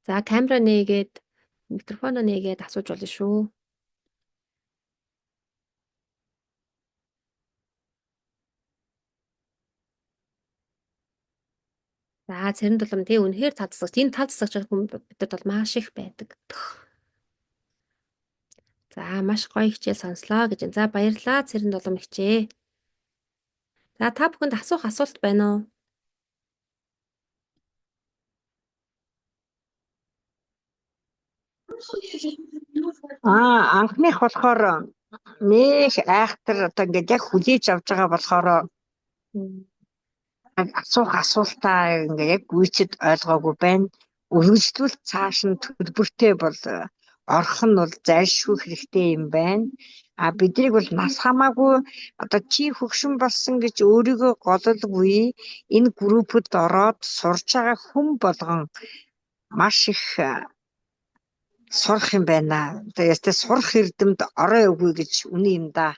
За камера нээгээд микрофоноо нээгээд асууж болно шүү. За цэрэн тулам тий үнэхээр тал засагч. Энэ тал засагч хүн бидэд бол маш их байдаг. За маш гоё хичээл сонслоо гэж. За баярлалаа цэрэн тулам хичээ. За та бүхэнд асуух асуулт байна уу? Анхных болохоор нэх айхтар одоо ингээд яг хүлээж авч байгаа болохоор асуух асуултаа ингээд яг гүйцэд ойлгоогүй байна. Үргэлжлүүл цааш нь төлбөртэй бол орох нь бол зайлшгүй хэрэгтэй юм байна. Биднийг бол нас хамаагүй одоо чи хөгшин болсон гэж өөрийгөө гололгүй энэ группэд ороод сурж байгаа хүн болгон маш их сурах юм байна. Тэгээд сурах эрдэмд орой өгье гэж үнэн юм да.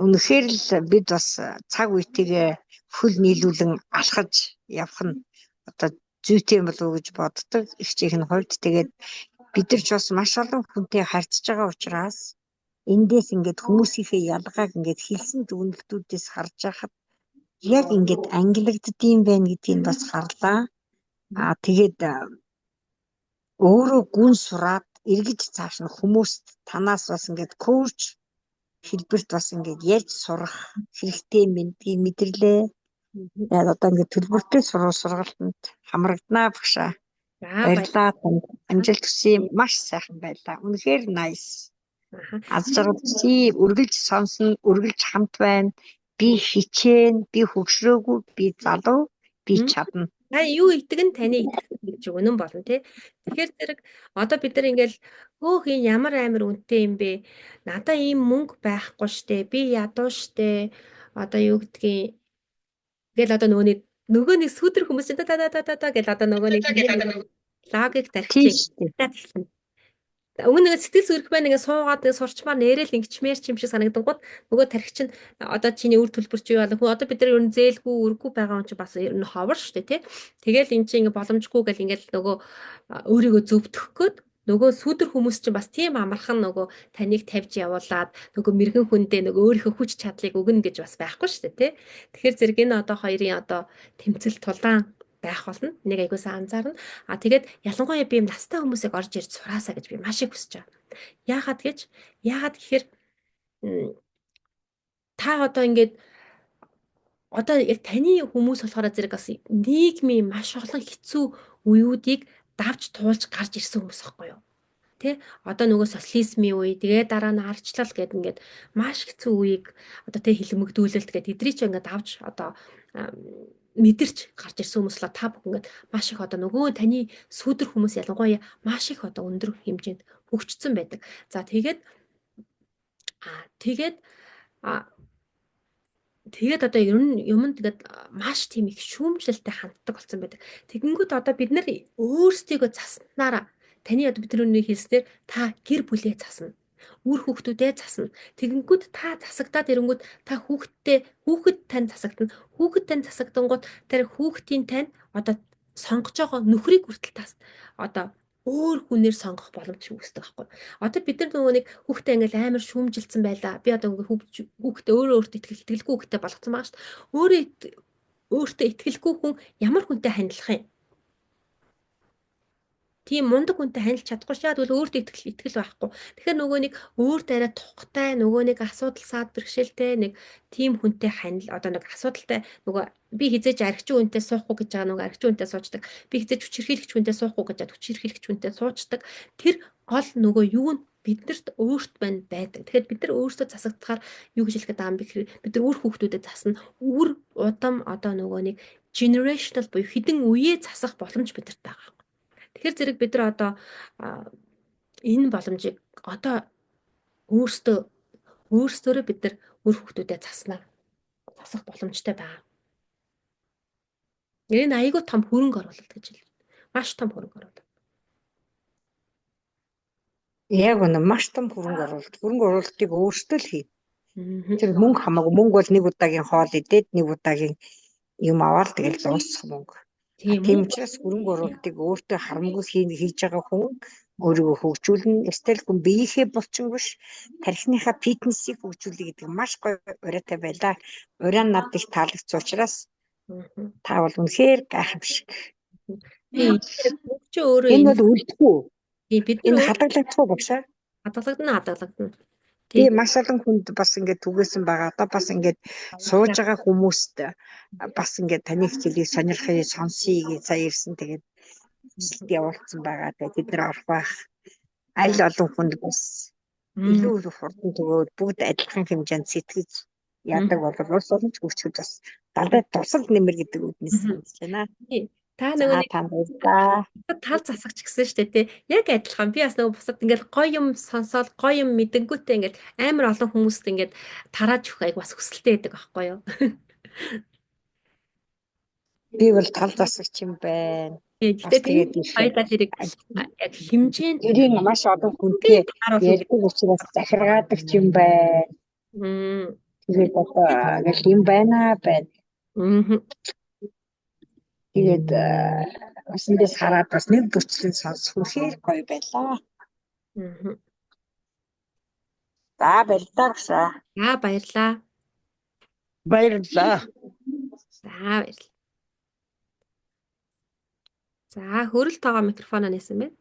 Үнэхээр л бид бас цаг үетэйгээ хөл нийлүүлэн алхаж явах нь одоо зүйтэй юм болов уу гэж боддог ихчийнх нь хувьд. Тэгээд бид нар ч бас маш олон хүнтэй харьцаж байгаа учраас эндээс ингээд хүмүүсийнхээ ялгааг ингээд хэлсэн дүгнэлтүүдээс харж байхад яг ингээд ангилагддсан байна гэдгийг бас харлаа. Тэгээд өөрөө гүн сураад эргэж цааш нь хүмүүст танаас бас ингээд коуч хэлбэрт бас ингээд ярьж сурах хэрэгтэй мэдгийг мэдэрлээ. Яг одоо ингээд төлбөртэй сургалтанд хамрагданаа багшаа. Баярлалаа. Амжилт хүсье. Маш сайхан байлаа. Үнэхээр nice. Аз жаргал чи үргэлж сонсно, үргэлж хамт байна. Би хичээн, би хөгшрөөгүй, би залуу, би чадна. Юу идэг нь таны идэх гэж үнэн болно тий. Тэгэхээр зэрэг одоо бид нар ингээл хөөх энэ ямар амар үнэтэй юм бэ? Надаа ийм мөнгө байхгүй штэ. Би ядуу штэ. Одоо юу гэдгийг ингээл одоо нөгөө нэг сүдэр хүмүүс та гэл одоо нөгөө нэг лагийг тархиж байна. Өмнө нэг сэтгэл зүрх байна ингээ суугаад сурчмаар нэрэл ингэчмээр ч юм шиг санагдангууд нөгөө тархич нь одоо чиний үр төлбөр чи юу болов хүн одоо бид нар ер нь зээлгүй үргүй байгаа юм чи бас ер нь ховор штэ тий. Тэгэл эн чи ингээ боломжгүй гэл ингээл нөгөө өөрийгөө зөвтгөх гээд нөгөө сүдэр хүмүүс чинь бас тийм амархан нөгөө таныг тавьж явуулаад нөгөө мэрэгэн хүндээ нөгөө өөрийнхөө хүч чадлыг өгнө гэж бас байхгүй штэ тий. Тэгэхээр зэрэг энэ одоо хоёрын одоо тэмцэл тулаан байх болно. Нэг айгуусаа анзаарна. Тэгээд ялангуяа би юм настай хүмүүсийг орж ирж сураасаа гэж би маш их хүсэж байгаа. Яагаад гэхээр та одоо ингээд одоо яг таны хүмүүс болохоор зэрэг бас нийгмийн маш олон хэцүү үеүүдийг давж туулж гарч ирсэн хүмүүс аахгүй юу? Тэ одоо нөгөө социализмын үе тэгээ дараа нь арчлал гэдэг ингээд маш хэцүү үеийг одоо тэ хилмигдүүлэлт гэдэг эдрий ч ингээд авч одоо мэдэрч гарч ирсэн хүмүүс л та бүхэн ингээд маш их одоо нөгөө таны сүүдэр хүмүүс ялангуяа маш их одоо өндөр хэмжээнд хөгжсөн байдаг. За тэгээд тэгээд тэгээд одоо ер нь юмд тэгээд маш тийм их шүүмжлэлтэй ханддаг болсон байдаг. Тэгэнгүүт одоо бид нар өөрсдийгөө заснараа таны одоо бид түрүүний хэлснээр та гэр бүлээ засна. Үр хүүхдүүдээ засна. Тэгэнгүүт та засагдаад ирэнгүүт та хүүхэд тань засагдана. Хүүхэд тань засагдангууд тэр хүүхдийн тань одоо сонгож байгаа нөхрийг хүртэл тас одоо өөр хүнээр сонгох боломж үүсдэг байхгүй. Одоо бид нар нөгөө нэг хүүхдээ ингээл амар шүүмжилсэн байлаа. Би одоо хүүхдээ өөртөө итгэлгүй хүүхдээ болгоцсон байгаа шүү дээ. Өөртөө итгэлгүй хүн ямар хүнтэй хандлах юм? Тийм мундаг хүнтэй хандж чадахгүй шээ. Тэгвэл өөртөө итгэл байхгүй. Тэгэхээр нөгөө нэг өөртөө арай тухтай, нөгөө нэг асуудал саад бэрхшээлтэй нэг тийм хүнтэй одоо нэг асуудалтай нөгөө би хизээж архичийн хүнтэй суухгүй гэж байгаа нөгөө архичийн хүнтэй суучдаг. Би хизээж хүчирхийлэгч хүнтэй суухгүй гэж хүчирхийлэгч хүнтэй суучдаг. Тэр гол нөгөө юу нь биднэрт өөрт байна байдаг. Тэгэхээр бид нар өөрсдөө засагдахаар юу гэж хэлэх гэдэг юм бэ гэхээр бид нар үр хүүхдүүдэд засна. Үр удам одоо нөгөө нэг generational буюу хэдэн үеэ засах боломж бидэрт байгаа. Тэгэхээр зэрэг бид нар одоо энэ боломжийг одоо өөрсдөө бид нар үр хүүхдүүдэд засах боломжтой байгаа. Энэ айгүй том хөрөнгө оруулалт гэж хэлдэг. Маш том хөрөнгө оруулалт. Яг үнэ маш том хөрөнгө оруулалт. Хөрөнгө оруулалтыг өөрсдөө л хий. Тэр мөнгө хамаагүй. Мөнгө бол нэг удаагийн хоол идээд нэг удаагийн юм аваад тэгэл дуусах мөнгө. Тийм учраас хөрөнгө оруулалтыг өөртөө харамгүй хийж байгаа хүн өөрийгөө хөгжүүлнэ. Эсвэл хүн биеийнхээ булчин биш тархиныхаа фитнесийг хөгжүүлэх гэдэг маш гоё урайтай байлаа. Урай надад их таалагдсан учраас та бол үнэхээр гайхамшиг. Энэ бол үлдэхгүй. Бид энэ хадгалагдахгүй багшаа. Хадгалагдана. Тийм маш олон хүнд бас ингээд түгээсэн байгаа. Одоо бас ингээд сууж байгаа хүмүүст бас ингээд таны хичээлийг сонирхъя, сонсъё гэж сая ирсэн. Тэгээд хүсэлт явуулсан байгаа. Тэгээд бид нар орох байх. Аль олон хүнд бас илүү хурдан төгөөд бүгд адилхан хэмжээнд сэтгэж яадаг бол улс орон хүчүүд бас дандаа тусал нэмэр гэдэг үгнээс хэлж байна. Та нөгөө тал засагч гэсэн шүү дээ тий. Яг адилхан. Би бас нөгөө бусад ингээд гоё юм сонсоод гоё юм мэдэнгүүтээ ингээд амар олон хүмүүст ингээд тарааж өгөх айг бас хүсэлтэй байдаг байхгүй юу? Би бол тал засагч юм байна. Тэгээд баялал хэрэг яг хэмжээнд тэрийг маш олон хүнтэй ярьдаг учраас захиргаадаг юм байна. Тэгээд одоо яг юм байна. Тэгээд өсөндөөс хараад бас нэг төчлөн сонсох үнэхээр гоё байлаа. За баярлалаа. Баярлалаа. Баярлалаа. За баярлалаа. За хөрөлт байгаа микрофоноо нээсэн байна.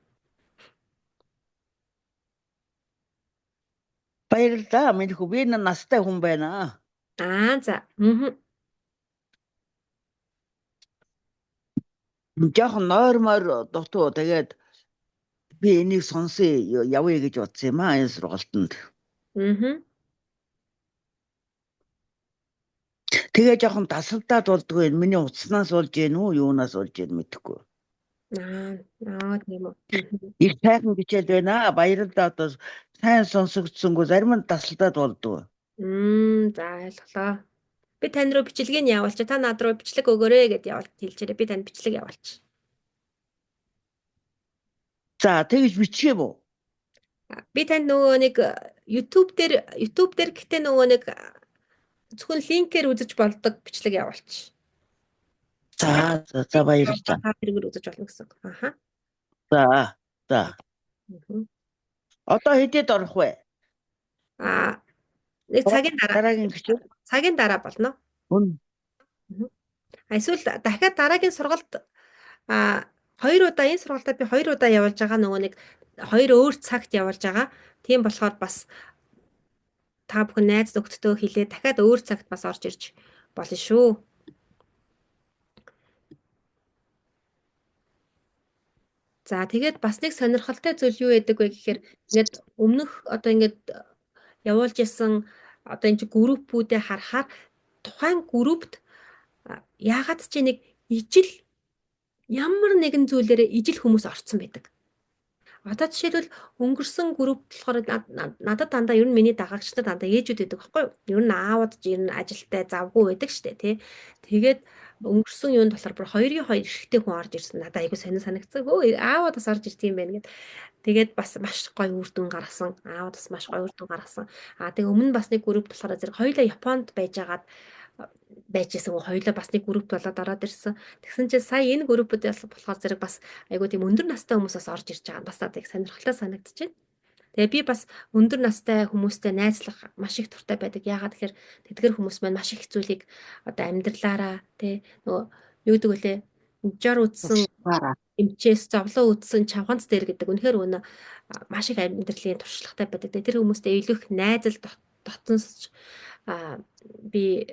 Баярлалаа. Минь би настай хүн байна. За. Жохон нойрмоор дутуу тэгээд би энийг сонсъё явъя гэж бодсон юм энэ сургалтанд. Тэгээ жохон тасалдаад болдгоо энэ миний утаснаас болж гин үү юунаас болж гин мэдэхгүй. Тийм үү. Их сайхан хичээл байна. Баярлалаа. Одоо сайн сонсогдсонгүй зарим нь тасалдаад болдгоо. За ойлголоо. Би тань руу бичлэгийг явуулчих. Та над руу бичлэг өгөөрэй гэд явуулт хэлжээрэй. Би танд бичлэг явуулчих. За тэгж бичгээ бүү. Би танд нөгөө нэг YouTube дээр гэтээ нөгөө нэг зөвхөн линкээр үзэж болдог бичлэг явуулчих. За баярлалаа. Тэргээр үзэж болно гэсэн. За. Одоо хэдэд орох вэ? Нэг дараагийн хичээл. Цагийн дараа болно. Эсвэл дахиад дараагийн сургалт 2 удаа энэ сургалтад би 2 удаа явуулж байгаа нөгөө нэг 2 өөр цагт явуулж байгаа. Тийм болохоор бас та бүхэн найз нөхдөдөө хэлээ дахиад өөр цагт бас орж ирж болно шүү. За тэгээд бас нэг сонирхолтой зүйл юу байдаг вэ гэхээр ингээд өмнөх одоо ингээд явуулж исэн одоо энэ группүүдээ харахаар тухайн группт яагаад ч нэг ижил ямар нэгэн зүйлээрээ ижил хүмүүс орцсон байдаг. Одоо жишээлбэл өнгөрсөн групп болохоор надад дандаа ер нь миний дагагчдад дандаа ээжүүд байдаг байхгүй юу? Ер нь аауд ер нь ажилтай завгүй байдаг штэ тий. Тэгээд өнгөрсөн юунд болохоор бүр 2-2 эрэгтэй хүн орж ирсэн. Надад айгу сонир санагдсан. Хөө аауд бас орж ирд юм байна гэд. Тэгээд бас маш гоё үр дүн гаргасан. Аауд бас маш гоё үр дүн гаргасан. Тэгээ өмнө бас нэг групп болохоор зэрэг хоёулаа Японд байжгаад байжсэн хоёулаа бас нэг групп болоод ороод ирсэн. Тэгсэн чинь сая энэ группүүд болохоор зэрэг бас айгуу тийм өндөр настай хүмүүс бас орж ирж байгаа. Бас надад их сонирхолтой санагдчихэв. Тэгээ би бас өндөр настай хүмүүстэй найзлах маш их дуртай байдаг. Яагаад тэгэхээр тэдгэр хүмүүс маань маш их зүйлийг одоо амьдралаараа тий нөгөө юу гэдэг вүлээ жор үтсэн эмчээс зовлон үтсэн чавганц дээр гэдэг үнэхээр өнө маш их амьдралын туршлагатай байдаг. Тэр хүмүүстэй илүү их найзал дотносч би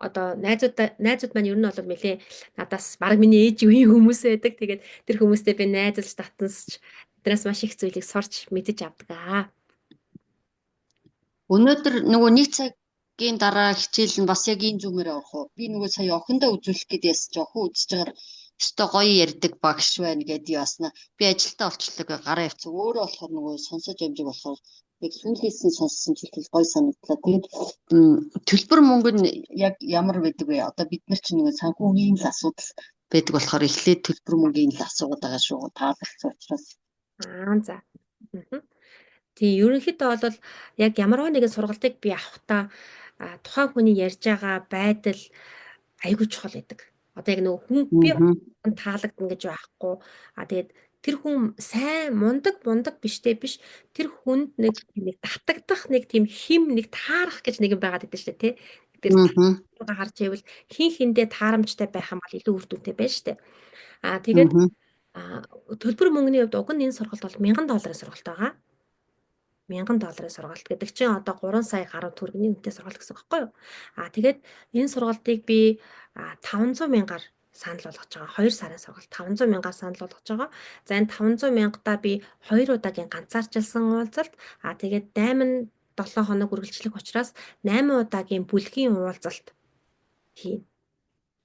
одоо найзууд маань ер нь бол нэлээ надаас баг миний ээж үеийн хүмүүс байдаг. Тэгээд тэр хүмүүстэй би найзалж татансч тэднээс маш их зүйлийг сурч мэдэж авдаг аа. Өнөөдөр нөгөө нэг цагийн дараа хичээл нь бас яг энэ зүүмээр орох уу? Би нөгөө сая охиндоо үзүүлэх гээд яс жоохон үзэж байгаа. Өстой гоё ярьдаг багш байна гэдээ ясна. Би ажилдаа олчлоо гараа явцсан. Өөрөө болохоор нөгөө сонсож амжиг болохоор яг сүүлээс нь сонссон ч их гоё санагдлаа. Тэгээд төлбөр мөнгө нь яг ямар байдаг вэ? Одоо бид нар чинь нөгөө санхүүгийн л асуудал байдаг болохоор эхлээд төлбөр мөнгөний л асуугаад байгаа шүү. Таалагдсан учраас. За. Тийм ерөнхийдөө бол яг ямарваа нэгэн сургалтыг би авахдаа тухайн хүний ярьж байгаа байдал айгүй чухал байдаг. Одоо яг нөгөө хүн би таалагдана гэж байхгүй. Тэгээд тэр хүн сайн мундаг биштэй биш. Тэр хүнд нэг татагдах нэг тийм хим нэг таарах гэж нэг юм байгаад байдаг шүү дээ тий. Тэр таарахыг харж ивэл хин хиндээ таарамжтай байх юм бол илүү үр дүнтэй байна шүү дээ. Тэгээд төлбөр мөнгөний хувьд уг нь энэ сургалт бол $1000 сургалт байгаа. $1000 сургалт гэдэг чинь одоо 3 сая гаруй төгрөгийн үнэтэй сургалт гэсэн үг байхгүй юу? Тэгээд энэ сургалтыг би 500,000-аар санал болгож байгаа. 2 сарын сургалт 500,000-аар санал болгож байгаа. За энэ 500,000-даа би 2 удаагийн ганцаарчилсан уулзалт тэгээд 8-7 хоног үргэлжлэх учраас 8 удаагийн бүлгийн уулзалт хийн.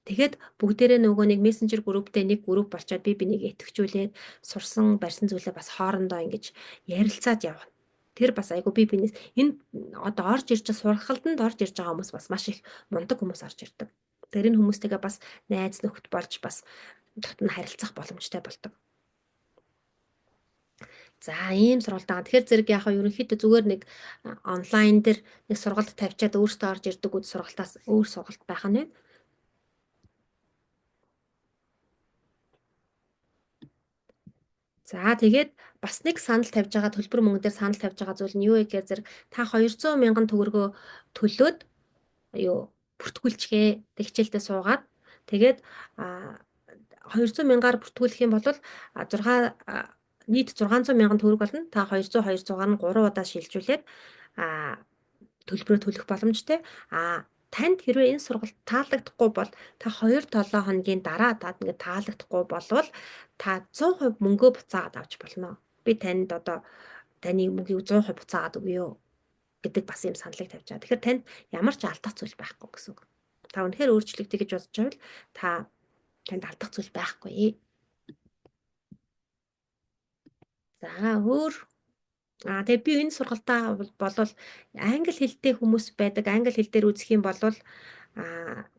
Тэгэхэд бүгдээрээ нөгөө нэг мессенжер групптэй нэг групп болчоод би бинийг итгэжүүлээд сурсан барьсан зүйлээ бас хоорондоо ингэж ярилцаад явна. Тэр бас айгу би бинээс энэ одоо орж ирж сургалтанд орж ирж байгаа хүмүүс бас маш их мундаг хүмүүс орж ирдэг. Тэр энэ хүмүүстэйгээ бас найз нөхд болж бас дотн харилцах боломжтой болдог. За ийм сургалтаа. Тэгэхээр зэрэг яг ерөнхийдөө зүгээр нэг онлайн дээр нэг сургалт тавьчаад өөртөө орж ирдэг үд сургалтаас өөр сургалт байх нь байна. За тэгээд бас нэг санал тавьж байгаа төлбөр мөнгө дээр санал тавьж байгаа зүйл нь юу вэ гэхээр зэрэг та 200,000 төгрөгөө төлөөд юу бүртгүүлчихээ хичээлдээ суугаад тэгээд 200,000-аар бүртгүүлэх юм бол нийт 600,000 төгрөг болно. Та 200-200-аар нь 3 удаа шилжүүлээд төлбөрөө төлөх боломжтой. Танд хэрвээ энэ сургалт таалагдахгүй бол та 2-7 хоногийн дараа ингээд таалагдахгүй болвол та 100% мөнгөө буцаагаад авч болно. Би танд одоо таны мөнгийг 100% буцаагаад өгье гэдэг бас юм саналыг тавьж байгаа. Тэгэхээр танд ямар ч алдах зүйл байхгүй гэсэн үг. Та үнэхээр өөрчлөгдөж гэж бодож байвал танд алдах зүйл байхгүй. За өөр тэгээ би энэ сургалтаа болвол англи хэлтэй хүмүүс байдаг. Англи хэл дээр үзэх юм бол $300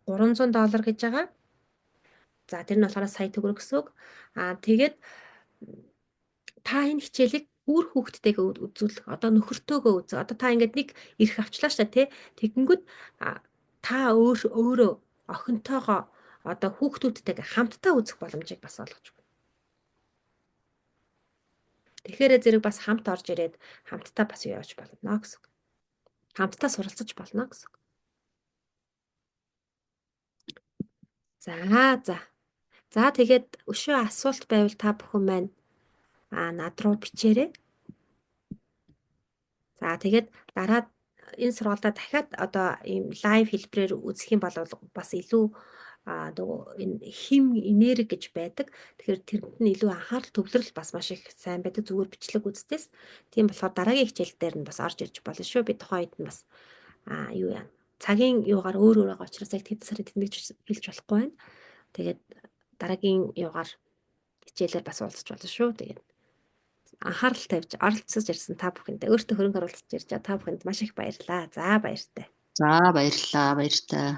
гэж байгаа. За тэр нь болохоор сая төгрөг гэсэн үг. Тэгээд та энэ хичээлийг бүр хүүхдтэйгээ үзүүлэх. Одоо нөхөртөөгөө үз. Одоо та ингээд нэг эрх авчлаа шүү дээ, тий. Тэгэнгүүт та өөрөө охинтойгоо одоо хүүхдүүдтэйгээ хамтдаа үзэх боломжийг бас олгож байна. Тэгэхээр зэрэг бас хамт орж ирээд хамтдаа бас явж болно гэсэн. Хамтдаа суралцаж болно гэсэн. За тэгээд өшөө асуулт байвал та бүхэн маань над руу бичээрэй. За тэгээд дараа энэ сургуультай дахиад одоо ийм лайв хэлбэрээр үзэх юм бол бас илүү нөгөө энэ хим энерги гэж байдаг. Тэгэхээр тэрэнд нь илүү анхаарал төвлөрөл бас маш их сайн байдаг зүгээр бичлэг үзтээс. Тийм болохоор дараагийн хичээл дээр нь бас орж ирж болно шүү. Би тухайн үед нь бас юу яа цагийн юугаар өөр байгаа учраас яг тэд сарын тэмдэгч хэлж болохгүй байна. Тэгээд дараагийн юугаар хичээлээр бас уулзч болно шүү. Тэгээд анхаарал тавьж оролцож ирсэн та бүхэнд өөртөө хөрөнгө оруулж ирж байгаа та бүхэнд маш их баярлалаа. За баяртай. За баярлалаа баяртай.